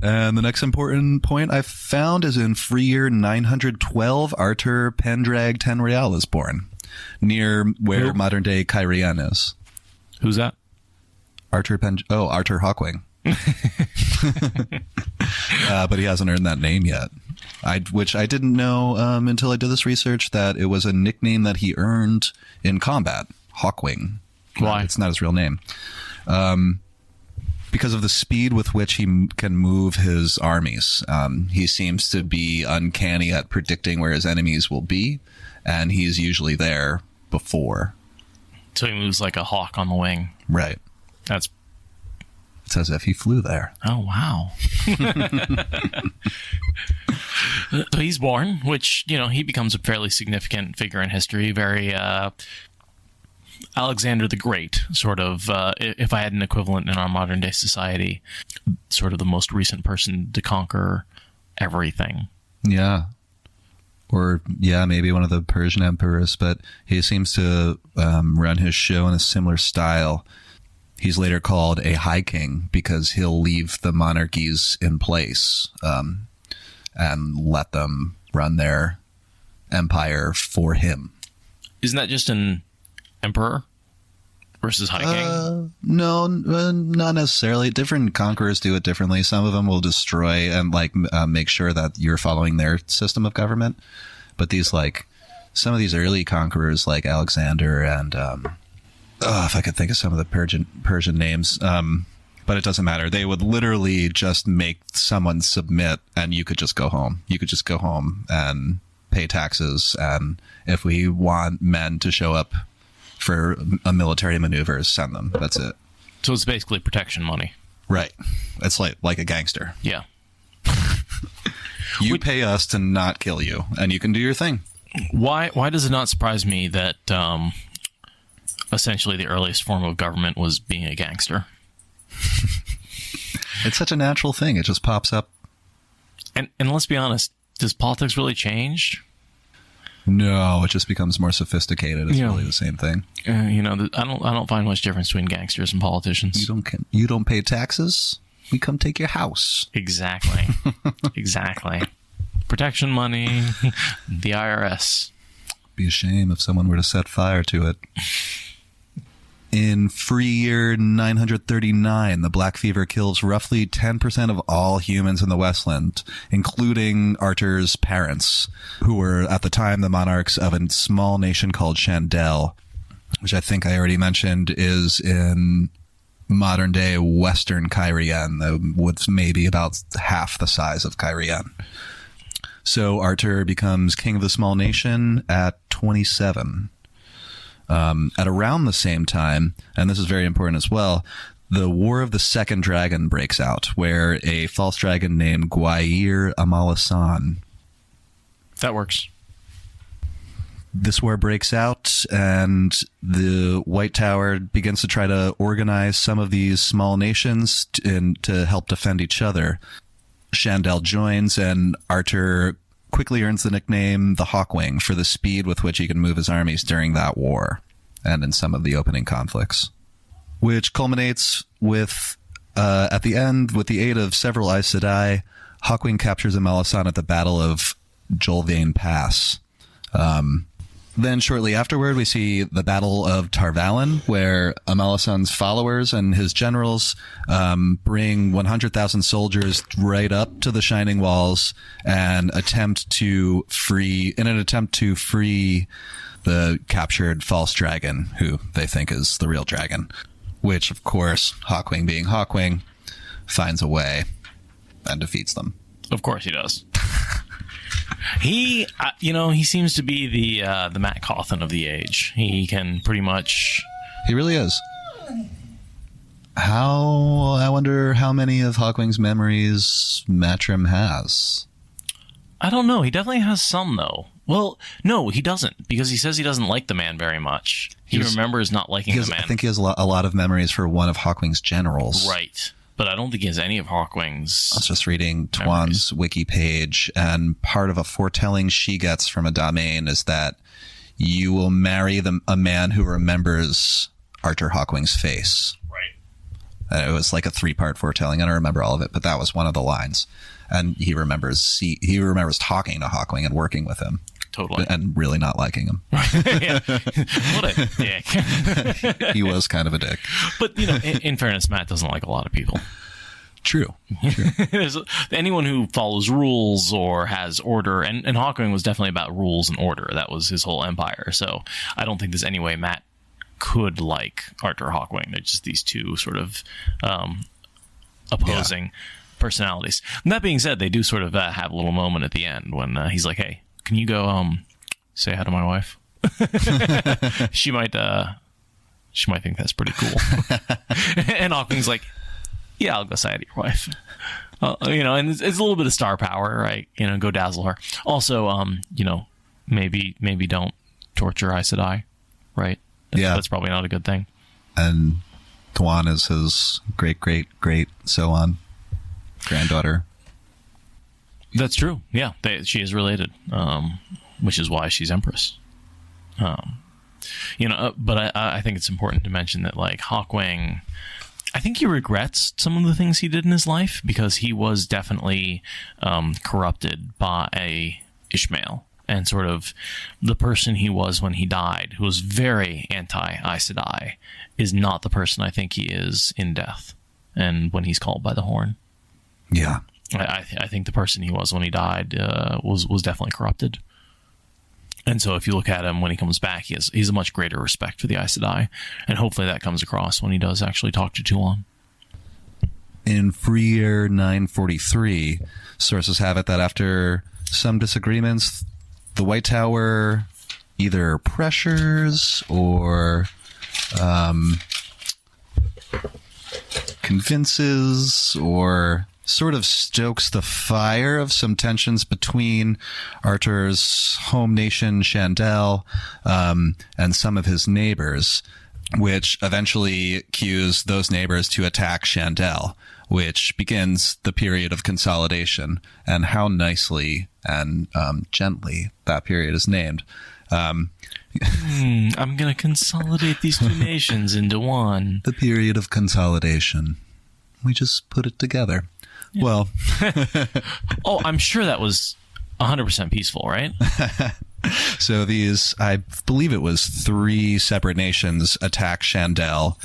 And the next important point I found is in free year 912, Arthur Pendrag Tenreal is born, near where modern day Cairhien is. Who's that? Arthur Hawkwing. But he hasn't earned that name yet. Which I didn't know until I did this research, that it was a nickname that he earned in combat. Hawkwing. Why? It's not his real name. Because of the speed with which he can move his armies. He seems to be uncanny at predicting where his enemies will be, and he's usually there before. So he moves like a hawk on the wing. Right. It's as if he flew there. Oh, wow. So he's born, which, you know, he becomes a fairly significant figure in history. Very Alexander the Great, sort of, if I had an equivalent in our modern day society, sort of the most recent person to conquer everything. Yeah. Or, yeah, maybe one of the Persian emperors, but he seems to run his show in a similar style. He's later called a high king because he'll leave the monarchies in place and let them run their empire for him. Isn't that just an emperor? versus hiking? No, not necessarily. Different conquerors do it differently. Some of them will destroy and make sure that you're following their system of government. But some of these early conquerors like Alexander and if I could think of some of the Persian names, but it doesn't matter. They would literally just make someone submit, and you could just go home. You could just go home and pay taxes, and if we want men to show up for a military maneuvers, send them. That's it. So it's basically protection money. Right. It's like a gangster. Yeah. You pay us to not kill you, and you can do your thing. Why does it not surprise me that essentially the earliest form of government was being a gangster? It's such a natural thing. It just pops up. And let's be honest, does politics really change? No, it just becomes more sophisticated. It's really the same thing. I don't find much difference between gangsters and politicians. You don't pay taxes. We come take your house. Exactly. Exactly. Protection money, the IRS. Be a shame if someone were to set fire to it. In free year 939, the Black Fever kills roughly 10% of all humans in the Westland, including Arthur's parents, who were at the time the monarchs of a small nation called Chandel, which I think I already mentioned is in modern day Western Cairien, with maybe about half the size of Cairien. So Arthur becomes king of the small nation at 27. At around the same time, and this is very important as well, the War of the Second Dragon breaks out, where a false dragon named Gwaihir Amalasan. That works. This war breaks out, and the White Tower begins to try to organize some of these small nations to help defend each other. Chandel joins, and Arthur quickly earns the nickname the Hawkwing for the speed with which he can move his armies during that war and in some of the opening conflicts, which culminates with, at the end, with the aid of several Aes Sedai, Hawkwing captures Amalasan at the Battle of Jolvain Pass. Then shortly afterward, we see the Battle of Tarvalin, where Amalasan's followers and his generals bring 100,000 soldiers right up to the Shining Walls and attempt to free the captured false dragon, who they think is the real dragon, which, of course, Hawkwing being Hawkwing, finds a way and defeats them. Of course he does. He seems to be the Matt Cawthon of the age. He can pretty much... He really is. I wonder how many of Hawkwing's memories Matrim has. I don't know. He definitely has some, though. Well, no, he doesn't, because he says he doesn't like the man very much. He remembers not liking the man. I think he has a lot of memories for one of Hawkwing's generals. Right. But I don't think he has any of Hawkwing's. I was just reading Tuan's wiki page, and part of a foretelling she gets from a Domain is that you will marry a man who remembers Arthur Hawkwing's face. Right. It was like a 3-part foretelling. I don't remember all of it, but that was one of the lines. And he remembers talking to Hawkwing and working with him. Totally. And really not liking him. Yeah. What a dick. He was kind of a dick. But, in fairness, Matt doesn't like a lot of people. True. Anyone who follows rules or has order, and Hawkwing was definitely about rules and order. That was his whole empire. So I don't think there's any way Matt could like Arthur Hawkwing. They're just these two sort of opposing personalities. And that being said, they do sort of have a little moment at the end when he's like, hey, can you go say hi to my wife? She might think that's pretty cool. And Hawkwing's like, yeah, I'll go say hi to your wife. And it's a little bit of star power, right? Go dazzle her. Also, maybe don't torture Aes Sedai, right? Yeah. That's probably not a good thing. And Tuan is his great so on granddaughter. That's true. Yeah, she is related, which is why she's Empress. But I think it's important to mention that, like, Hawkwing, I think he regrets some of the things he did in his life because he was definitely corrupted by Ishmael. and sort of the person he was when he died, who was very anti-Aes Sedai, is not the person I think he is in death and when he's called by the horn. Yeah. I think the person he was when he died was definitely corrupted. And so if you look at him when he comes back, he's a much greater respect for the Aes Sedai, and hopefully that comes across when he does actually talk to Toulon. In Free Year 943, sources have it that after some disagreements, the White Tower either pressures or convinces or sort of stokes the fire of some tensions between Arthur's home nation, Chandel, and some of his neighbors, which eventually cues those neighbors to attack Chandel, which begins the period of consolidation. And how nicely and gently that period is named. I'm going to consolidate these two nations into one. The period of consolidation. We just put it together. Yeah. Well, oh, I'm sure that was 100% peaceful, right? So these, I believe it was 3 separate nations attack Chandel,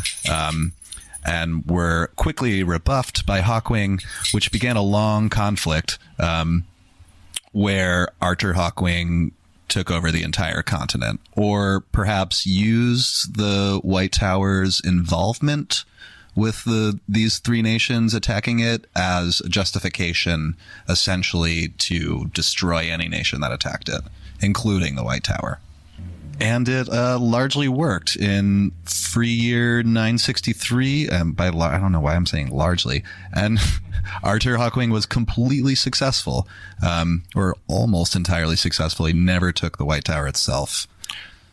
and were quickly rebuffed by Hawkwing, which began a long conflict, where Arthur Hawkwing took over the entire continent, or perhaps used the White Tower's involvement with these 3 nations attacking it as a justification, essentially, to destroy any nation that attacked it, including the White Tower. And it largely worked in Free Year 963. I don't know why I'm saying largely. And Arthur Hawkwing was completely successful, or almost entirely successful. He never took the White Tower itself.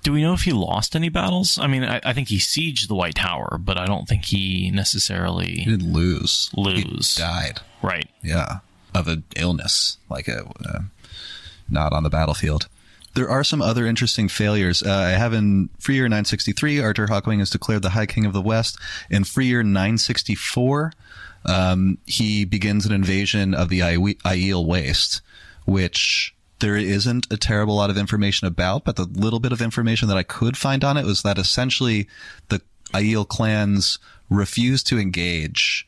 Do we know if he lost any battles? I mean, I think he sieged the White Tower, but I don't think he necessarily... He didn't lose. He died. Right. Yeah. Of an illness, like not on the battlefield. There are some other interesting failures. I have in Free Year 963, Arthur Hawkwing is declared the High King of the West. In Free Year 964, he begins an invasion of the Aiel Waste, which... there isn't a terrible lot of information about, but the little bit of information that I could find on it was that essentially the Aiel clans refused to engage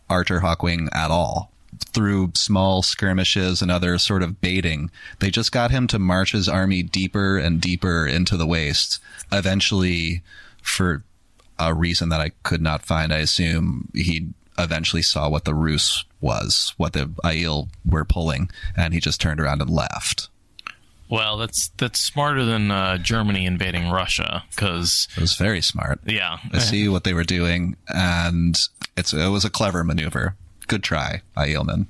Arthur Hawkwing at all through small skirmishes and other sort of baiting. They just got him to march his army deeper and deeper into the waste. Eventually, for a reason that I could not find, I assume he eventually saw what the ruse was, what the Aiel were pulling, and he just turned around and left. Well, that's smarter than Germany invading Russia, because it was very smart. Yeah, I see what they were doing, and it was a clever maneuver. Good try, Aielman.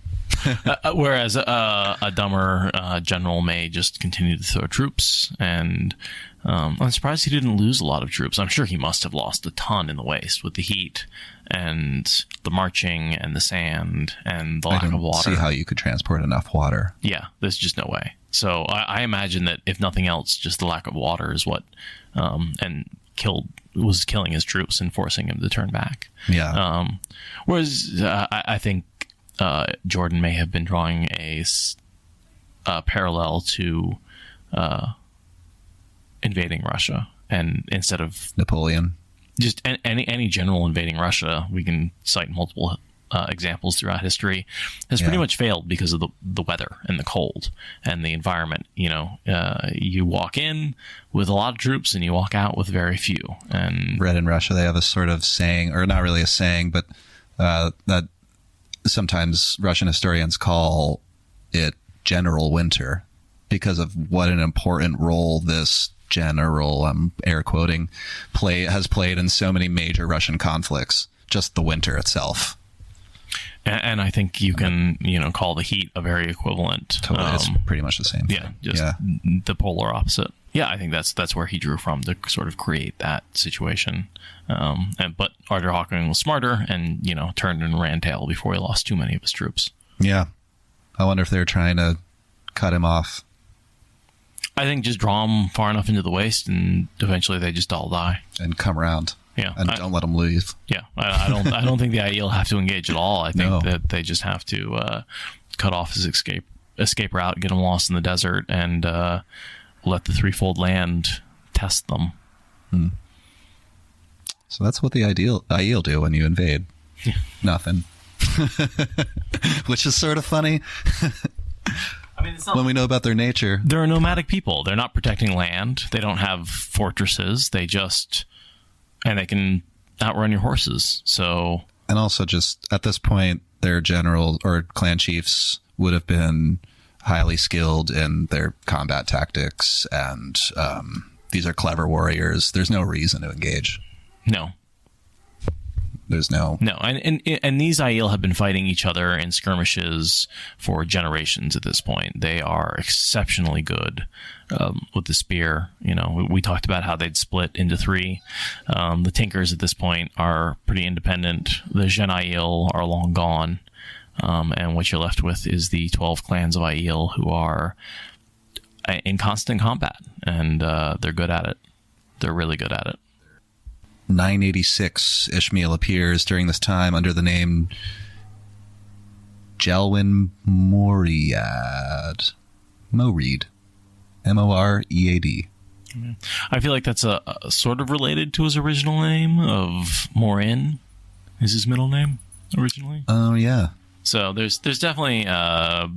Whereas a dumber general may just continue to throw troops, and I'm surprised he didn't lose a lot of troops. I'm sure he must have lost a ton in the waste with the heat and the marching and the sand and the lack of water. I don't see how you could transport enough water. Yeah, there's just no way. So I imagine that if nothing else, just the lack of water is what was killing his troops and forcing him to turn back. Yeah. Whereas I think Jordan may have been drawing a parallel to invading Russia, and instead of Napoleon, just any general invading Russia, we can cite multiple examples throughout history, has pretty much failed because of the weather and the cold and the environment. You walk in with a lot of troops and you walk out with very few. And read in Russia, they have a sort of saying, or not really a saying, but that sometimes Russian historians call it general winter because of what an important role this general, air quoting, has played in so many major Russian conflicts, just the winter itself. And I think you can, call the heat a very equivalent. Totally, it's pretty much the same. Yeah, the polar opposite. Yeah, I think that's where he drew from to sort of create that situation. But Arthur Hawkwing was smarter and, turned and ran tail before he lost too many of his troops. Yeah. I wonder if they're trying to cut him off. I think just draw them far enough into the waste and eventually they just all die. And come around. Yeah. And don't let them leave. Yeah. I don't think the Aiel have to engage at all. I think that they just have to cut off his escape escape route, get them lost in the desert, and let the threefold land test them. So that's what the Aiel do when you invade. Nothing. Which is sort of funny. I mean, it's not, when we know about their nature. they're a nomadic people. They're not protecting land. They don't have fortresses. And they can outrun your horses. So, And also just at this point, their general or clan chiefs would have been highly skilled in their combat tactics, and these are clever warriors. There's no reason to engage. no. There's no... No, and these Aiel have been fighting each other in skirmishes for generations at this point. They are exceptionally good with the spear. You know, we talked about how they'd split into three. The Tinkers at this point are pretty independent. The Gen Aiel are long gone. And what you're left with is the 12 clans of Aiel who are in constant combat. And they're good at it. They're really good at it. 986, Ishmael appears during this time under the name Jelwyn Moread. Moread. Moread. I feel like that's a sort of related to his original name of Morin. Is his middle name originally? Oh, yeah. So there's definitely a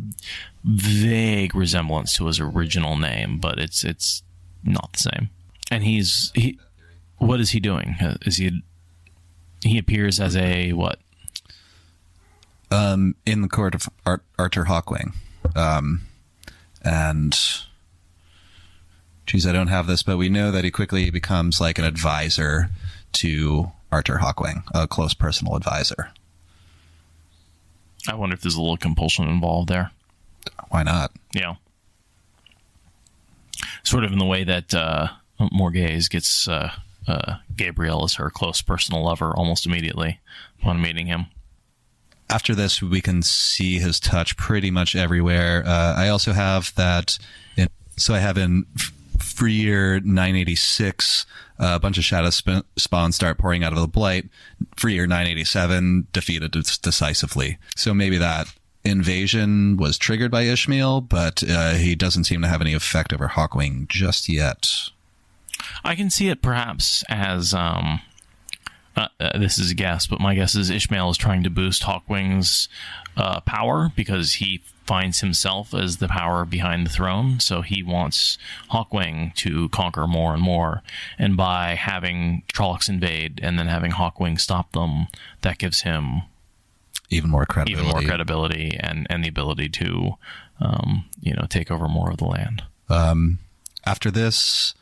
vague resemblance to his original name, but it's not the same. And he what is he doing? He appears as a what? In the court of Arthur Hawkwing. And geez, I don't have this, but we know that he quickly becomes like an advisor to Arthur Hawkwing, a close personal advisor. I wonder if there's a little compulsion involved there. Why not? Yeah. Sort of in the way that Morghese gets Gabrielle as her close personal lover almost immediately upon meeting him. After this, we can see his touch pretty much everywhere. I also have that. I have in Freer 986, a bunch of shadow spawns start pouring out of the Blight. Freer 987 defeated decisively. So maybe that invasion was triggered by Ishmael, but he doesn't seem to have any effect over Hawkwing just yet. I can see it perhaps as, this is a guess, but my guess is Ishmael is trying to boost Hawkwing's power because he finds himself as the power behind the throne. So he wants Hawkwing to conquer more and more. And by having Trollocs invade and then having Hawkwing stop them, that gives him even more credibility and the ability to, take over more of the land. After this,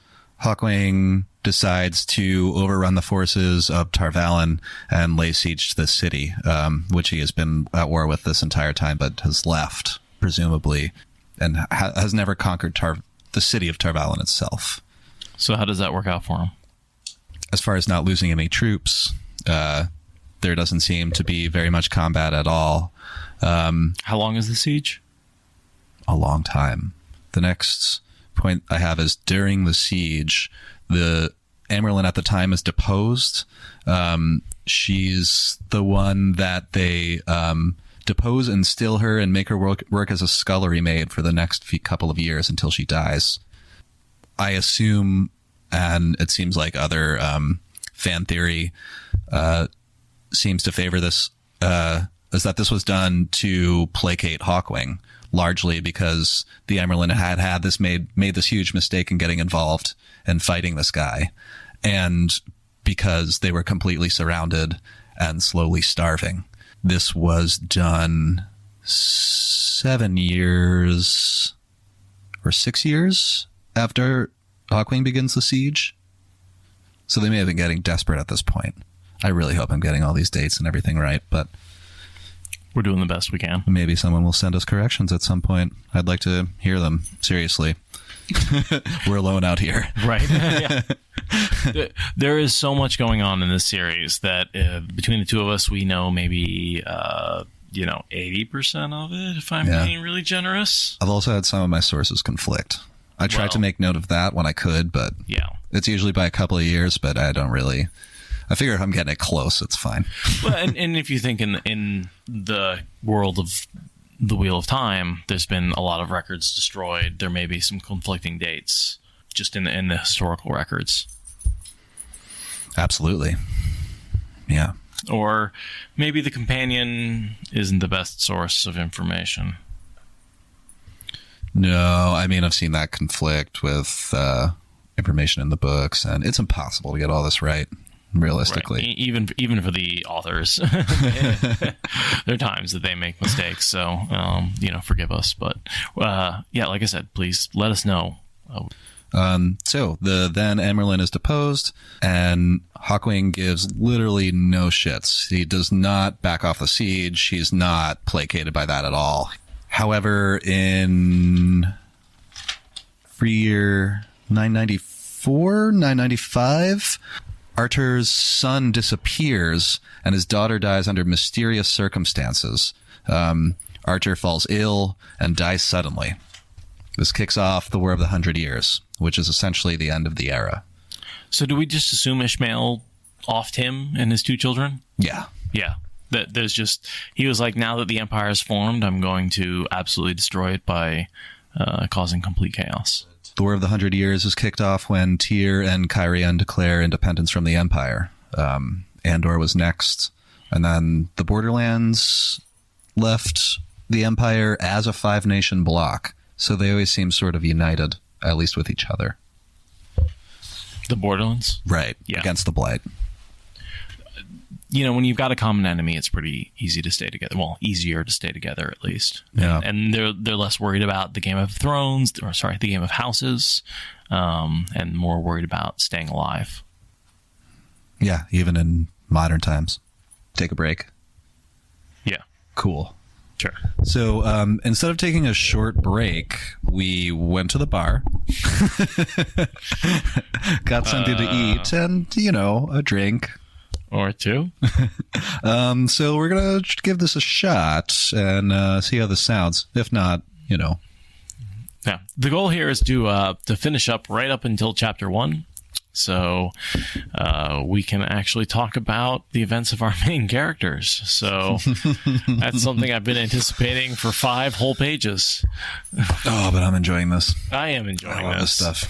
Hawkwing decides to overrun the forces of Tarvalon and lay siege to the city, which he has been at war with this entire time, but has left, presumably, and has never conquered the city of Tarvalon itself. So how does that work out for him? As far as not losing any troops, there doesn't seem to be very much combat at all. How long is the siege? A long time. The next point I have is during the siege, the Amerlin at the time is deposed. She's the one that they depose and still her and make her work as a scullery maid for the next couple of years until she dies. I assume, and it seems like other fan theory seems to favor this, is that this was done to placate Hawkwing, largely because the Amerlin had this made this huge mistake in getting involved and fighting this guy, and because they were completely surrounded and slowly starving. This was done 7 years or 6 years after Hawkwing begins the siege. So they may have been getting desperate at this point. I really hope I'm getting all these dates and everything right, but we're doing the best we can. Maybe someone will send us corrections at some point. I'd like to hear them. Seriously. We're alone out here. Right. Yeah. There is so much going on in this series that between the two of us, we know maybe, 80% of it, if I'm being really generous. I've also had some of my sources conflict. I tried to make note of that when I could, but it's usually by a couple of years, but I don't really... I figure if I'm getting it close, it's fine. Well, and if you think in the world of the Wheel of Time, there's been a lot of records destroyed. There may be some conflicting dates just in the historical records. Absolutely. Yeah. Or maybe the companion isn't the best source of information. No, I mean, I've seen that conflict with information in the books, and it's impossible to get all this right, realistically. Right. Even for the authors. There are times that they make mistakes, so, forgive us. But, like I said, please let us know. So the then Emerlin is deposed, and Hawkwing gives literally no shits. He does not back off the siege. He's not placated by that at all. However, in free year 994, 995, Arthur's son disappears, and his daughter dies under mysterious circumstances. Arthur falls ill and dies suddenly. This kicks off the War of the 100 Years, which is essentially the end of the era. So do we just assume Ishmael offed him and his 2 children? Yeah. Yeah. He was like, now that the empire is formed, I'm going to absolutely destroy it by causing complete chaos. The War of the 100 Years is kicked off when Tyr and Cairhien declare independence from the empire. Andor was next. And then the Borderlands left the empire as a 5-nation bloc. So they always seem sort of united, at least with each other. The Borderlands? Right. Yeah. Against the Blight. When you've got a common enemy, it's pretty easy to stay together. Well, easier to stay together, at least. Yeah. And they're less worried about the Game of Thrones, the Game of Houses, and more worried about staying alive. Yeah, even in modern times. Take a break. Yeah. Cool. Sure. So instead of taking a short break, we went to the bar, got something to eat, and, a drink. Or 2. So we're going to give this a shot and see how this sounds. If not, Yeah. The goal here is to finish up right up until chapter 1. So we can actually talk about the events of our main characters. So that's something I've been anticipating for 5 whole pages. Oh, but I'm enjoying this. I am enjoying I love this stuff.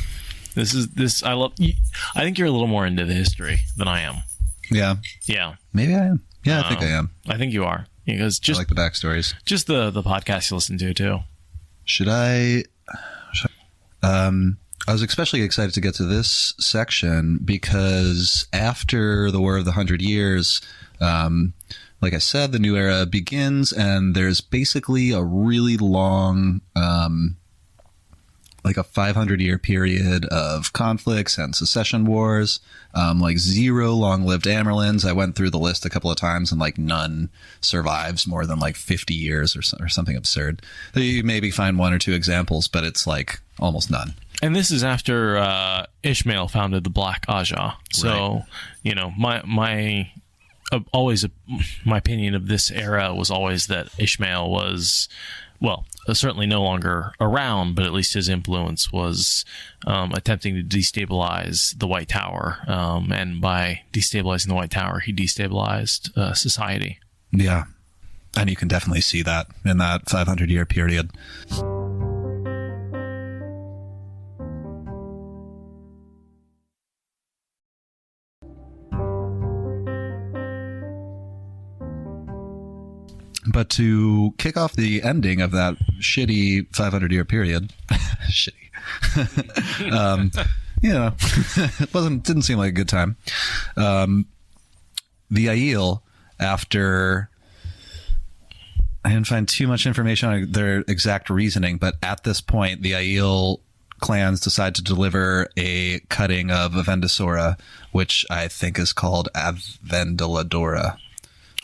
I love. I think you're a little more into the history than I am. Yeah. Yeah. Maybe I am. Yeah, I think I am. I think you are, because I like the backstories. Just the podcast you listen to too. I was especially excited to get to this section because after the War of the 100 Years, like I said, the new era begins, and there's basically a really long, like a 500-year period of conflicts and secession wars, like 0 long-lived Amerlins. I went through the list a couple of times, and like none survives more than like 50 years or something absurd. You maybe find 1 or 2 examples, but it's like almost none. And this is after Ishmael founded the Black Aja. So, right. My opinion of this era was always that Ishmael was, certainly no longer around, but at least his influence was attempting to destabilize the White Tower. And by destabilizing the White Tower, he destabilized society. Yeah. And you can definitely see that in that 500-year period. But to kick off the ending of that shitty 500-year period, shitty, it didn't seem like a good time. The Aiel, after I didn't find too much information on their exact reasoning, but at this point, the Aiel clans decide to deliver a cutting of Avendasora, which I think is called Avendaladora.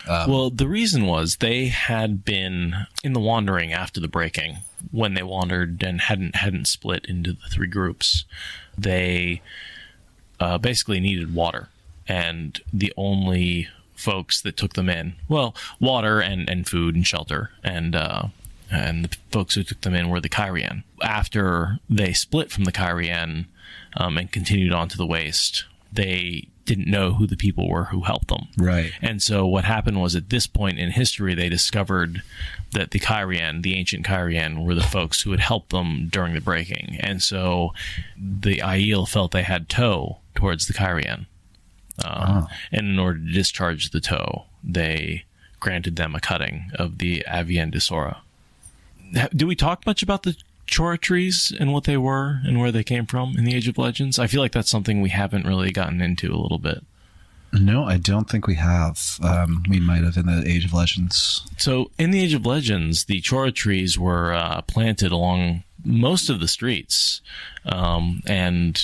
Well, the reason was they had been in the wandering after the breaking, when they wandered and hadn't split into the 3 groups. They basically needed water, and the only folks that took them in, water and food and shelter, and the folks who took them in were the Cairhien. After they split from the Cairhien and continued on to the waste, they didn't know who the people were who helped them. Right. And so what happened was, at this point in history, they discovered that the Kyrian, the ancient Kyrian, were the folks who had helped them during the breaking. And so the Aiel felt they had tow towards the Kyrian. And in order to discharge the tow, they granted them a cutting of the Avien de Sora. Do we talk much about the Chora trees and what they were and where they came from in the Age of Legends? I feel like that's something we haven't really gotten into a little bit. No, I don't think we have. We might have in the Age of Legends. So in the Age of Legends, the Chora trees were planted along most of the streets, and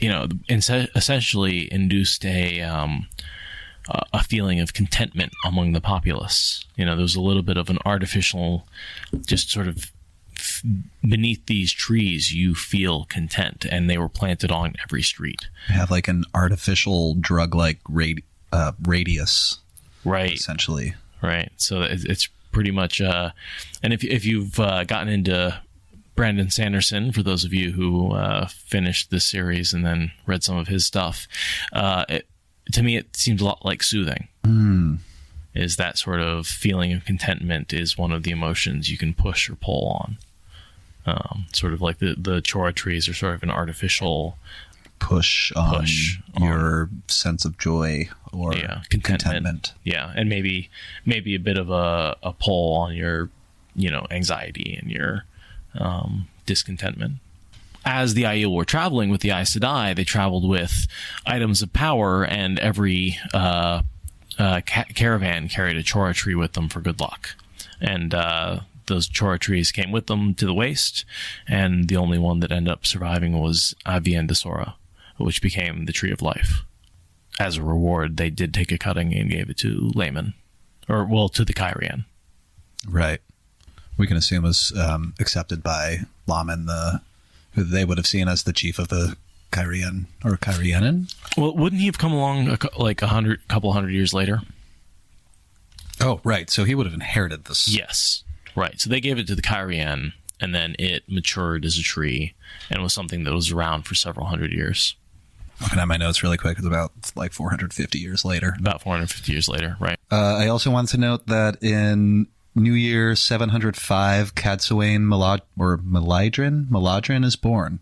essentially induced a feeling of contentment among the populace. There was a little bit of an artificial, just sort of beneath these trees, you feel content, and they were planted on every street. They have like an artificial drug-like radius, right? Essentially, right. So it's pretty much. And if you've gotten into Brandon Sanderson, for those of you who finished this series and then read some of his stuff, to me it seems a lot like soothing. Is that sort of feeling of contentment is one of the emotions you can push or pull on. Sort of like the Chora trees are sort of an artificial push on your sense of joy or contentment. Yeah, and maybe a bit of a pull on your anxiety and your discontentment. As the Aiel were traveling with the Aes Sedai, they traveled with items of power, and every caravan carried a Chora tree with them for good luck. And those Chora trees came with them to the waste, and the only one that ended up surviving was Avien de Sora, which became the Tree of Life. As a reward, they did take a cutting and gave it to Layman, to the Kyrian. Right. We can assume was accepted by Laman, who they would have seen as the chief of the Kyrian or Kyrianin. Well, wouldn't he have come along couple hundred years later? Oh, right. So he would have inherited this. Yes. Right. So they gave it to the Kyrian, and then it matured as a tree and was something that was around for several hundred years. Looking at my notes really quick, it's about 450 years later. About 450 years later, right. I also wanted to note that in New Year 705, Cadsuane Meladrin is born,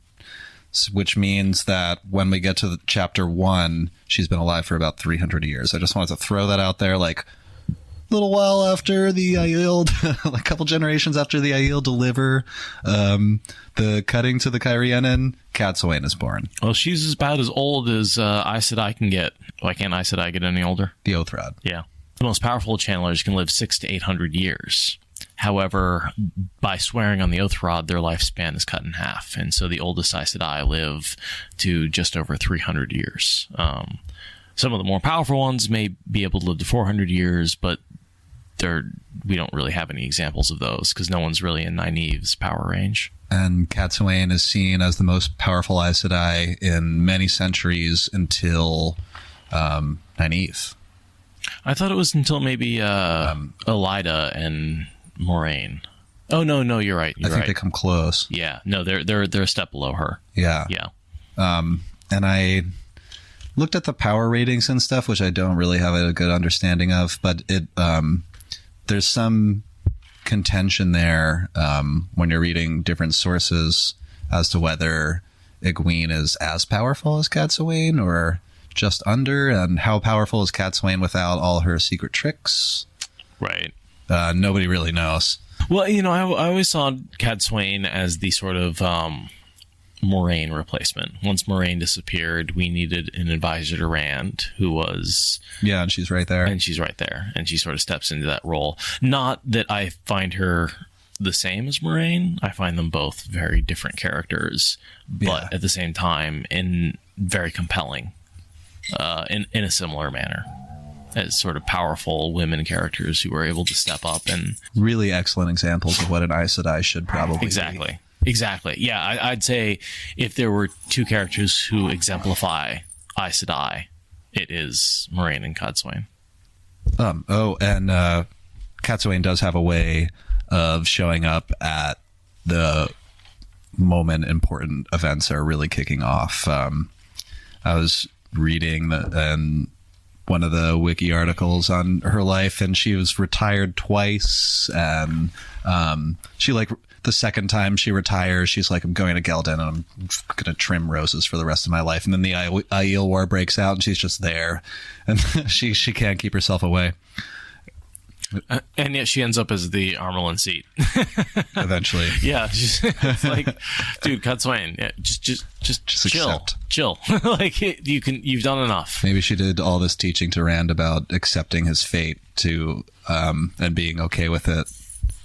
which means that when we get to chapter 1, she's been alive for about 300 years. I just wanted to throw that out there, like a little while after the Aiel, a couple generations after the Aiel deliver the cutting to the Kyrianin, Cadsuane is born. Well, she's about as old as Aes Sedai can get. Why can't Aes Sedai get any older? The Oath Rod. Yeah. The most powerful channelers can live 600 to 800 years. However, by swearing on the Oath Rod, their lifespan is cut in half. And so the oldest Aes Sedai live to just over 300 years. Some of the more powerful ones may be able to live to 400 years, but we don't really have any examples of those because no one's really in Nynaeve's power range. And Cadsuane is seen as the most powerful Aes Sedai in many centuries until Nynaeve. I thought it was until maybe Elida and Moraine. Oh no, you're right. I think they come close. Yeah, no, they're a step below her. Yeah. And I looked at the power ratings and stuff, which I don't really have a good understanding of, but there's some contention there when you're reading different sources as to whether Egwene is as powerful as Cadsuane or just under, and how powerful is Cadsuane without all her secret tricks. Right. Nobody really knows. Well, I always saw Cadsuane as the sort of Moraine replacement. Once Moraine disappeared, we needed an advisor to Rand, who was... Yeah, and she's right there. And she's right there. And she sort of steps into that role. Not that I find her the same as Moraine. I find them both very different characters, but at the same time, very compelling. In a similar manner, as sort of powerful women characters who were able to step up and really excellent examples of what an Aes Sedai should probably be. Exactly. Yeah, I'd say if there were two characters who exemplify Aes Sedai, it is Moraine and Cadsuane. And Cadsuane does have a way of showing up at the moment important events are really kicking off. I was reading one of the wiki articles on her life, and she was retired twice, and she like the second time she retires, she's like, I'm going to Geldin and I'm going to trim roses for the rest of my life. And then the Aiel War breaks out and she's just there, and she can't keep herself away. And yet she ends up as the Armelin seat. Eventually. Yeah. It's like, dude, Cutswain, yeah, just chill. Accept. Chill. Like, you've done enough. Maybe she did all this teaching to Rand about accepting his fate and being okay with it.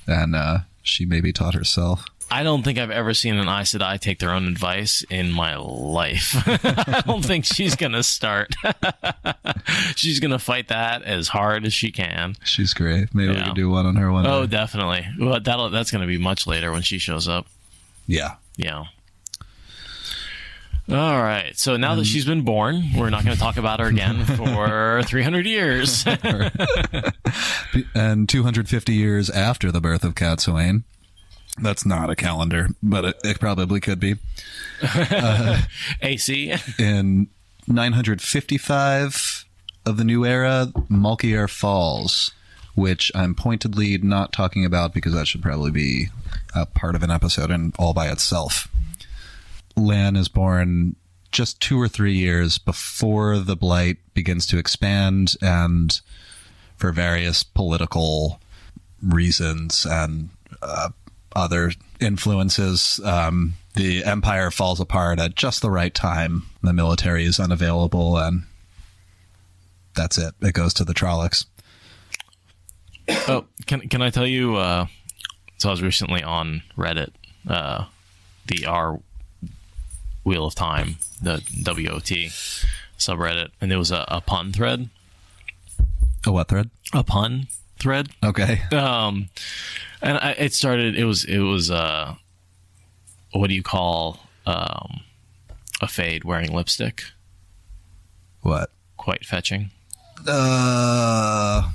And she maybe taught herself. I don't think I've ever seen an Aes Sedai take their own advice in my life. I don't think she's going to start. She's going to fight that as hard as she can. She's great. Maybe we could do one on her one day. Oh, definitely. Well, that's going to be much later when she shows up. Yeah. Yeah. All right. So now that she's been born, we're not going to talk about her again for 300 years. And 250 years after the birth of Cadsuane. That's not a calendar, but it probably could be. AC. In 955 of the New Era, Malkier falls, which I'm pointedly not talking about because that should probably be a part of an episode and all by itself. Lan is born just 2 or 3 years before the Blight begins to expand, and for various political reasons and other influences, the Empire falls apart at just the right time. The military is unavailable, and that's it. It goes to the Trollocs. Oh, can I tell you? So I was recently on Reddit, the R Wheel of Time, the WoT subreddit, and there was a pun thread. A what thread? A pun thread. Okay. And it started. It was. What do you call a fade wearing lipstick? What? Quite fetching. And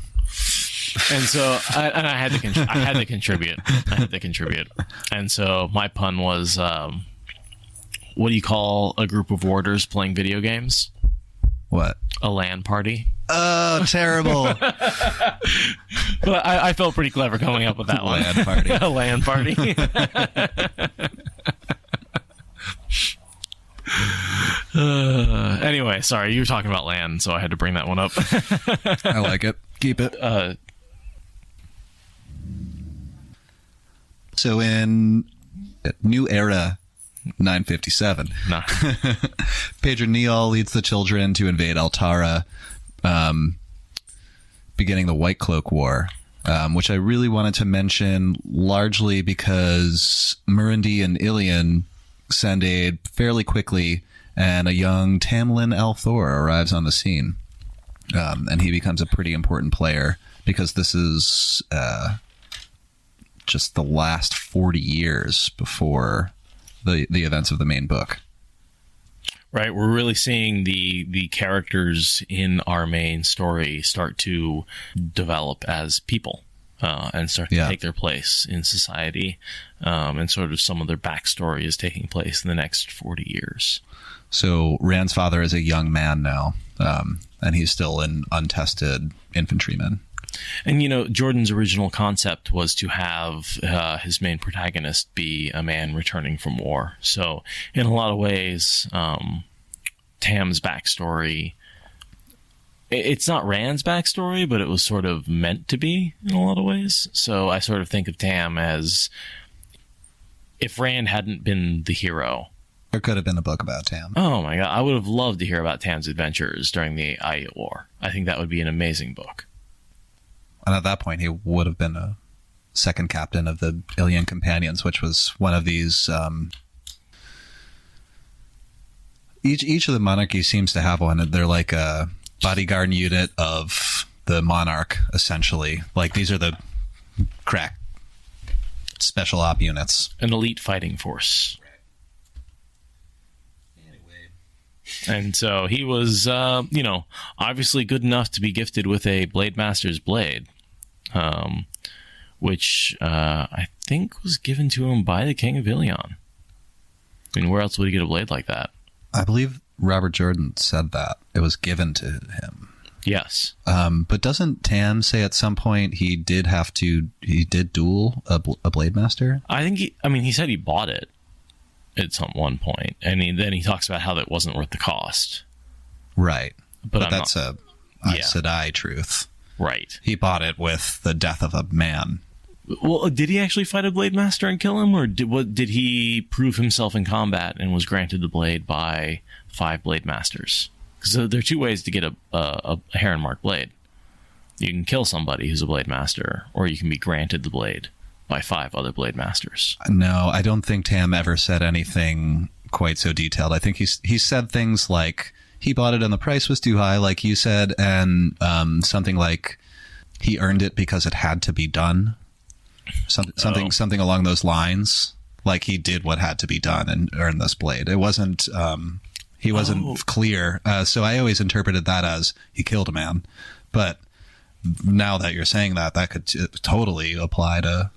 so I had to contribute. I had to contribute. And so my pun was, what do you call a group of warders playing video games? What? A LAN party. Oh, terrible. But I felt pretty clever coming up with that one. LAN party. A LAN party. Anyway, sorry, you were talking about LAN, so I had to bring that one up. I like it. Keep it. So in New Era 957, No. Pedro Neal leads the children to invade Altara, beginning the White Cloak War, which I really wanted to mention largely because Murundi and Ilion send aid fairly quickly, and a young Tamlin Althor arrives on the scene. And he becomes a pretty important player because this is just the last 40 years before the events of the main book. Right, we're really seeing the characters in our main story start to develop as people and start to take their place in society, and sort of some of their backstory is taking place in the next 40 years. So Rand's father is a young man now, and he's still an untested infantryman. And, you know, Jordan's original concept was to have his main protagonist be a man returning from war. So in a lot of ways, Tam's backstory, it's not Rand's backstory, but it was sort of meant to be in a lot of ways. So I sort of think of Tam as if Rand hadn't been the hero. There could have been a book about Tam. Oh my God. I would have loved to hear about Tam's adventures during the Aiel War. I think that would be an amazing book. And at that point, he would have been a second captain of the Ilion Companions, which was one of these. Each of the monarchies seems to have one. They're like a bodyguard unit of the monarch, essentially. Like these are the crack special op units. An elite fighting force. And so he was, obviously good enough to be gifted with a Blade Master's blade, which I think was given to him by the King of Ilion. I mean, where else would he get a blade like that? I believe Robert Jordan said that. It was given to him. Yes. But doesn't Tam say at some point he did duel a Blade Master? I think he said he bought it at one point. And then he talks about how that wasn't worth the cost. Right. But that's not, a Aes Sedai truth. Right. He bought it with the death of a man. Well, did he actually fight a Blade Master and kill him? Or did he prove himself in combat and was granted the blade by 5 Blade Masters? Because there are 2 ways to get a Heron Mark blade. You can kill somebody who's a Blade Master, or you can be granted the blade by 5 other Blade Masters. No, I don't think Tam ever said anything quite so detailed. I think he said things like he bought it and the price was too high, like you said, and something like he earned it because it had to be done. Something along those lines. Like he did what had to be done and earned this blade. It wasn't. He wasn't clear. So I always interpreted that as he killed a man. But now that you're saying that could totally apply to,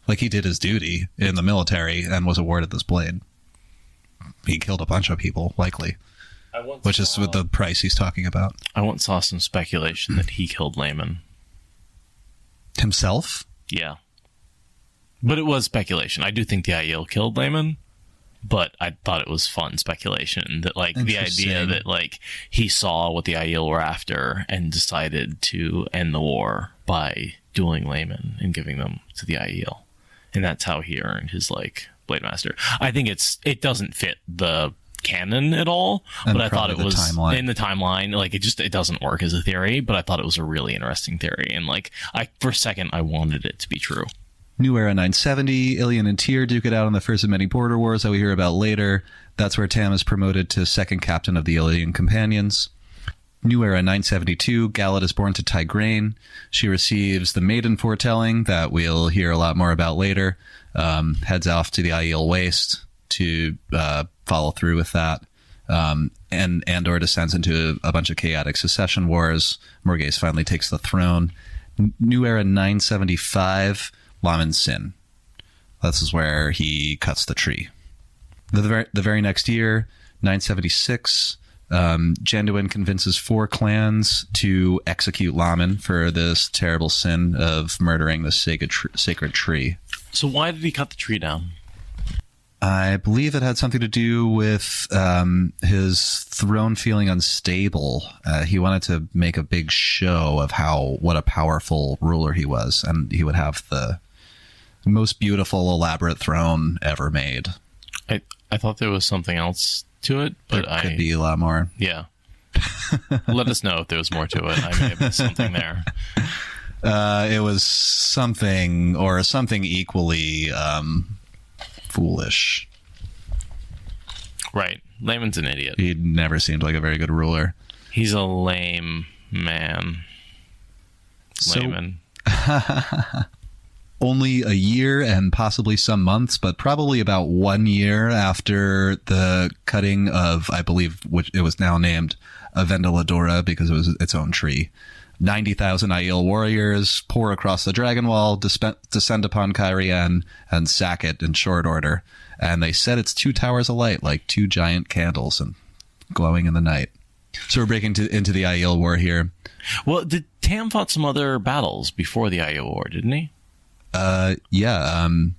like, he did his duty in the military and was awarded this blade. He killed a bunch of people, likely. Which is with the price he's talking about. I once saw some speculation that he killed Layman. Himself? Yeah. But it was speculation. I do think the Aiel killed Layman, but I thought it was fun speculation that, like, the idea that, like, he saw what the Aiel were after and decided to end the war by dueling Layman and giving them to the Aiel. And that's how he earned his, like, Blade Master. I think it doesn't fit the canon at all, but I thought it was in the timeline. Like, it doesn't work as a theory, but I thought it was a really interesting theory. And, like, for a second, I wanted it to be true. New Era 970, Ilian and Tyr duke it out on the first of many border wars that we hear about later. That's where Tam is promoted to second captain of the Ilian Companions. New Era 972, Galad is born to Tigraine. She receives the Maiden Foretelling that we'll hear a lot more about later. Heads off to the Aiel Waste to follow through with that. And Andor descends into a bunch of chaotic succession wars. Morghese finally takes the throne. New Era 975, Lamin's Sin. This is where he cuts the tree. The very next year, 976, Janduin convinces 4 clans to execute Lamin for this terrible sin of murdering the sacred tree. So why did he cut the tree down? I believe it had something to do with his throne feeling unstable. He wanted to make a big show of what a powerful ruler he was, and he would have the most beautiful, elaborate throne ever made. I thought there was something else to it, but there could be a lot more. Yeah. Let us know if there was more to it. I may have missed something there. It was something equally foolish. Right. Layman's an idiot. He never seemed like a very good ruler. He's a lame man. Layman. Only a year and possibly some months, but probably about 1 year after the cutting of, I believe, which it was now named Avendaladora because it was its own tree. 90,000 Aiel warriors pour across the Dragon Wall, descend upon Cairhien, and sack it in short order. And they set its 2 towers alight like 2 giant candles and glowing in the night. So we're breaking into the Aiel War here. Well, Tam fought some other battles before the Aiel War, didn't he? The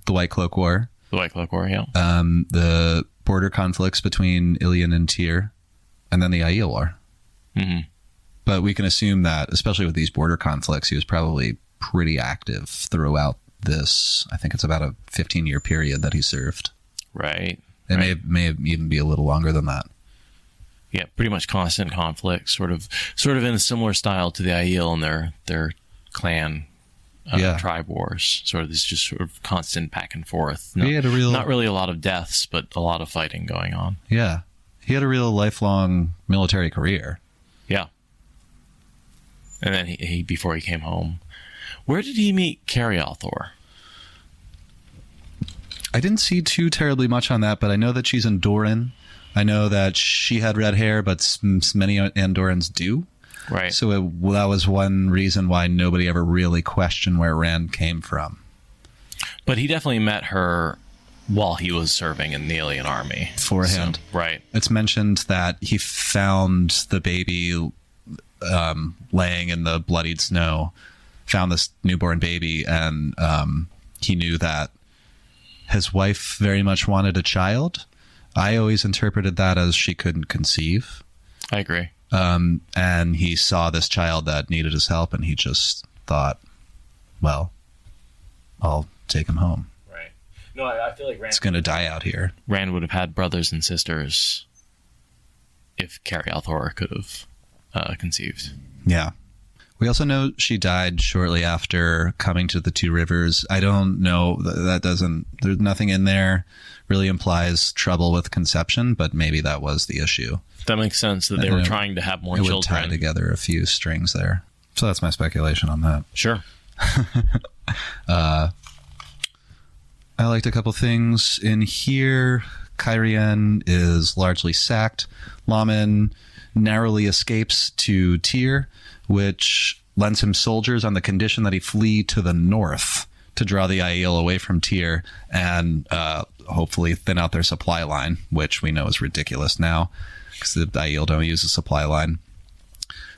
White Cloak War. The White Cloak War, yeah. The border conflicts between Ilian and Tyr, and then the Aiel War. Mm-hmm. But we can assume that, especially with these border conflicts, he was probably pretty active throughout this. I think it's about a 15-year period that he served. Right. It may even be a little longer than that. Yeah, pretty much constant conflict, sort of in a similar style to the Aiel and their clan tribe wars. Sort of constant back and forth. Not really a lot of deaths, but a lot of fighting going on. Yeah. He had a real lifelong military career. Yeah. And then he before he came home. Where did he meet Cariathor? I didn't see too terribly much on that, but I know that she's Andoran. I know that she had red hair, but many Andorans do. Right. So that was one reason why nobody ever really questioned where Rand came from. But he definitely met her while he was serving in the alien army. Beforehand. So, right. It's mentioned that he found the baby laying in the bloodied snow, found this newborn baby, and he knew that his wife very much wanted a child. I always interpreted that as she couldn't conceive. I agree. And he saw this child that needed his help, and he just thought, well, I'll take him home. Right. No, I feel like It's going to die out here. Rand would have had brothers and sisters if Carrie Althor could have conceived. Yeah. We also know she died shortly after coming to the Two Rivers. I don't know. That doesn't, there's nothing in there really implies trouble with conception, but maybe that was the issue. That makes sense, that they were trying to have more children. It would tie together a few strings there. So that's my speculation on that. Sure. I liked a couple things in here. Kyrian is largely sacked. Laman narrowly escapes to Tyr, which lends him soldiers on the condition that he flee to the north to draw the Aiel away from Tyr and hopefully thin out their supply line, which we know is ridiculous now because the Aiel don't use a supply line.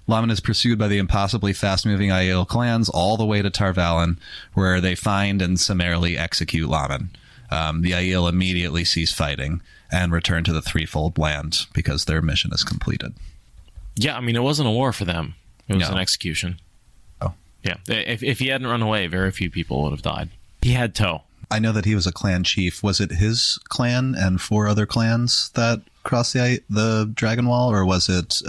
Laman is pursued by the impossibly fast-moving Aiel clans all the way to Tar Valon, where they find and summarily execute Laman. The Aiel immediately cease fighting and return to the Threefold Land because their mission is completed. Yeah, I mean, it wasn't a war for them. It was an execution. Oh. Yeah, if he hadn't run away, very few people would have died. He had tow. I know that he was a clan chief. Was it his clan and 4 other clans that crossed the Dragon Wall, or was it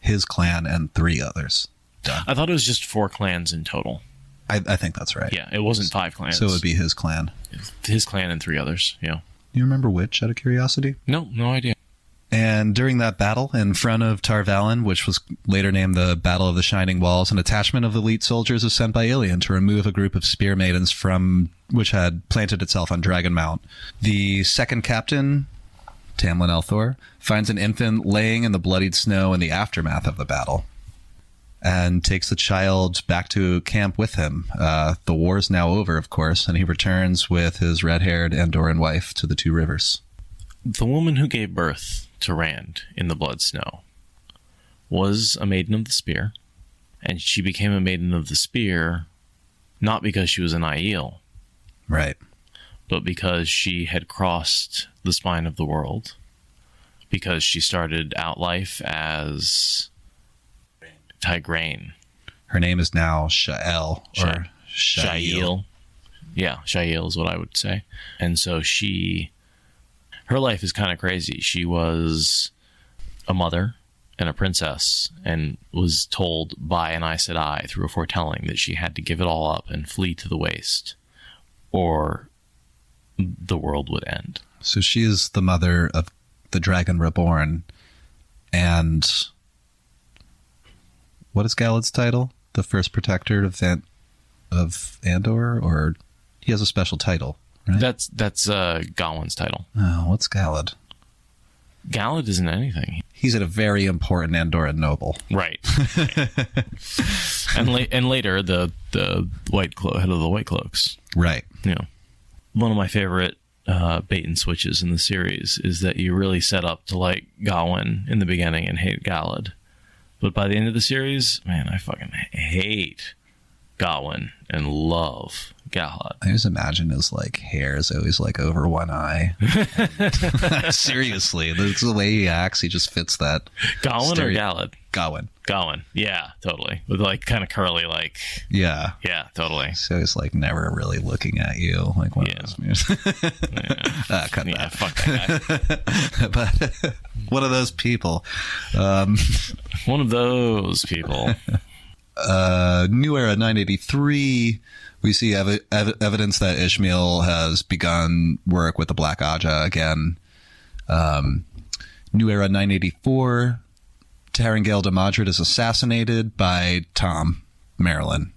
his clan and 3 others? Done. I thought it was just 4 clans in total. I think that's right. Yeah, it wasn't 5 clans. So it would be his clan. His clan and 3 others, yeah. You remember which, out of curiosity? No idea. And during that battle in front of Tar Valon, which was later named the Battle of the Shining Walls, an attachment of elite soldiers was sent by Ilion to remove a group of spear maidens which had planted itself on Dragon Mount. The second captain, Tamlin Althor, finds an infant laying in the bloodied snow in the aftermath of the battle and takes the child back to camp with him. The war's now over, of course, and he returns with his red-haired Andoran wife to the Two Rivers. The woman who gave birth to Rand in the blood snow was a maiden of the spear, and she became a maiden of the spear not because she was an Aiel, right, but because she had crossed the spine of the world, because she started out life as Tigraine. Her name is now Shael, or Shael. Yeah, Shael is what I would say. And so her life is kind of crazy. She was a mother and a princess and was told by an Aes Sedai through a foretelling that she had to give it all up and flee to the waste or the world would end. So she is the mother of the Dragon Reborn. And what is Galad's title? The first protector of Andor? Or he has a special title, right? That's Gawain's title. Oh, what's Galad? Galad isn't anything. He's a very important Andoran noble. Right. and later, the head of the White Cloaks. Right. You know, one of my favorite bait and switches in the series is that you really set up to like Gawain in the beginning and hate Galad. But by the end of the series, man, I fucking hate Gawain and love Galad. I just imagine his like hair is always like over one eye. Seriously, that's the way he acts. He just fits that. Gawain or Galad? Gawain. Yeah, totally. With like kind of curly, like. Yeah, totally. So he's like never really looking at you, like one of those moves. Cut that. Fuck that guy. But one of those people. One of those people. New Era 983, we see evidence that Ishmael has begun work with the Black Aja again. New Era 984, Tarangale de Madrid is assassinated by Tom Marilyn,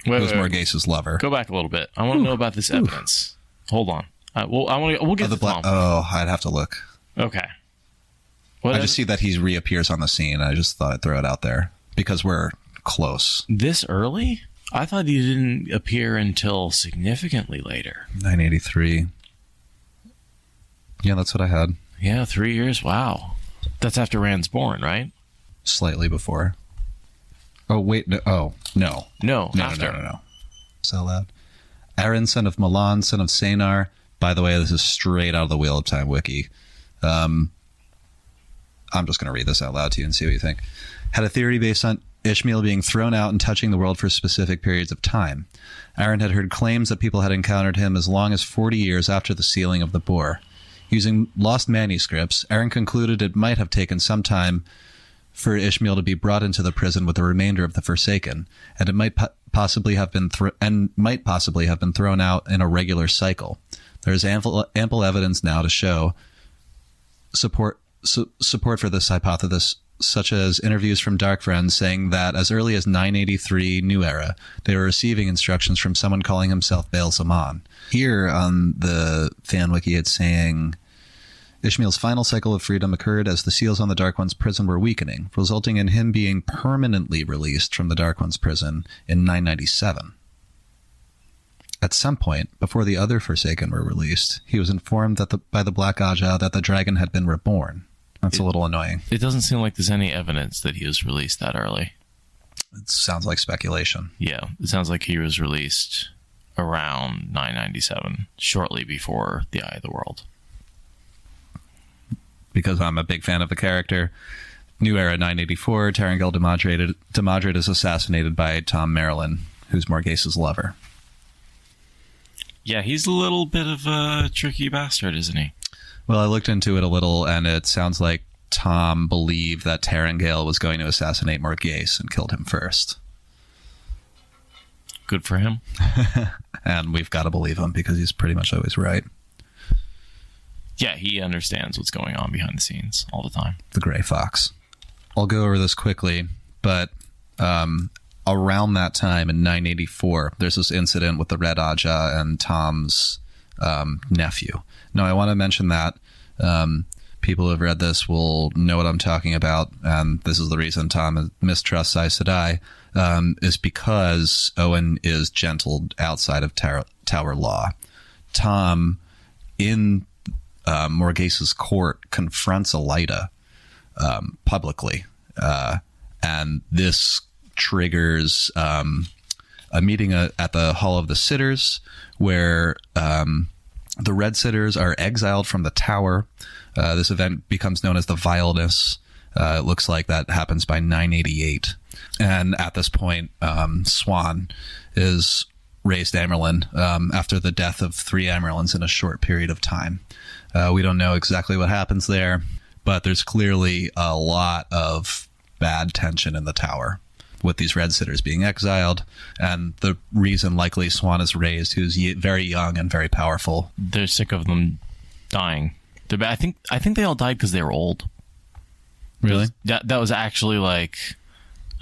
who's Morgase's lover. Go back a little bit. I want to know about this evidence. Hold on. We'll get to Tom. Oh, I'd have to look. Okay. I just see that he reappears on the scene. I just thought I'd throw it out there because we're close. This early? I thought he didn't appear until significantly later. 983. Yeah, that's what I had. Yeah, 3 years. Wow. That's after Rand's born, right? Slightly before. Oh, wait. No. Oh, no. No, No, after. no. So loud. Aaron, son of Milan, son of Senar. By the way, this is straight out of the Wheel of Time wiki. I'm just going to read this out loud to you and see what you think. Had a theory based on Ishmael being thrown out and touching the world for specific periods of time. Aaron had heard claims that people had encountered him as long as 40 years after the sealing of the boar. Using lost manuscripts, Aaron concluded it might have taken some time for Ishmael to be brought into the prison with the remainder of the Forsaken, and it might possibly have been thrown out in a regular cycle. There is ample evidence now to show support for this hypothesis, such as interviews from Dark Friends saying that as early as 983 New Era, they were receiving instructions from someone calling himself Baal Zaman. Here on the fan wiki, it's saying Ishmael's final cycle of freedom occurred as the seals on the Dark One's prison were weakening, resulting in him being permanently released from the Dark One's prison in 997. At some point, before the other Forsaken were released, he was informed by the Black Aja that the dragon had been reborn. That's a little annoying. It doesn't seem like there's any evidence that he was released that early. It sounds like speculation. Yeah, it sounds like he was released around 997, shortly before the Eye of the World. Because I'm a big fan of the character. New Era 984, Tarangel Demadrid is assassinated by Tom Marilyn, who's Morgase's lover. Yeah, he's a little bit of a tricky bastard, isn't he? Well, I looked into it a little, and it sounds like Tom believed that Tarangel was going to assassinate Morgase and killed him first. Good for him. And we've got to believe him because he's pretty much always right. Yeah, he understands what's going on behind the scenes all the time. The Gray Fox. I'll go over this quickly, but around that time in 984, there's this incident with the Red Aja and Tom's nephew. Now, I want to mention that people who have read this will know what I'm talking about, and this is the reason Tom mistrusts Aes Sedai, is because Owen is gentled outside of Tower Law. Tom, in Morgase's court, confronts Elaida publicly, and this triggers a meeting at the Hall of the Sitters, where the Red Sitters are exiled from the tower. This event becomes known as the Vileness. It looks like that happens by 988. And at this point, Swan is raised Amerlin after the death of 3 Amerlins in a short period of time. We don't know exactly what happens there, but there's clearly a lot of bad tension in the tower with these Red Sitters being exiled, and the reason likely Swan is raised, who's very young and very powerful. They're sick of them dying. I think they all died because they were old. Really? That was actually like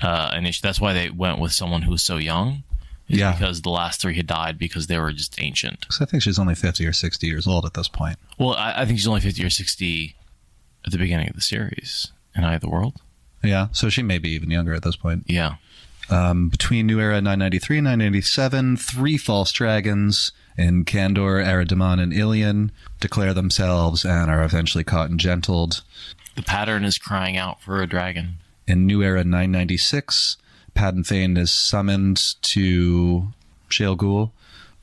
an issue. That's why they went with someone who was so young. Yeah. Because the last 3 had died because they were just ancient. Because I think she's only 50 or 60 years old at this point. Well, I think she's only 50 or 60 at the beginning of the series in Eye of the World. Yeah, so she may be even younger at this point. Yeah. Between New Era 993 and 987, 3 false dragons in Kandor, Eridamon, and Ilion declare themselves and are eventually caught and gentled. The pattern is crying out for a dragon. In New Era 996, Padden Fane is summoned to Shale Ghul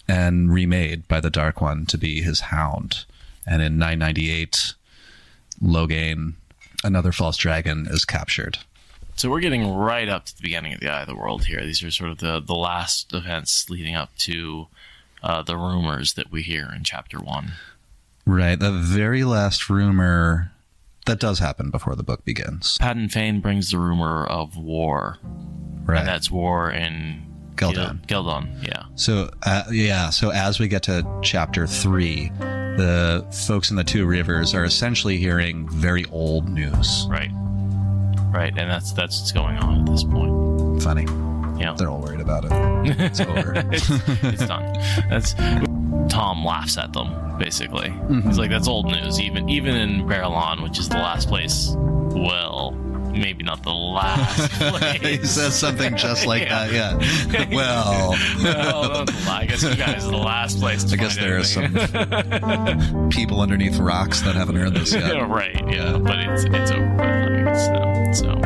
and remade by the Dark One to be his hound. And in 998, Loghain, another false dragon, is captured. So we're getting right up to the beginning of the Eye of the World here. These are sort of the last events leading up to the rumors that we hear in Chapter 1. Right. The very last rumor that does happen before the book begins. Padden Fane brings the rumor of war. Right. And that's war in Geldon. Geldon, yeah. So, so as we get to Chapter 3, the folks in the Two Rivers are essentially hearing very old news. Right. Right, and that's what's going on at this point. Funny. Yeah. They're all worried about it. It's over. It's done. Tom laughs at them, basically. He's like, that's old news. Even in Barillon, which is the last place, well, maybe not the last place. He says something just like that, yeah. Well, I guess you guys are the last place to I guess find there are anything. some people underneath rocks that haven't heard this yet. Right, yeah, but it's over by the time it gets to them. So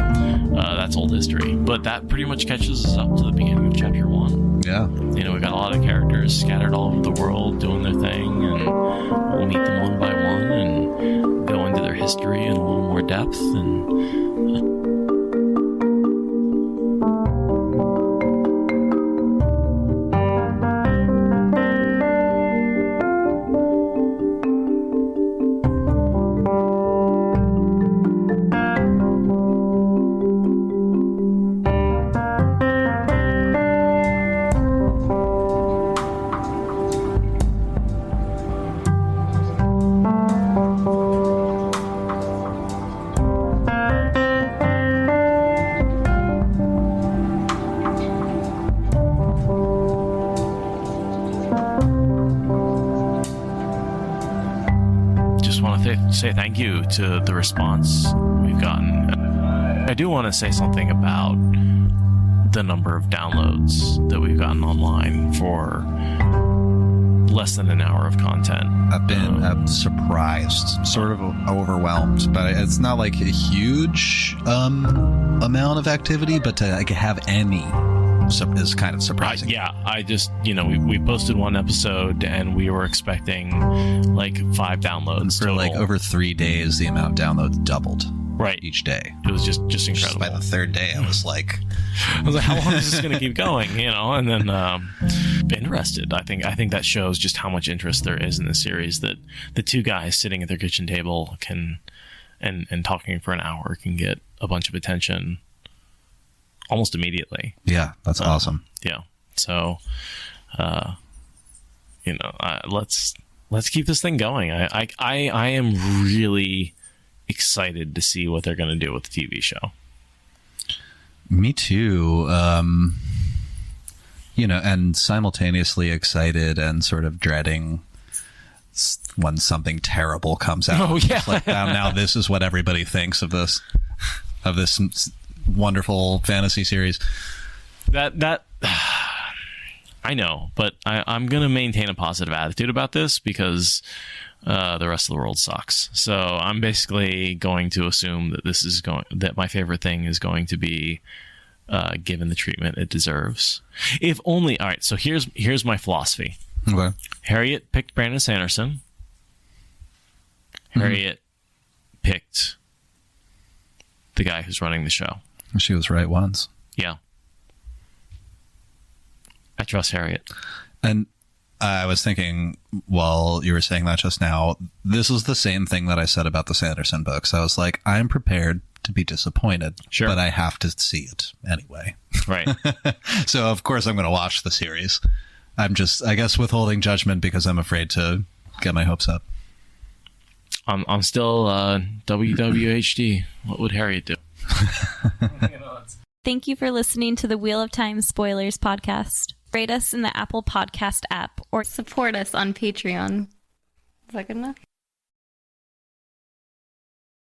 that's old history. But that pretty much catches us up to the beginning of chapter 1. Yeah. You know, we got a lot of characters scattered all over the world doing their thing, and we'll meet them one by one and go into their history in a little more depth. And say thank you to the response we've gotten. I do want to say something about the number of downloads that we've gotten online for less than an hour of content. I've been surprised, sort of overwhelmed, but it's not like a huge amount of activity, but to like have any is kind of surprising. Yeah, I just, we posted one episode and we were expecting like 5 downloads for total. like over 3 days. The amount of downloads doubled. Right, each day. It was just incredible. By the 3rd day, I was like, how long is this going to keep going? And then interested. I think that shows just how much interest there is in the series. That the 2 guys sitting at their kitchen table can and talking for an hour can get a bunch of attention almost immediately. Yeah, that's awesome. Yeah. So, let's keep this thing going. I am really excited to see what they're going to do with the TV show. Me too. And simultaneously excited and sort of dreading when something terrible comes out. Oh yeah. It's like, now this is what everybody thinks of this wonderful fantasy series. That I know, but I'm going to maintain a positive attitude about this because the rest of the world sucks. So I'm basically going to assume that that my favorite thing is going to be given the treatment it deserves. If only. All right. So here's my philosophy. Okay. Harriet picked Brandon Sanderson. Harriet picked the guy who's running the show. She was right once. Yeah. I trust Harriet. And I was thinking while you were saying that just now, this is the same thing that I said about the Sanderson books. I was like, I'm prepared to be disappointed, sure, but I have to see it anyway. Right. So of course I'm going to watch the series. I'm just, I guess, withholding judgment because I'm afraid to get my hopes up. I'm still WWHD. What would Harriet do? Thank you for listening to the Wheel of Time Spoilers podcast. Rate us in the Apple Podcast app or support us on Patreon. Is that good enough?